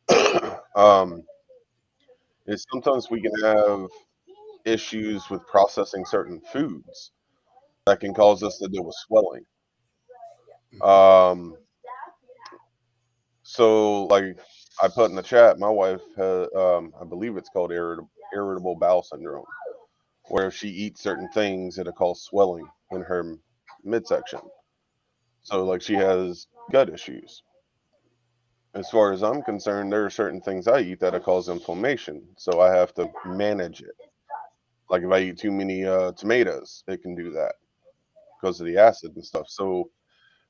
that stuff, is sometimes we can have issues with processing certain foods that can cause us to deal with swelling. So like I put in the chat, my wife has, I believe it's called irritable bowel syndrome, where if she eats certain things, it'll cause swelling in her midsection. So like she has gut issues. As far as I'm concerned, there are certain things I eat that'll cause inflammation. So I have to manage it. Like if I eat too many tomatoes, it can do that because of the acid and stuff. So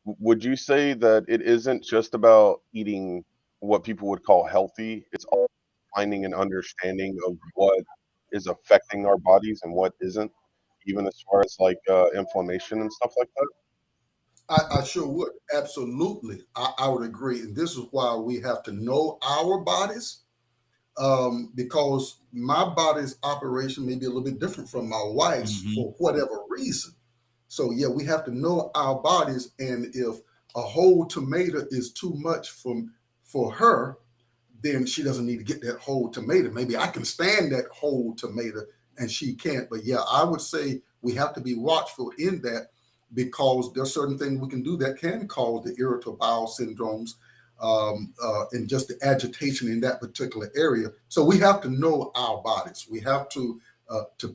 would you say that it isn't just about eating what people would call healthy? It's all finding an understanding of what is affecting our bodies and what isn't, even as far as like inflammation and stuff like that? I sure would. Absolutely. I would agree. And this is why we have to know our bodies, because my body's operation may be a little bit different from my wife's for whatever reason. So yeah, we have to know our bodies, and if a whole tomato is too much for her, then she doesn't need to get that whole tomato. Maybe I can stand that whole tomato and she can't. But yeah, I would say we have to be watchful in that, because there's certain things we can do that can cause the irritable bowel syndromes and just the agitation in that particular area. So we have to know our bodies. We have to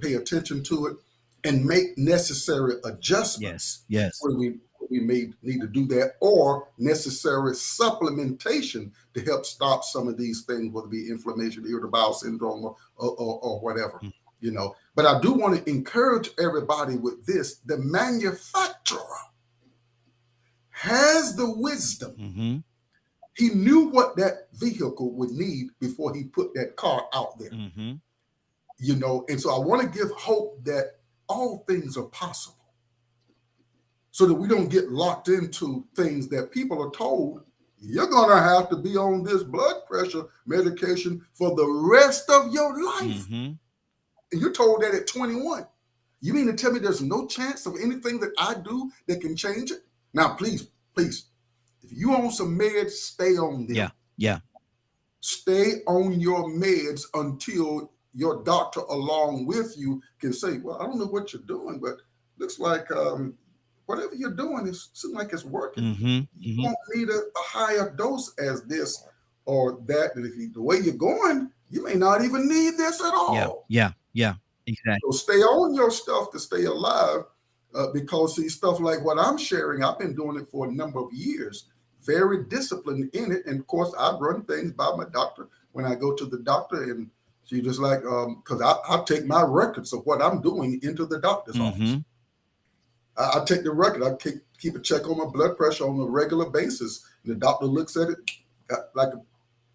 pay attention to it and make necessary adjustments. Yes. Where we may need to do that, or necessary supplementation to help stop some of these things, whether it be inflammation, irritable bowel syndrome, or whatever, you know. But I do want to encourage everybody with this: the manufacturer has the wisdom. He knew what that vehicle would need before he put that car out there, you know. And so I want to give hope that all things are possible, so that we don't get locked into things that people are told you're going to have to be on this blood pressure medication for the rest of your life. And you're told that at 21. You mean to tell me there's no chance of anything that I do that can change it? Now, please, if you on some meds, stay on them. Yeah. Stay on your meds until your doctor along with you can say, well, I don't know what you're doing, but looks like whatever you're doing seems like it's working. You won't need a higher dose as this or that. And if the way you're going, you may not even need this at all. Yeah, exactly. So stay on your stuff to stay alive, because see, stuff like what I'm sharing, I've been doing it for a number of years, very disciplined in it. And of course, I run things by my doctor when I go to the doctor, and she just like, because I take my records of what I'm doing into the doctor's office. I take the record. I keep a check on my blood pressure on a regular basis. And the doctor looks at it, like a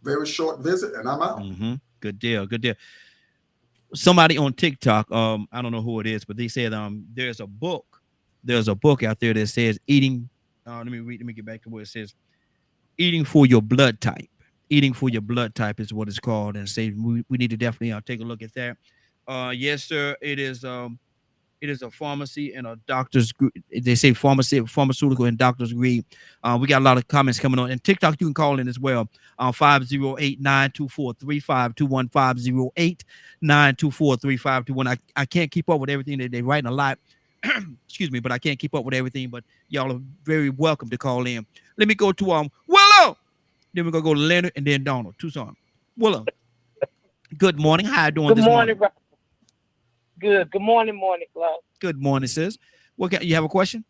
very short visit, and I'm out. Good deal. Somebody on TikTok, I don't know who it is, but they said there's a book out there that says eating. Let me get back to where it says eating for your blood type. Eating for your blood type is what it's called, and say we need to definitely take a look at that. Yes, sir. It is a pharmacy and a doctor's. They say pharmaceutical and doctor's degree. We got a lot of comments coming on, and TikTok you can call in as well. 508-924-3521. 508-924-3521. I can't keep up with everything that they writing a lot. excuse me, but I can't keep up with everything. But y'all are very welcome to call in. Let me go to Willow. Then we're gonna go to Leonard and then Donald. Tucson. Willow. Good morning. How you doing Good this morning. morning? Good. Good morning, Glow. Good morning, sis. You have a question?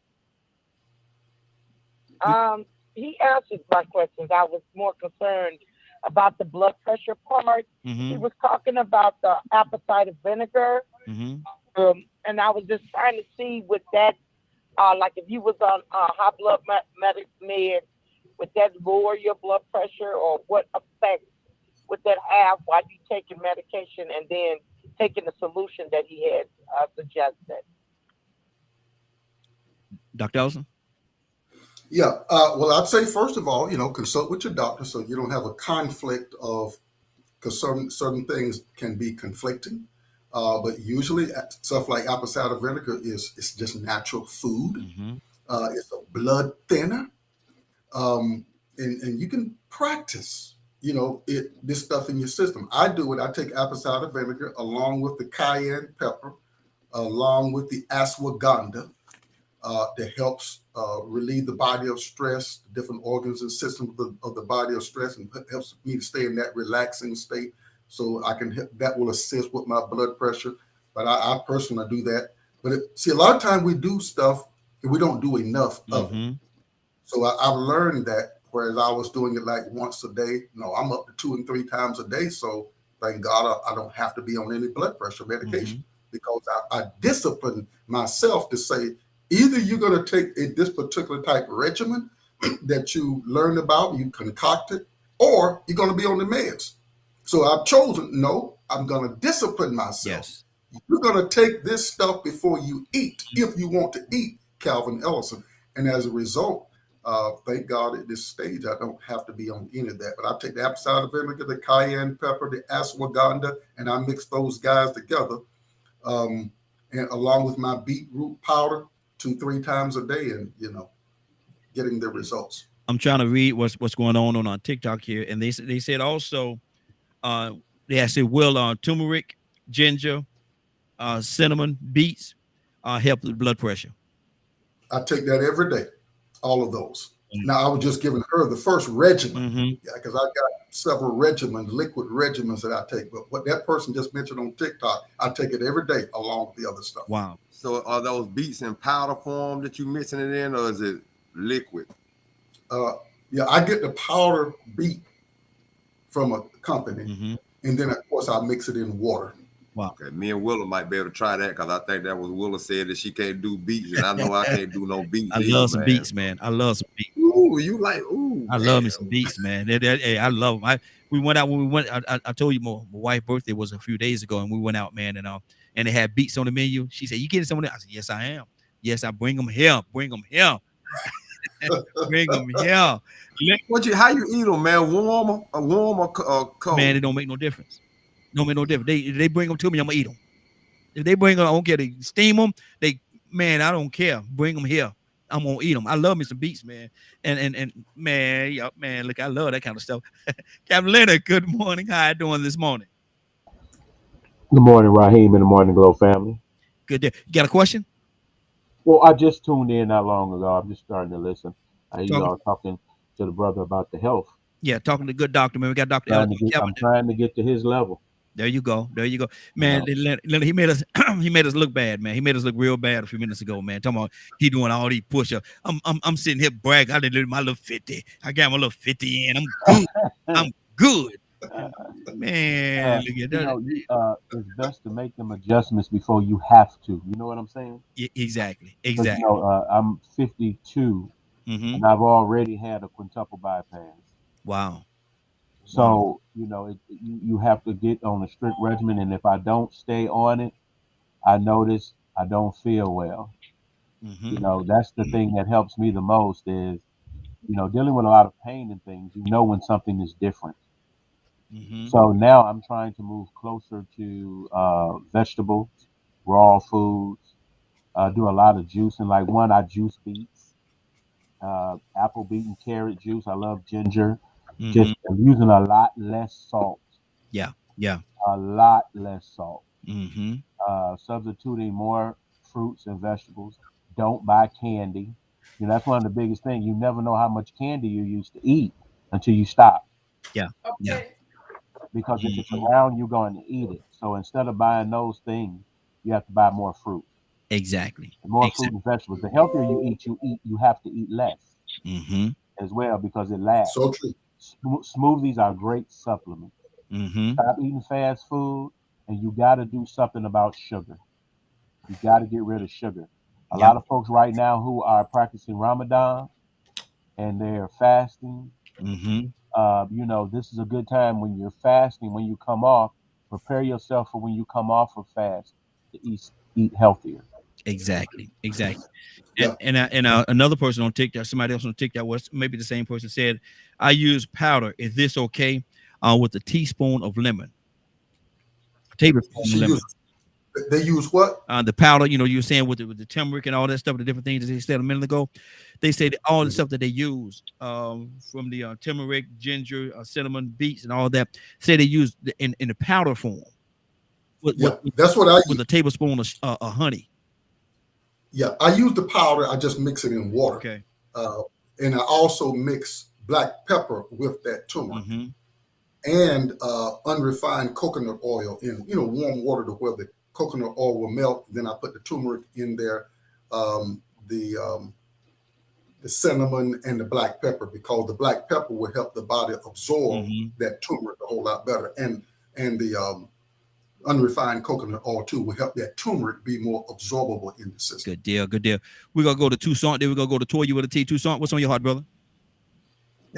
He answered my questions. I was more concerned about the blood pressure part. He was talking about the apple cider vinegar. And I was just trying to see with that, like if you was on high blood med, would that lower your blood pressure, or what effect would that have while you taking medication and then taking the solution that he had suggested? Dr. Ellison? Yeah. Well, I'd say, first of all, consult with your doctor so you don't have a conflict of, because certain things can be conflicting. But usually stuff like apple cider vinegar it's just natural food. It's a blood thinner. And you can practice, this stuff in your system. I do it. I take apple cider vinegar along with the cayenne pepper, along with the ashwagandha, that helps relieve the body of stress, different organs and systems of the body of stress, and helps me to stay in that relaxing state. So that will assist with my blood pressure. But I personally do that. But see, a lot of times we do stuff and we don't do enough of it. So I've learned that, whereas I was doing it like once a day. No, I'm up to 2 and 3 times a day. So thank God I don't have to be on any blood pressure medication, because I discipline myself to say, either you're going to take this particular type of regimen that you learned about, you concocted, or you're going to be on the meds. So I've chosen, no, I'm going to discipline myself. Yes. You're going to take this stuff before you eat, if you want to eat, Calvin Ellison. And as a result, thank God at this stage, I don't have to be on any of that. But I take the apple cider vinegar, the cayenne pepper, the ashwagandha, and I mix those guys together, and along with my beetroot powder 2-3 times a day, and getting the results. I'm trying to read what's going on TikTok here, and they said also, they said turmeric, ginger, cinnamon, beets help with blood pressure. I take that every day, all of those. Now I was just giving her the first regimen, because I've got several regimens, liquid regimens that I take. But what that person just mentioned on TikTok, I take it every day along with the other stuff. Wow. So are those beets in powder form that you mixing it in, or is it liquid? Yeah, I get the powder beet from a company, and then of course I mix it in water. Wow. Okay, me and Willa might be able to try that, because I think that was Willa said that she can't do beets, and I know I can't do no beets. I love some beets, man. I love some beets. Ooh, you like I love me some beets, man. Hey, I love them. We went out when we went. I told you, my wife's birthday was a few days ago, and we went out, man, and they had beets on the menu. She said, "You getting some of that?" I said, "Yes, I am. Yes, I bring them here. Bring them here. Bring them here." How you eat them, man? Warm or cold? Man, it don't make no difference. Don't make no difference. They bring them to me, I'm gonna eat them. If they bring them, I don't care. They steam them. Man, I don't care. Bring them here. I'm gonna eat them. I love me some beets, man. And man, man, look, I love that kind of stuff. Captain Leonard, good morning. How you doing this morning? Good morning, Raheem, and the Morning Glow family. Good day. You got a question? Well, I just tuned in not long ago. I'm just starting to listen. I hear y'all talking to the brother about the health. Yeah, talking to good doctor, man. We got Dr. I'm trying to get to his level. There you go. Man, Leonard, he made us look bad, man. He made us look real bad a few minutes ago, man. Talking about he doing all these push-ups. I'm sitting here bragging. I did my little 50. I got my little 50 in. I'm good. I'm good. Man, it's best to make them adjustments before you have to. You know what I'm saying? Yeah, exactly. I'm 52, and I've already had a quintuple bypass. Wow. So, you have to get on a strict regimen. And if I don't stay on it, I notice I don't feel well. That's the thing that helps me the most is, dealing with a lot of pain and things, when something is different. So now I'm trying to move closer to vegetables, raw foods, do a lot of juicing. Like I juice beets, apple beet and carrot juice. I love ginger. Just using a lot less salt. Yeah. A lot less salt. Substituting more fruits and vegetables. Don't buy candy. You know, that's one of the biggest things. You never know how much candy you used to eat until you stop. Yeah. Yeah. Because if it's around, you're going to eat it. So instead of buying those things, you have to buy more fruit. Exactly. And more fruit and vegetables. The healthier you eat, you have to eat less as well because it lasts. So true. Smoothies are great supplements. Stop eating fast food, and you got to do something about sugar. You got to get rid of sugar. A lot of folks right now who are practicing Ramadan and they're fasting. You know, this is a good time when you're fasting. When you come off, prepare yourself for when you come off of fast to eat healthier. Exactly. And another person on TikTok, somebody else on TikTok, was maybe the same person, said, I use powder. Is this okay? With a teaspoon of lemon. A tablespoon of lemon. They use what? The powder, you know, you were saying with the turmeric and all that stuff, the different things that they said a minute ago. They say that all the stuff that they use from the turmeric, ginger, cinnamon, beets, and all that, say they use in the powder form. That's what I use. With a tablespoon of honey. Yeah, I use the powder. I just mix it in water. Okay. And I also mix black pepper with that turmeric and unrefined coconut oil in, you know, warm water to where the coconut oil will melt. Then I put the turmeric in there, the cinnamon and the black pepper, because the black pepper will help the body absorb that turmeric a whole lot better. And the unrefined coconut oil too will help that turmeric be more absorbable in the system. Good deal. We're gonna go to Toussaint, then we're gonna go to Toya with a T. Toussaint, what's on your heart, brother?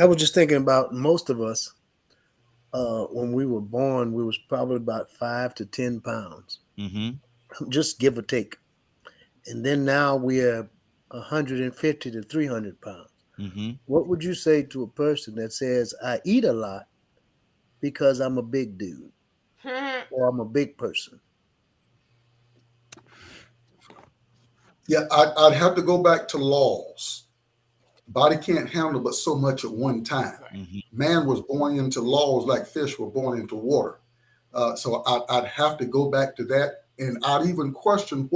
I was just thinking about most of us when we were born, we was probably about 5 to 10 pounds. Just give or take. And then now we're 150 to 300 pounds. What would you say to a person that says, I eat a lot because I'm a big dude or I'm a big person? Yeah, I'd have to go back to laws. Body can't handle but so much at one time. Man was born into laws like fish were born into water. So I'd have to go back to that. And I'd even question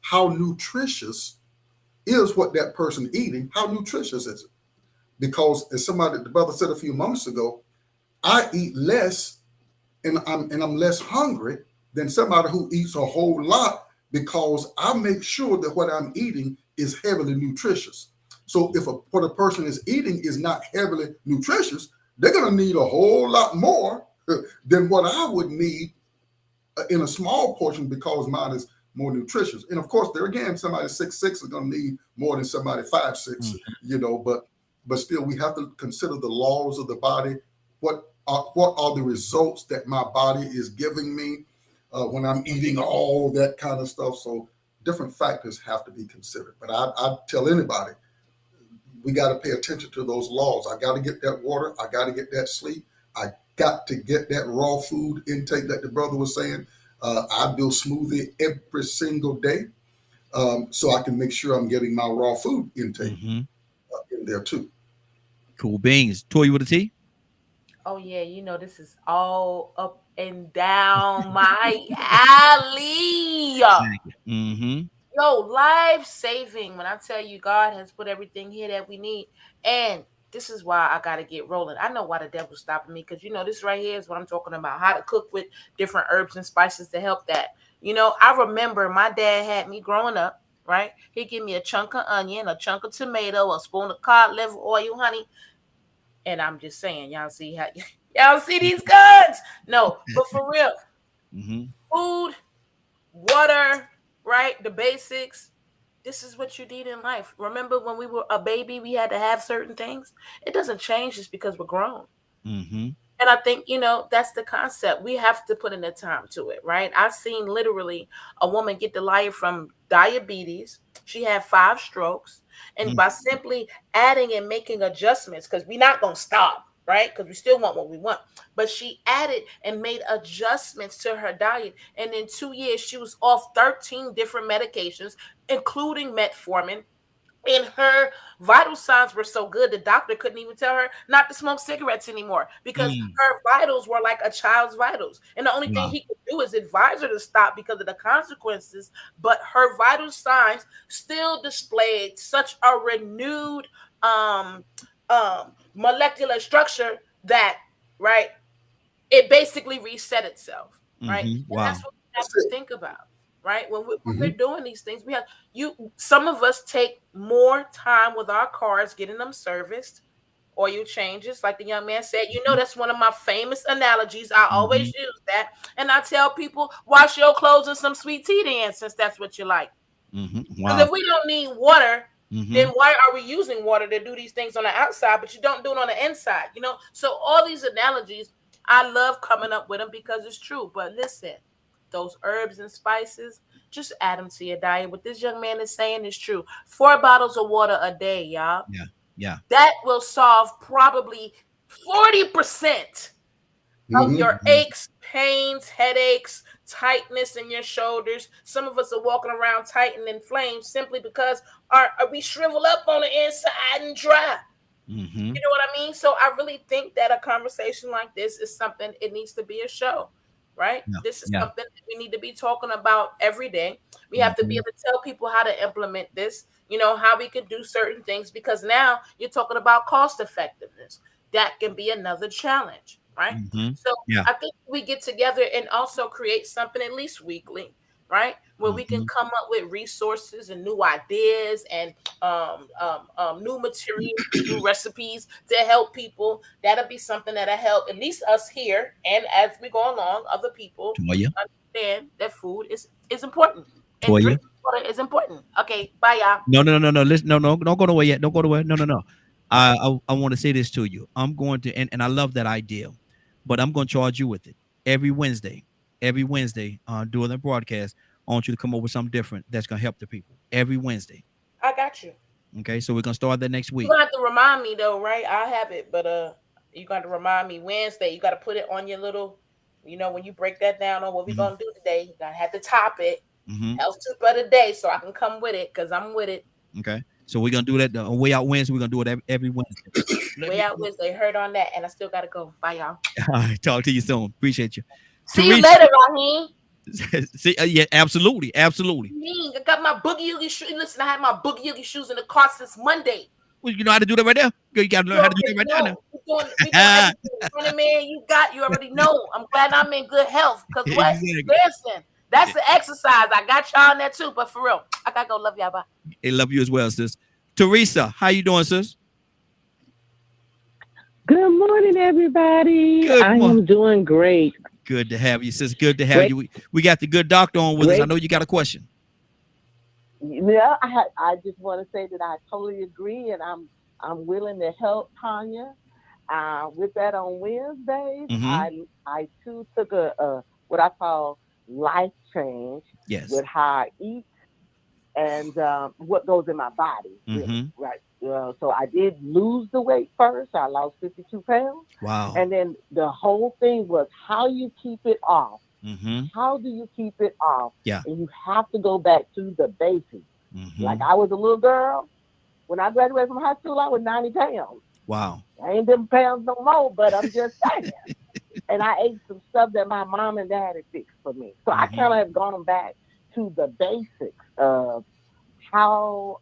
how nutritious is what that person eating? How nutritious is it? Because as the brother said a few moments ago, I eat less and I'm less hungry than somebody who eats a whole lot, because I make sure that what I'm eating is heavily nutritious. So if what a person is eating is not heavily nutritious, they're going to need a whole lot more than what I would need in a small portion, because mine is more nutritious. And of course, there again, somebody 6'6" is going to need more than somebody 5'6", you know, but still we have to consider the laws of the body. What are the results that my body is giving me when I'm eating all that kind of stuff? So different factors have to be considered. But I'd tell anybody, we got to pay attention to those laws. I got to get that water. I got to get that sleep. I got to get that raw food intake that the brother was saying. I do smoothie every single day, so I can make sure I'm getting my raw food intake in there too. Cool beans. Toya with a T? Oh yeah, you know this is all up and down my alley. Yo, life saving. When I tell you God has put everything here that we need, and this is why I got to get rolling. I know why the devil's stopping me, because you know this right here is what I'm talking about: how to cook with different herbs and spices to help that. You know, I remember my dad had me growing up. Right, he'd give me a chunk of onion, a chunk of tomato, a spoon of cod liver oil, honey. And I'm just saying, y'all see how y'all see these guns? No, but for real, food, water, right? The basics. This is what you need in life. Remember when we were a baby, we had to have certain things. It doesn't change just because we're grown. And I think, you know, that's the concept. We have to put in the time to it, right? I've seen literally a woman get the liar from diabetes. She had 5 strokes. And by simply adding and making adjustments, because we're not going to stop, right? Because we still want what we want. But she added and made adjustments to her diet. And in 2 years, she was off 13 different medications, including metformin, And her vital signs were so good, the doctor couldn't even tell her not to smoke cigarettes anymore because her vitals were like a child's vitals. And the only thing he could do is advise her to stop because of the consequences. But her vital signs still displayed such a renewed molecular structure that, right, it basically reset itself, right? Wow. And that's what we have to think about. Right, when we're doing these things, we have some of us take more time with our cars getting them serviced, oil changes, like the young man said. You know, that's one of my famous analogies. I always use that, and I tell people, wash your clothes in some sweet tea dance, since that's what you like. Because if we don't need water, then why are we using water to do these things on the outside, but you don't do it on the inside? You know, so all these analogies, I love coming up with them because it's true. But listen, those herbs and spices, just add them to your diet. What this young man is saying is true. 4 bottles of water a day, y'all. Yeah. That will solve probably 40% of your aches, pains, headaches, tightness in your shoulders. Some of us are walking around tight and inflamed simply because we shrivel up on the inside and dry. You know what I mean? So I really think that a conversation like this is something, it needs to be a show. Right? This is something that we need to be talking about every day. We have to be able to tell people how to implement this, you know, how we can do certain things, because now you're talking about cost effectiveness. That can be another challenge, right? So I think we get together and also create something at least weekly, right? Where we can come up with resources and new ideas and new materials, new recipes to help people. That'll be something that'll help at least us here, and as we go along, other people understand that food is important and drinking water is important. Okay, bye, y'all. No. Listen, no, don't go away yet. Don't go away. No. I want to say this to you. I'm going to, and I love that idea, but I'm going to charge you with it every Wednesday. During the broadcast, I want you to come up with something different that's going to help the people every Wednesday. I got you. Okay, so we're going to start that next week. You have to remind me though, right? I have it, but you got to remind me Wednesday. You got to put it on your little, you know, when you break that down on what we're going to do today, you got to have to top it. Health tip of the day, so I can come with it because I'm with it. Okay, so we're going to do that on Way Out Wednesday. We're going to do it every Wednesday. Way Out Wednesday. Heard on that, and I still got to go. Bye, y'all. All right, talk to you soon. Appreciate you. See you later, Raheem. See, yeah, absolutely. I got my Boogie Oogie shoes. Listen, I had my Boogie Oogie shoes in the car since Monday. Well, you know how to do that right there. You got to learn how to do that right now. We doing man, you already know. I'm glad I'm in good health. Because what? Exactly. Listen, that's the exercise. I got y'all in there too. But for real, I got to go. Love y'all. Bye. They love you as well, sis. Teresa, how you doing, sis? Good morning, everybody. I am doing great. Good to have you, sis. Good to have you. We got the good doctor on with us. I know you got a question. Yeah, I just want to say that I totally agree, and I'm willing to help Tanya with that on Wednesdays. I too took a what I call life change with how I eat and what goes in my body. Really, right. So I did lose the weight first. I lost 52 pounds. Wow. And then the whole thing was how you keep it off. How do you keep it off? Yeah. And you have to go back to the basics. Like I was a little girl. When I graduated from high school, I was 90 pounds. Wow. I ain't them pounds no more, but I'm just saying. And I ate some stuff that my mom and dad had fixed for me. So I kind of have gone back to the basics of how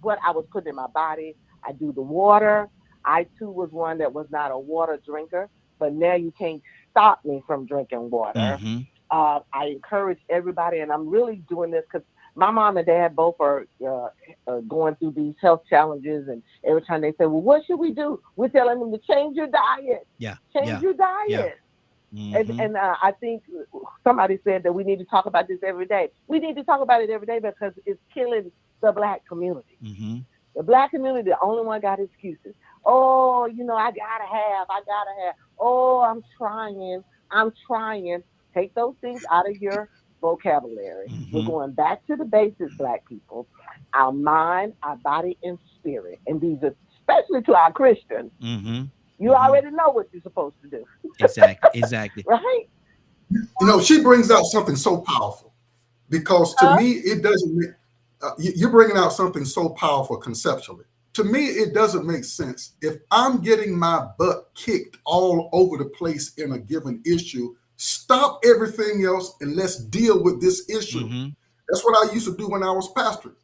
what I was putting in my body. I do the water. I too was one that was not a water drinker, but now you can't stop me from drinking water. I encourage everybody, and I'm really doing this because my mom and dad both are going through these health challenges, and every time they say, well, what should we do? We're telling them to change your diet. Change your diet. And I think somebody said that we need to talk about this every day. We need to talk about it every day because it's killing the Black community. The Black community, the only one got excuses. Oh, you know, I gotta have. Oh, I'm trying. Take those things out of your vocabulary. We're going back to the basics, Black people. Our mind, our body, and spirit. And these are especially to our Christians. You already know what you're supposed to do. Exactly. Right? You know, she brings out something so powerful because to me, it doesn't make you're bringing out something so powerful conceptually. To me, it doesn't make sense. If I'm getting my butt kicked all over the place in a given issue, stop everything else and let's deal with this issue. Mm-hmm. That's what I used to do when I was pastoring.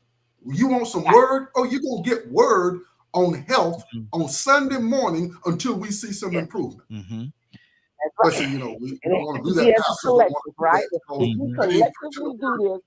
You want some word? Oh, you're going to get word on health on Sunday morning until we see some improvement. Mm-hmm. But so, you know, we don't want to do be that. as a collective, right? If we collectively do this,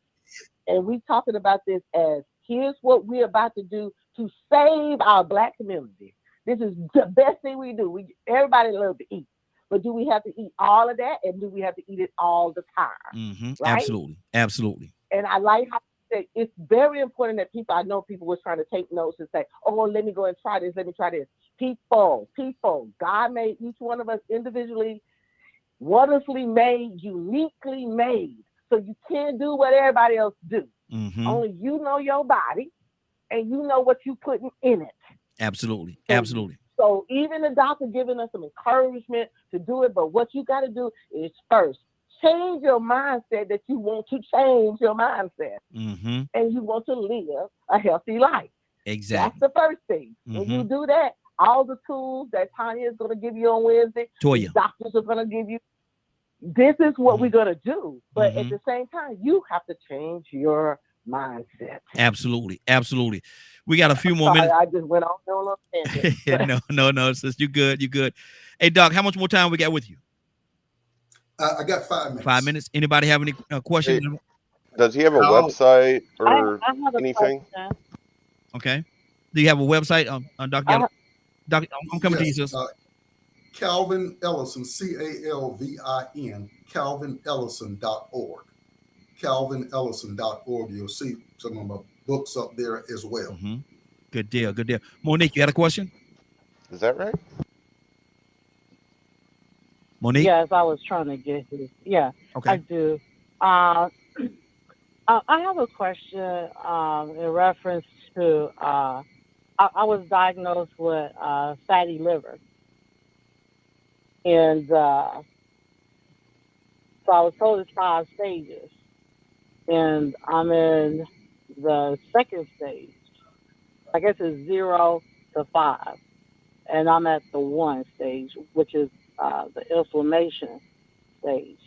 and we talking about this as here's what we're about to do to save our Black community. This is the best thing we do. Everybody loves to eat, but do we have to eat all of that, and do we have to eat it all the time? Mm-hmm. Right? Absolutely, absolutely. And I like how you said it's very important that people. I know people were trying to take notes and say, "Oh, let me go and try this. Let me try this." People. God made each one of us individually, wonderfully made, uniquely made. So you can't do what everybody else do. Mm-hmm. Only you know your body, and you know what you putting in it. Absolutely, absolutely. So even the doctor giving us some encouragement to do it, but what you got to do is first change your mindset that you want to change your mindset, Mm-hmm. and you want to live a healthy life. Exactly. That's the first thing. When you do that, all the tools that Tanya is going to give you on Wednesday, Toya. doctors are going to give you. This is what we're going to do. But at the same time, you have to change your mindset. Absolutely, absolutely. We got a few more Sorry, minutes. I just went on a little tangent. No, sis, you good, you good. Hey, Doc, how much more time we got with you? I got 5 minutes. 5 minutes. Anybody have any questions? Hey, does he have a website or I have a anything? question. Okay. Do you have a website, Dr. Gallo? Doc, I'm coming to you, sis. Calvin Ellison, CALVIN, CalvinEllison.org. CalvinEllison.org. You'll see some of my books up there as well. Mm-hmm. Good deal, good deal. Monique, you had a question? Is that right? Monique? Yes, I was trying to get his. Yeah, Okay. I do. I have a question in reference to I was diagnosed with fatty liver. And so I was told it's 5 stages. And I'm in the second stage. I guess it's 0 to 5. And I'm at the 1 stage, which is the inflammation stage.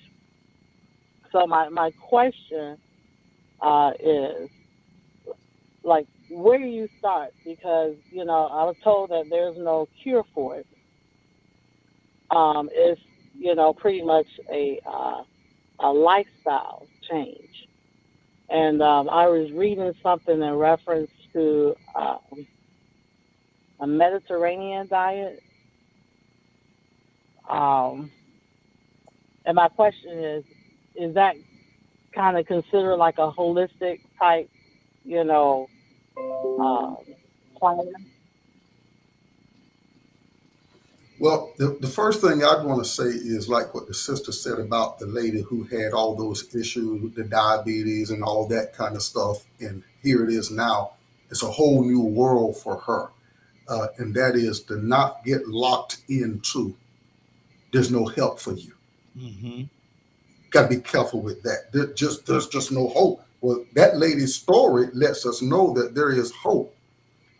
So my question is, like, where do you start? Because, you know, I was told that there's no cure for it. It's, you know, pretty much a lifestyle change. And I was reading something in reference to a Mediterranean diet. And my question is that kind of considered like a holistic type, you know, plan? Well, the first thing I'd want to say is like what the sister said about the lady who had all those issues with the diabetes and all that kind of stuff. And here it is now. It's a whole new world for her. And that is to not get locked into there's no help for you. Mm-hmm. Got to be careful with that. There's just no hope. Well, that lady's story lets us know that there is hope.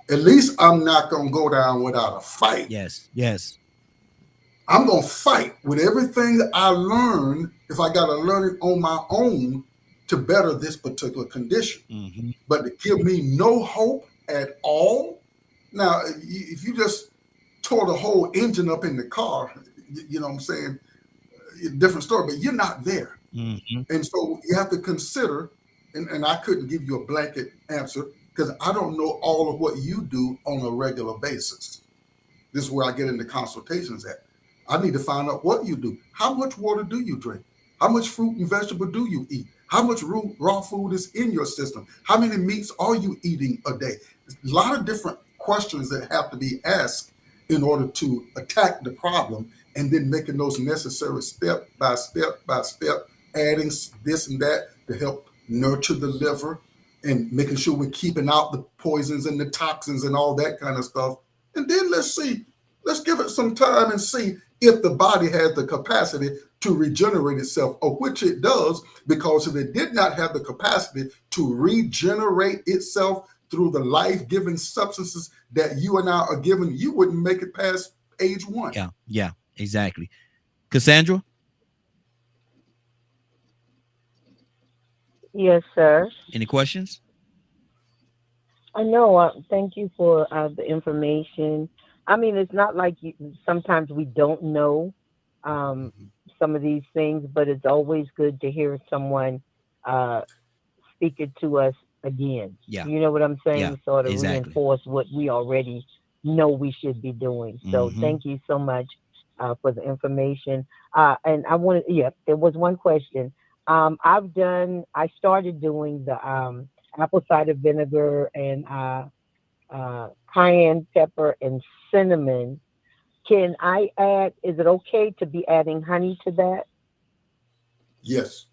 At least I'm not going to go down without a fight. Yes, yes. I'm going to fight with everything that I learned, if I got to learn it on my own to better this particular condition. Mm-hmm. But to give me no hope at all. Now, if you just tore the whole engine up in the car, you know what I'm saying? Different story, but you're not there. Mm-hmm. And so you have to consider, and I couldn't give you a blanket answer because I don't know all of what you do on a regular basis. This is where I get into consultations at. I need to find out what you do. How much water do you drink? How much fruit and vegetable do you eat? How much raw food is in your system? How many meats are you eating a day? A lot of different questions that have to be asked in order to attack the problem, and then making those necessary step by step, adding this and that to help nurture the liver and making sure we're keeping out the poisons and the toxins and all that kind of stuff. And then let's give it some time and see, if the body has the capacity to regenerate itself, of which it does, because if it did not have the capacity to regenerate itself through the life-giving substances that you and I are given, you wouldn't make it past age 1. Yeah, exactly. Cassandra? Yes, sir. Any questions? I know. Thank you for the information. I mean, it's not like sometimes we don't know some of these things, but it's always good to hear someone speak it to us again. Yeah. You know what I'm saying? Yeah, Sort of exactly. reinforce what we already know we should be doing. So thank you so much for the information. And I wanted, there was one question. I started doing the apple cider vinegar and cayenne pepper and cinnamon. Can I add, is it okay to be adding honey to that? Yes.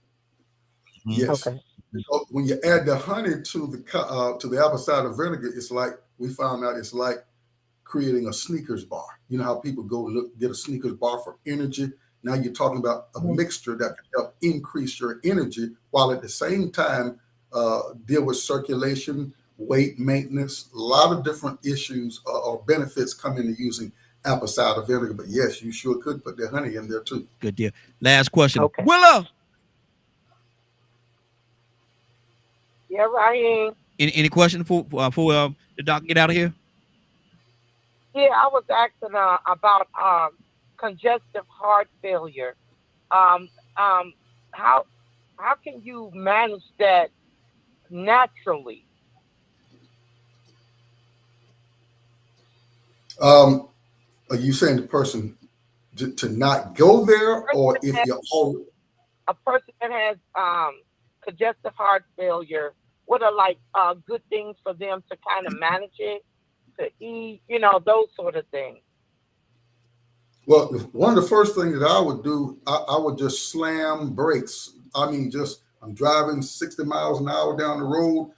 Yes. Okay. Because when you add the honey to the apple cider vinegar, it's like, we found out, it's like creating a Snickers bar. You know how people go get a Snickers bar for energy? Now you're talking about a mixture that can help increase your energy while at the same time deal with circulation, weight maintenance, a lot of different issues or benefits come into using apple cider vinegar. But yes, you sure could put the honey in there too. Good deal. Last question. Okay. Willa. Yeah, Ryan. Any question for the doc get out of here? Yeah, I was asking about congestive heart failure. How can you manage that naturally? Are you saying the person to not go there, or if you're already... A person that has congestive heart failure, what are good things for them to kind of manage it, to eat, those sort of things? Well, one of the first things that I would do, I would just slam brakes. I mean, I'm driving 60 miles an hour down the road,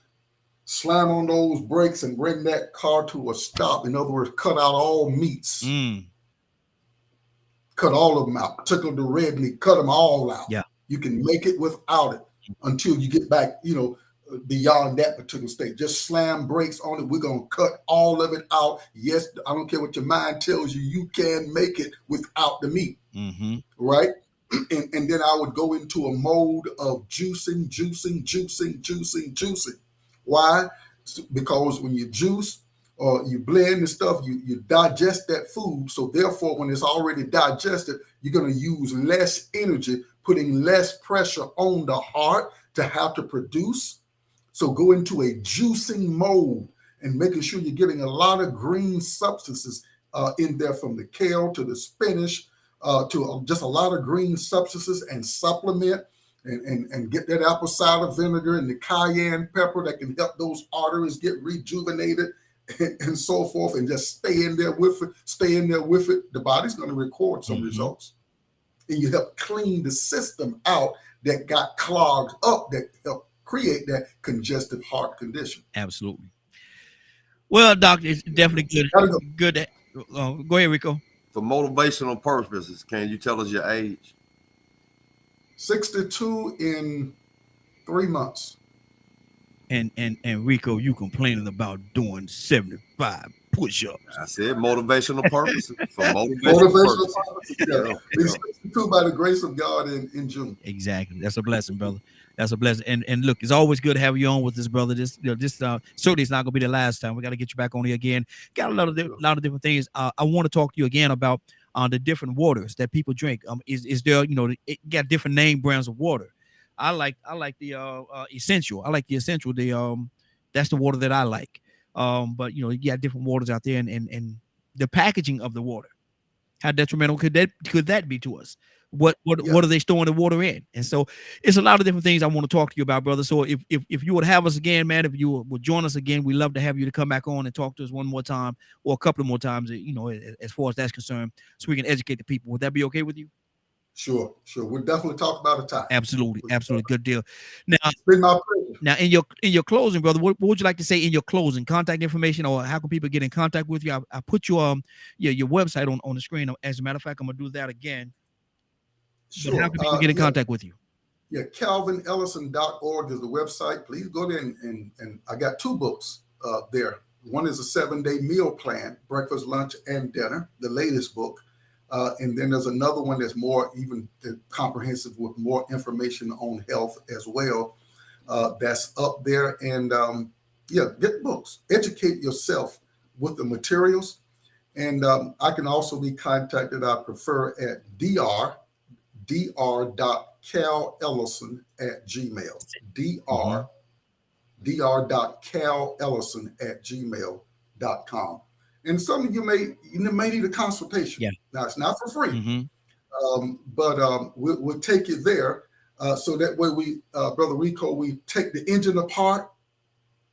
slam on those brakes and bring that car to a stop. In other words, cut out all meats. Cut all of them out, particularly the red meat, cut them all out. Yeah. You can make it without it until you get back, beyond that particular state. Just slam brakes on it. We're going to cut all of it out. Yes, I don't care what your mind tells you, you can make it without the meat. Right? And then I would go into a mode of juicing. Why? Because when you juice or you blend and stuff, you digest that food. So therefore, when it's already digested, you're going to use less energy, putting less pressure on the heart to have to produce. So go into a juicing mode and making sure you're getting a lot of green substances in there, from the kale to the spinach to just a lot of green substances, and supplement and get that apple cider vinegar and the cayenne pepper that can help those arteries get rejuvenated and so forth, and just stay in there with it. The body's going to record some results. And you help clean the system out that got clogged up, that help create that congestive heart condition. Absolutely. Well, doctor, it's definitely good. Good. Go ahead, Rico. For motivational purposes, can you tell us your age? 62 in 3 months. And Rico, you complaining about doing 75 push-ups. I said motivational purposes. For motivational purposes. Yeah. It's 62 by the grace of God in June. Exactly. That's a blessing, brother. That's a blessing. And look, it's always good to have you on with this, brother. This certainly it's not gonna be the last time. We got to get you back on here again. Got a lot of different things. I want to talk to you again about the different waters that people drink. Is there, it got different name brands of water. I like the essential. I like the essential. That's the water that I like. But you got different waters out there, and the packaging of the water. How detrimental could that be to us? What are they storing the water in? And so it's a lot of different things I want to talk to you about, brother. So if you would have us again, man, if you would join us again, we'd love to have you to come back on and talk to us one more time or a couple of more times, as far as that's concerned, so we can educate the people. Would that be okay with you? Sure. We'll definitely talk about a time. Absolutely. Good deal. Now, it's been my pleasure. Now, in your closing, brother, what would you like to say in your closing? Contact information, or how can people get in contact with you? I put your website on the screen. As a matter of fact, I'm gonna do that again. Sure. But how can people get in contact with you? Yeah, calvinellison.org is the website. Please go there and I got 2 books there. One is a 7-day meal plan, breakfast, lunch, and dinner, the latest book. And then there's another one that's more even comprehensive with more information on health as well. That's up there. And get books, educate yourself with the materials. And I can also be contacted, I prefer, at dr.calellison@gmail. dr.calellison@gmail.com. And some of you may need a consultation. Yeah. Now, it's not for free, but we'll take you there. So that way Brother Rico, we take the engine apart,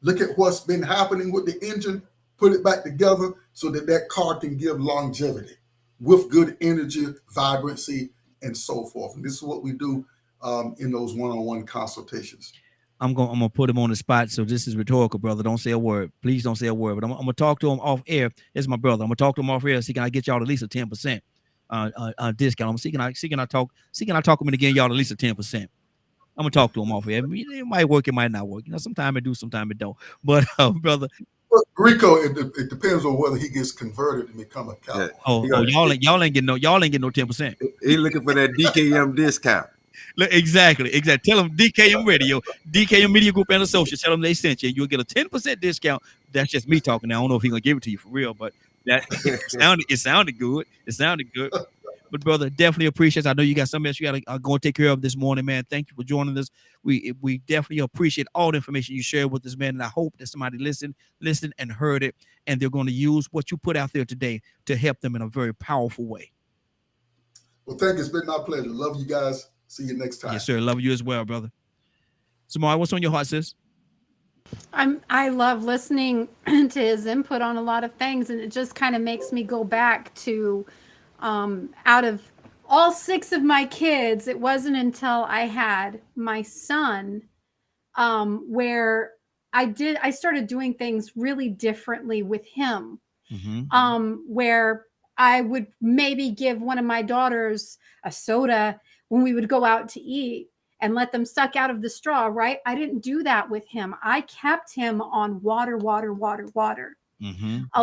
look at what's been happening with the engine, put it back together so that car can give longevity with good energy, vibrancy, and so forth. And this is what we do in those one-on-one consultations. I'm gonna put him on the spot. So this is rhetorical, brother. Don't say a word. Please don't say a word. But I'm gonna talk to him off air. This is my brother. I'm gonna talk to him off air. See, can I get y'all at least a 10% discount? I'm seeing I talk him into getting y'all at least a 10%. I'm gonna talk to him off air. It might work, it might not work. Sometimes it do, sometimes it don't. But brother. Well, Rico, it depends on whether he gets converted to become a cowboy. Y'all ain't getting no 10%. He looking for that DKM discount. Exactly. Tell them DKM Radio, DKM Media Group and Associates. Tell them they sent you. You'll get a 10% discount. That's just me talking now. I don't know if he's gonna give it to you for real, but that it sounded good. But brother, definitely appreciate it. I know you got something else you got to go and take care of this morning, man. Thank you for joining us. We definitely appreciate all the information you shared with us, man. And I hope that somebody listened and heard it, and they're going to use what you put out there today to help them in a very powerful way. Well, thank you. It's been my pleasure. Love you guys. See you next time. Yes, sir. Love you as well, brother. Samara, what's on your heart, sis? I love listening to his input on a lot of things, and it just kind of makes me go back to out of all 6 of my kids, it wasn't until I had my son where I started doing things really differently with him. Where I would maybe give one of my daughters a soda when we would go out to eat and let them suck out of the straw, right? I didn't do that with him. I kept him on water. A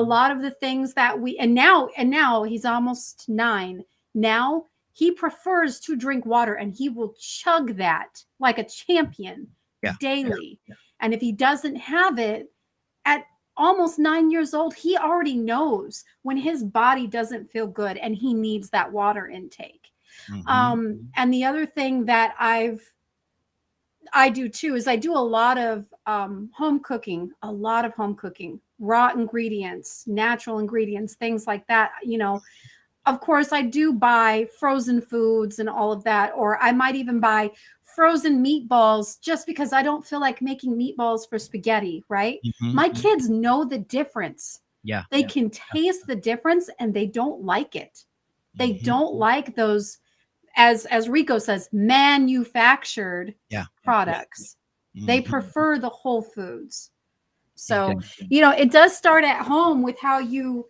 lot of the things that and now he's almost 9. Now he prefers to drink water, and he will chug that like a champion daily. Yeah. And if he doesn't have it at almost 9 years old, he already knows when his body doesn't feel good and he needs that water intake. And the other thing that I do too is I do a lot of home cooking, raw ingredients, natural ingredients, things like that. Of course, I do buy frozen foods and all of that, or I might even buy frozen meatballs just because I don't feel like making meatballs for spaghetti, right? My kids know the difference. Yeah. They can taste the difference, and they don't like it. They don't like those, as Rico says, manufactured products. They prefer the whole foods. So, it does start at home with how you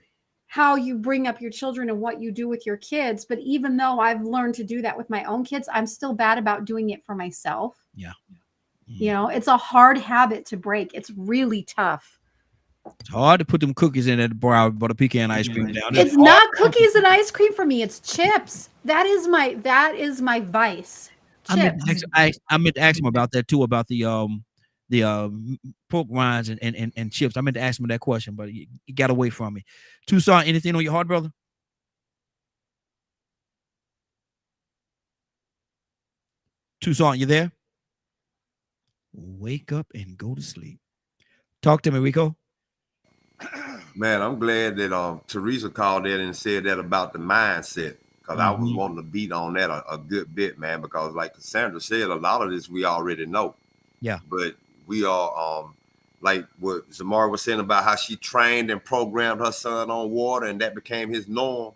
bring up your children and what you do with your kids. But even though I've learned to do that with my own kids, I'm still bad about doing it for myself. Yeah. It's a hard habit to break. It's really tough. It's hard to put them cookies in that butter pecan ice cream down. It's not cookies and ice cream for me. It's chips. That is my vice. Chips. I meant to ask him about that too, about the pork rinds and chips. I meant to ask him that question, but he got away from me. Tucson, anything on your heart, brother? Tucson, you there? Wake up and go to sleep. Talk to me, Rico. Man, I'm glad that Teresa called in and said that about the mindset, because I was wanting to beat on that a good bit, man, because like Cassandra said, a lot of this we already know. Yeah. But we are, like what Zamara was saying about how she trained and programmed her son on water, and that became his norm.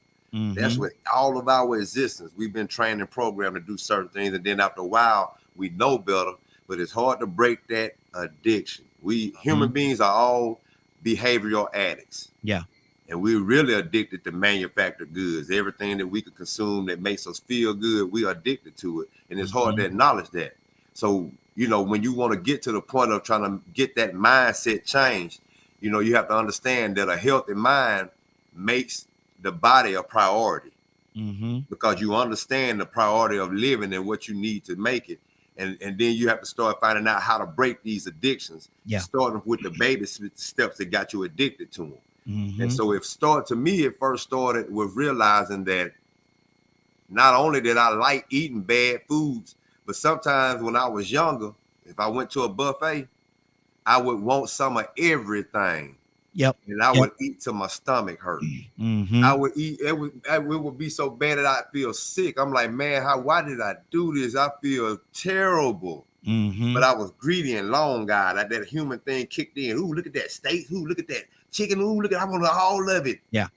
That's what all of our existence. We've been trained and programmed to do certain things, and then after a while, we know better. But it's hard to break that addiction. We human beings are all behavioral addicts. Yeah. And we're really addicted to manufactured goods. Everything that we could consume that makes us feel good, we are addicted to it. And it's hard to acknowledge that. So, you know, when you want to get to the point of trying to get that mindset changed, you know, you have to understand that a healthy mind makes the body a priority. Because you understand the priority of living and what you need to make it. And then you have to start finding out how to break these addictions, starting with the baby steps that got you addicted to them. And so it first started with realizing that not only did I like eating bad foods, but sometimes when I was younger, if I went to a buffet, I would want some of everything. Yep. And I would eat till my stomach hurt. I would eat. It would be so bad that I'd feel sick. I'm like, man, why did I do this? I feel terrible. But I was greedy and long-eyed. That human thing kicked in. Ooh, look at that steak. Ooh, look at that chicken. Ooh, look at, I want all of it. Yeah.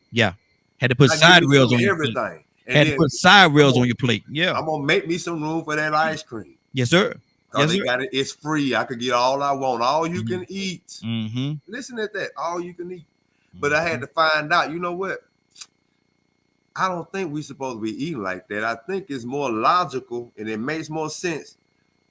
Had to put side rails on your plate. Had to put side rails on your plate. Yeah. I'm gonna make me some room for that ice cream. Yes, sir. Yes, sir. It's free. I could get all I want. All you can eat. Listen at that. All you can eat. But I had to find out, you know what? I don't think we're supposed to be eating like that. I think it's more logical and it makes more sense.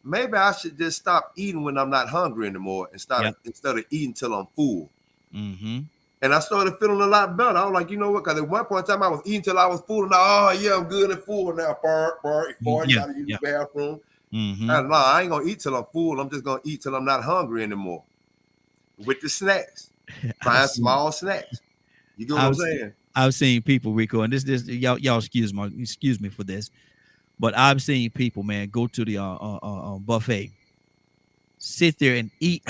Maybe I should just stop eating when I'm not hungry anymore instead of eating till I'm full. And I started feeling a lot better. I was like, you know what? Because at one point in time, I was eating till I was full. And now, I'm good and full now. Gotta use the bathroom. No, I ain't gonna eat till I'm full. I'm just gonna eat till I'm not hungry anymore. With the snacks, find small snacks. You get what I'm saying? I've seen people, Rico, and this y'all excuse me for this, but I've seen people, man, go to the buffet, sit there and eat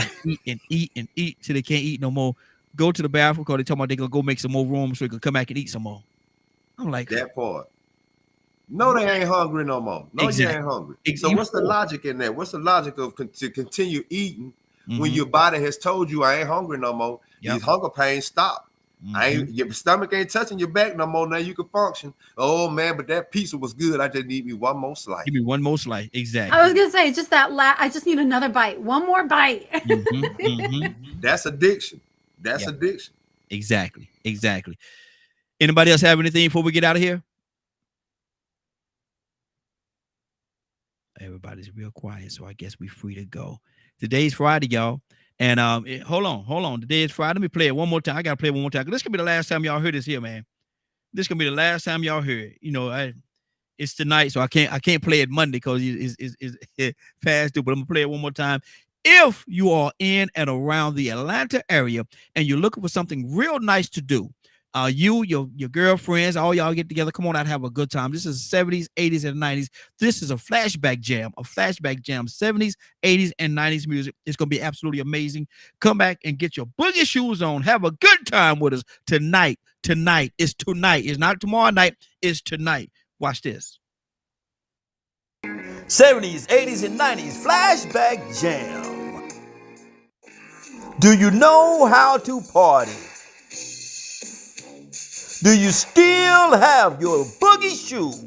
till they can't eat no more. Go to the bathroom because they talking about they gonna go make some more room so they can come back and eat some more. I'm like, that part. No, they ain't hungry no more. No, you ain't hungry. So what's the logic in that? What's the logic of to continue eating when your body has told you I ain't hungry no more? These hunger pains stop. Your stomach ain't touching your back no more. Now you can function. Oh man, but that pizza was good. I just need me one more slice. Give me one more slice. Exactly. I was gonna say just that. I just need another bite. One more bite. That's addiction. That's addiction. Exactly. Anybody else have anything before we get out of here? Everybody's real quiet, so I guess we're free to go. Today's Friday, y'all. And hold on. Today is Friday. Let me play it one more time. I gotta play it one more time. This could be the last time y'all heard this here, man. This could be the last time y'all heard it. You know, it's tonight, so I can't play it Monday because it's past due. But I'm gonna play it one more time. If you are in and around the Atlanta area and you're looking for something real nice to do, your girlfriends, all y'all get together, come on out and have a good time. This is 70s, 80s, and 90s. This is a flashback jam, 70s, 80s, and 90s music. It's going to be absolutely amazing. Come back and get your boogie shoes on. Have a good time with us tonight. It's tonight. It's not tomorrow night. It's tonight. Watch this. 70s, 80s, and 90s flashback jam. Do you know how to party? Do you still have your boogie shoes?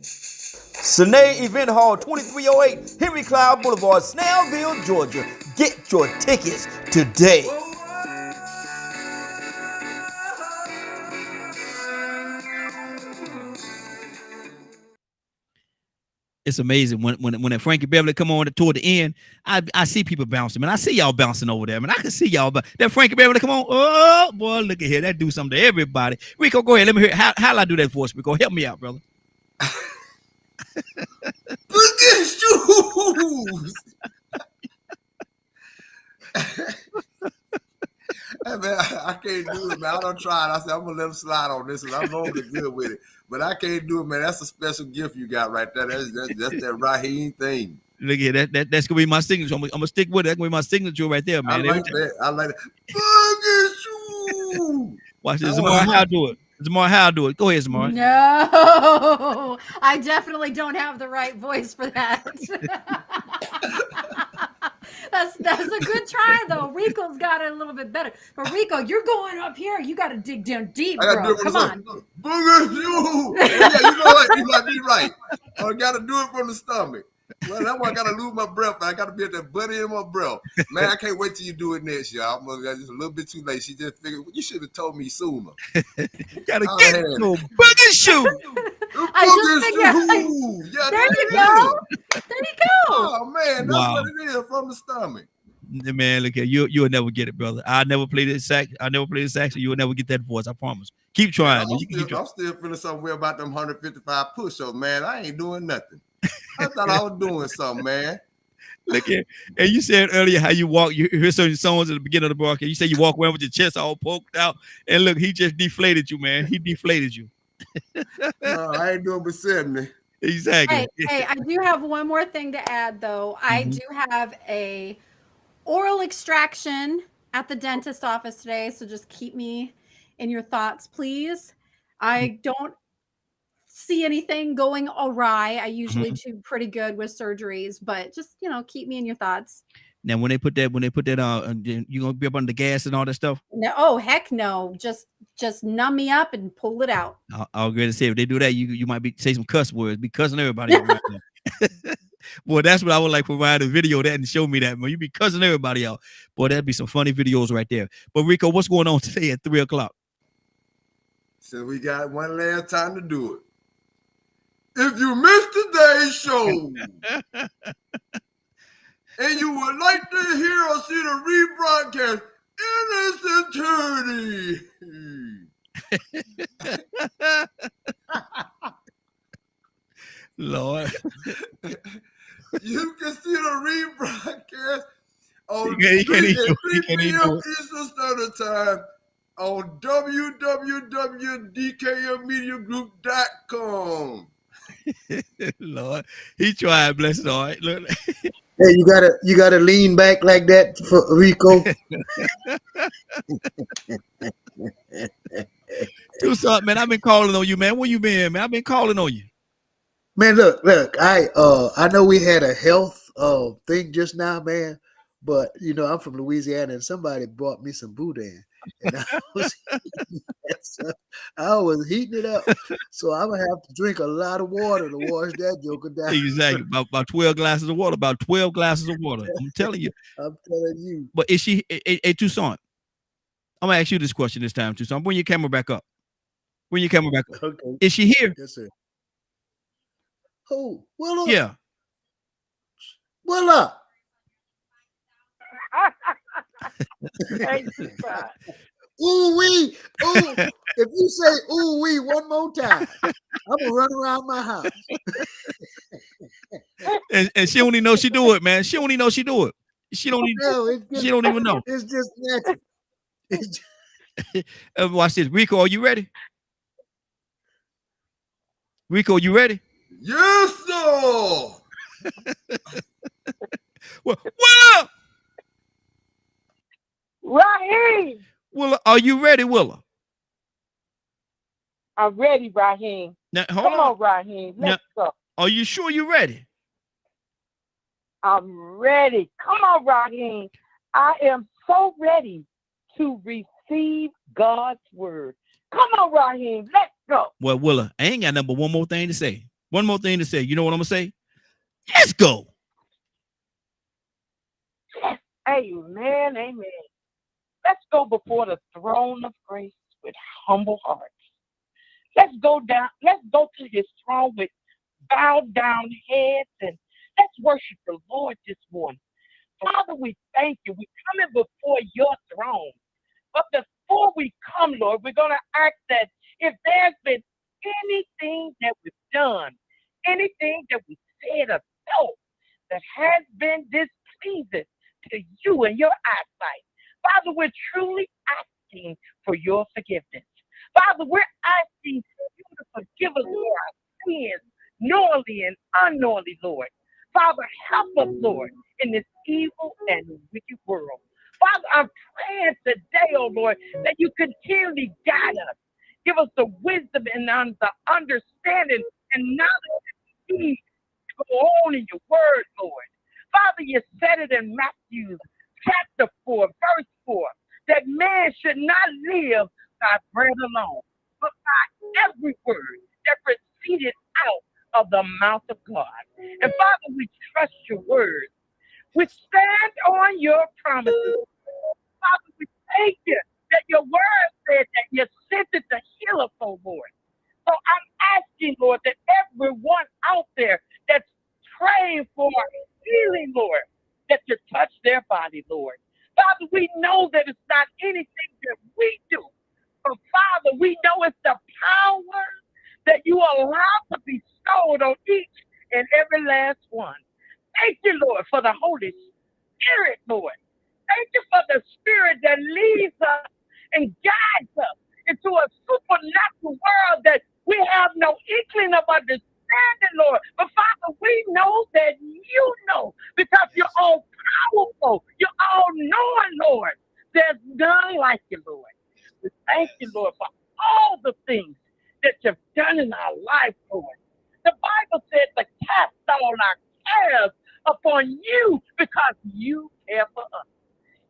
Sine Event Hall, 2308 Henry Cloud Boulevard, Snellville, Georgia. Get your tickets today. It's amazing when Frankie Beverly come on toward the end. I see people bouncing, man. I see y'all bouncing over there, man. I can see y'all, but that Frankie Beverly come on. Oh boy, look at here. That do something to everybody. Rico, go ahead. Let me hear how I do that voice, Rico. Help me out, brother. Boogie shoes. Hey, man, I can't do it, man. I don't try it. I said I'm gonna let him slide on this, and I'm normally good with it. But I can't do it, man. That's a special gift you got right there. That's that Raheem thing. Look at that. That's gonna be my signature. I'm gonna stick with it. That's gonna be my signature right there, man. I like that. Boogie shoe. Watch this. Zamar, how I do it. Zamar, how I do it. Go ahead, Zamar. No, I definitely don't have the right voice for that. That's a good try though. Rico's got it a little bit better. But Rico, you're going up here. You got to dig down deep, I gotta bro. do it from Come the on. Booger you. Yeah, you know what? You might be right. I gotta do it from the stomach. Well, that's why I gotta lose my breath. I gotta be at that buddy in my breath. Man, I can't wait till you do it next year. I'm just a little bit too late. She just figured you should have told me sooner. Gotta get to Booger Shoe. I just figured. Yeah, there you go. There you go. Oh man, that's Wow. what it is from the stomach. Man, look at you. You'll never get it, brother. I never played the sax. I never played the sax, so you'll never get that voice. I promise. Keep trying. I'm still feeling somewhere about them 155 push-ups, man. I ain't doing nothing. I thought I was doing something, man. Look at, and you said earlier how you walk. You hear certain songs at the beginning of the broadcast. You say you walk around with your chest all poked out, and look, he just deflated you, man. He deflated you. No, I ain't doing but 70. Exactly. Hey, I do have one more thing to add, though. I do have a oral extraction at the dentist office today, so just keep me in your thoughts, please. I don't see anything going awry. I usually do pretty good with surgeries, but just keep me in your thoughts. Now, when they put that, you gonna be up on the gas and all that stuff. No, oh heck no! Just numb me up and pull it out. I was going to say if they do that, you might say some cuss words, be cussing everybody out right now. Boy, that's what I would like for Ryan to video that and show me that. Man, you be cussing everybody out. Boy, that'd be some funny videos right there. But Rico, what's going on today at 3:00? So we got one last time to do it. If you missed today's show and you would like to hear or see the rebroadcast in its entirety, Lord, you can see the rebroadcast on He can't 3 do p.m. it. Eastern Standard Time on www.dkmmediagroup.com. Lord, he tried, bless his heart. Look. Hey, you gotta lean back like that for Rico. Do something, man. I've been calling on you, man. Where you been, man? I've been calling on you. Man, look, I know we had a health thing just now, man, but I'm from Louisiana and somebody brought me some boudin and I was heating it up. So I'm gonna have to drink a lot of water to wash that joker down. Exactly. About 12 glasses of water. About 12 glasses of water. I'm telling you. I'm telling you. But is she a Tucson? I'm gonna ask you this question this time, Tucson. Bring your camera back up. Bring your camera back up. Okay. Is she here? Yes, sir. Oh, Willa. Yeah. Willa. Ooh wee. Ooh. If you say ooh wee one more time, I'm gonna run around my house. and she don't even know she do it, man. She don't even know she do it. She don't even she don't even know. It's just natural. It's just... Watch this. Rico, are you ready? Rico, you ready? Yes, sir. What up? Raheem, Willa, are you ready, Willa? I'm ready, Raheem. Now, Come on, Raheem. Let's go. Are you sure you're ready? I'm ready. Come on, Raheem. I am so ready to receive God's word. Come on, Raheem. Let's go. Well, Willa, I ain't got nothing but one more thing to say. One more thing to say. You know what I'm gonna say? Let's go. Yes. Amen. Amen. Let's go before the throne of grace with humble hearts. Let's go down. Let's go to his throne with bowed down heads and let's worship the Lord this morning. Father, we thank you. We're coming before your throne. But before we come, Lord, we're going to ask that if there's been anything that we've done, anything that we said or felt that has been displeasing to you and your eyesight, Father, we're truly asking for your forgiveness. Father, we're asking you to forgive us for our sins, knowingly and unknowingly, Lord. Father, help us, Lord, in this evil and wicked world. Father, I'm praying today, oh Lord, that you continually guide us. Give us the wisdom and the understanding and knowledge that we need to go on in your word, Lord. Father, you said it in Matthew chapter 4, verse 4, that man should not live by bread alone, but by every word that proceeded out of the mouth of God. And Father, we trust your word. We stand on your promises. Father, we thank you that your word said that you sent it to heal us, oh Lord. So I'm asking, Lord, that everyone out there that's praying for healing, Lord, that you touch their body, Lord. Father, we know that it's not anything that we do. But Father, we know it's the power that you allow to be bestowed on each and every last one. Thank you, Lord, for the Holy Spirit, Lord. Thank you for the Spirit that leads us and guides us into a supernatural world that we have no inkling of understanding, Lord. But Father, we know that you know, because you're all powerful, you're all knowing, Lord. There's none like you, Lord. We thank you, Lord, for all the things that you've done in our life, Lord. The Bible says to cast all our cares upon you because you care for us.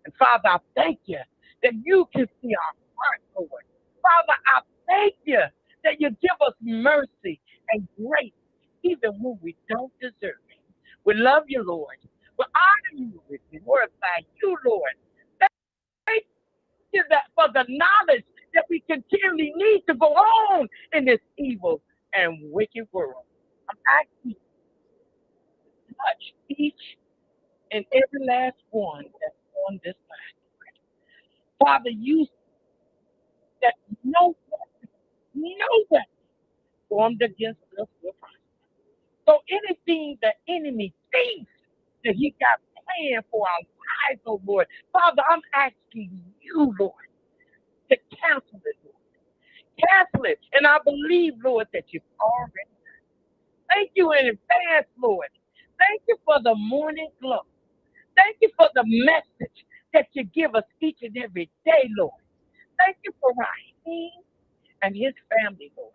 And Father, I thank you that you can see our heart, Lord. Father, I thank you that you give us mercy and grace even when we don't deserve it. We love you, Lord. We honor you, Lord. We glorify you, Lord. Thank you that for the knowledge that we continually need to go on in this evil and wicked world. I'm asking you to touch each and every last one that's on this line. Father, you said that no weapon formed against us will prosper. So anything the enemy thinks that he got planned for our lives, oh Lord, Father, I'm asking you, Lord, to cancel it, Lord. Cancel it. And I believe, Lord, that you've already done. Thank you in advance, Lord. Thank you for the morning glow. Thank you for the message that you give us each and every day, Lord. Thank you for Raheem and his family, Lord.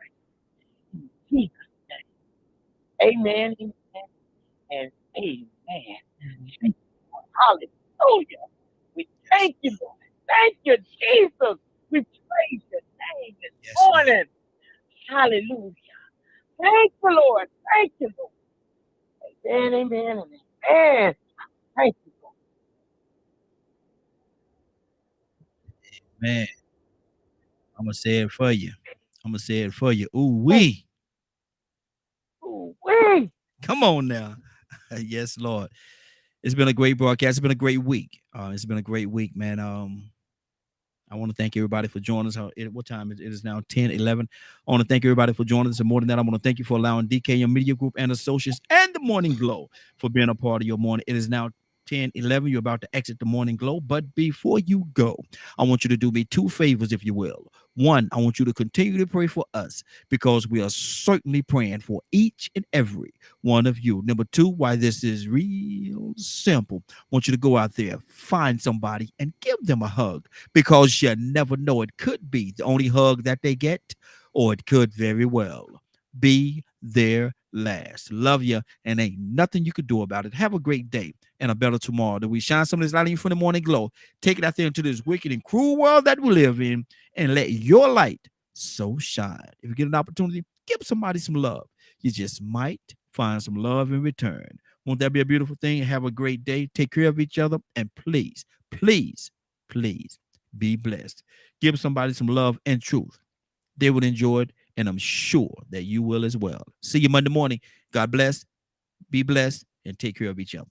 In Jesus' name. Amen, amen, and amen. Hallelujah. We thank you, Lord. Thank you, Jesus. We praise your name this morning. Hallelujah. Thank you, Lord. Thank you, Lord. Amen, amen, and amen. Thank you, Lord. Man, I'm gonna say it for you. I'm gonna say it for you. Ooh wee. Ooh wee. Come on now. Yes, Lord. It's been a great broadcast. It's been a great week. It's been a great week, man. I want to thank everybody for joining us. What time it is now? 10:11. I want to thank everybody for joining us. And more than that, I want to thank you for allowing DKM Media Group and Associates and the Morning Glow for being a part of your morning. It is now 10:11. You're about to exit the Morning Glow. But before you go, I want you to do me two favors, if you will. One, I want you to continue to pray for us because we are certainly praying for each and every one of you. Number two, why this is real simple. I want you to go out there, find somebody, and give them a hug because you never know. It could be the only hug that they get, or it could very well be their last. Love you, and ain't nothing you could do about it. Have a great day and a better tomorrow. That we shine some of this light in you from the Morning Glow. Take it out there into this wicked and cruel world that we live in, and let your light so shine. If you get an opportunity, give somebody some love. You just might find some love in return. Won't that be a beautiful thing? Have a great day. Take care of each other, and please, please, please be blessed. Give somebody some love and truth. They would enjoy it, and I'm sure that you will as well. See you Monday morning. God bless, be blessed, and take care of each other.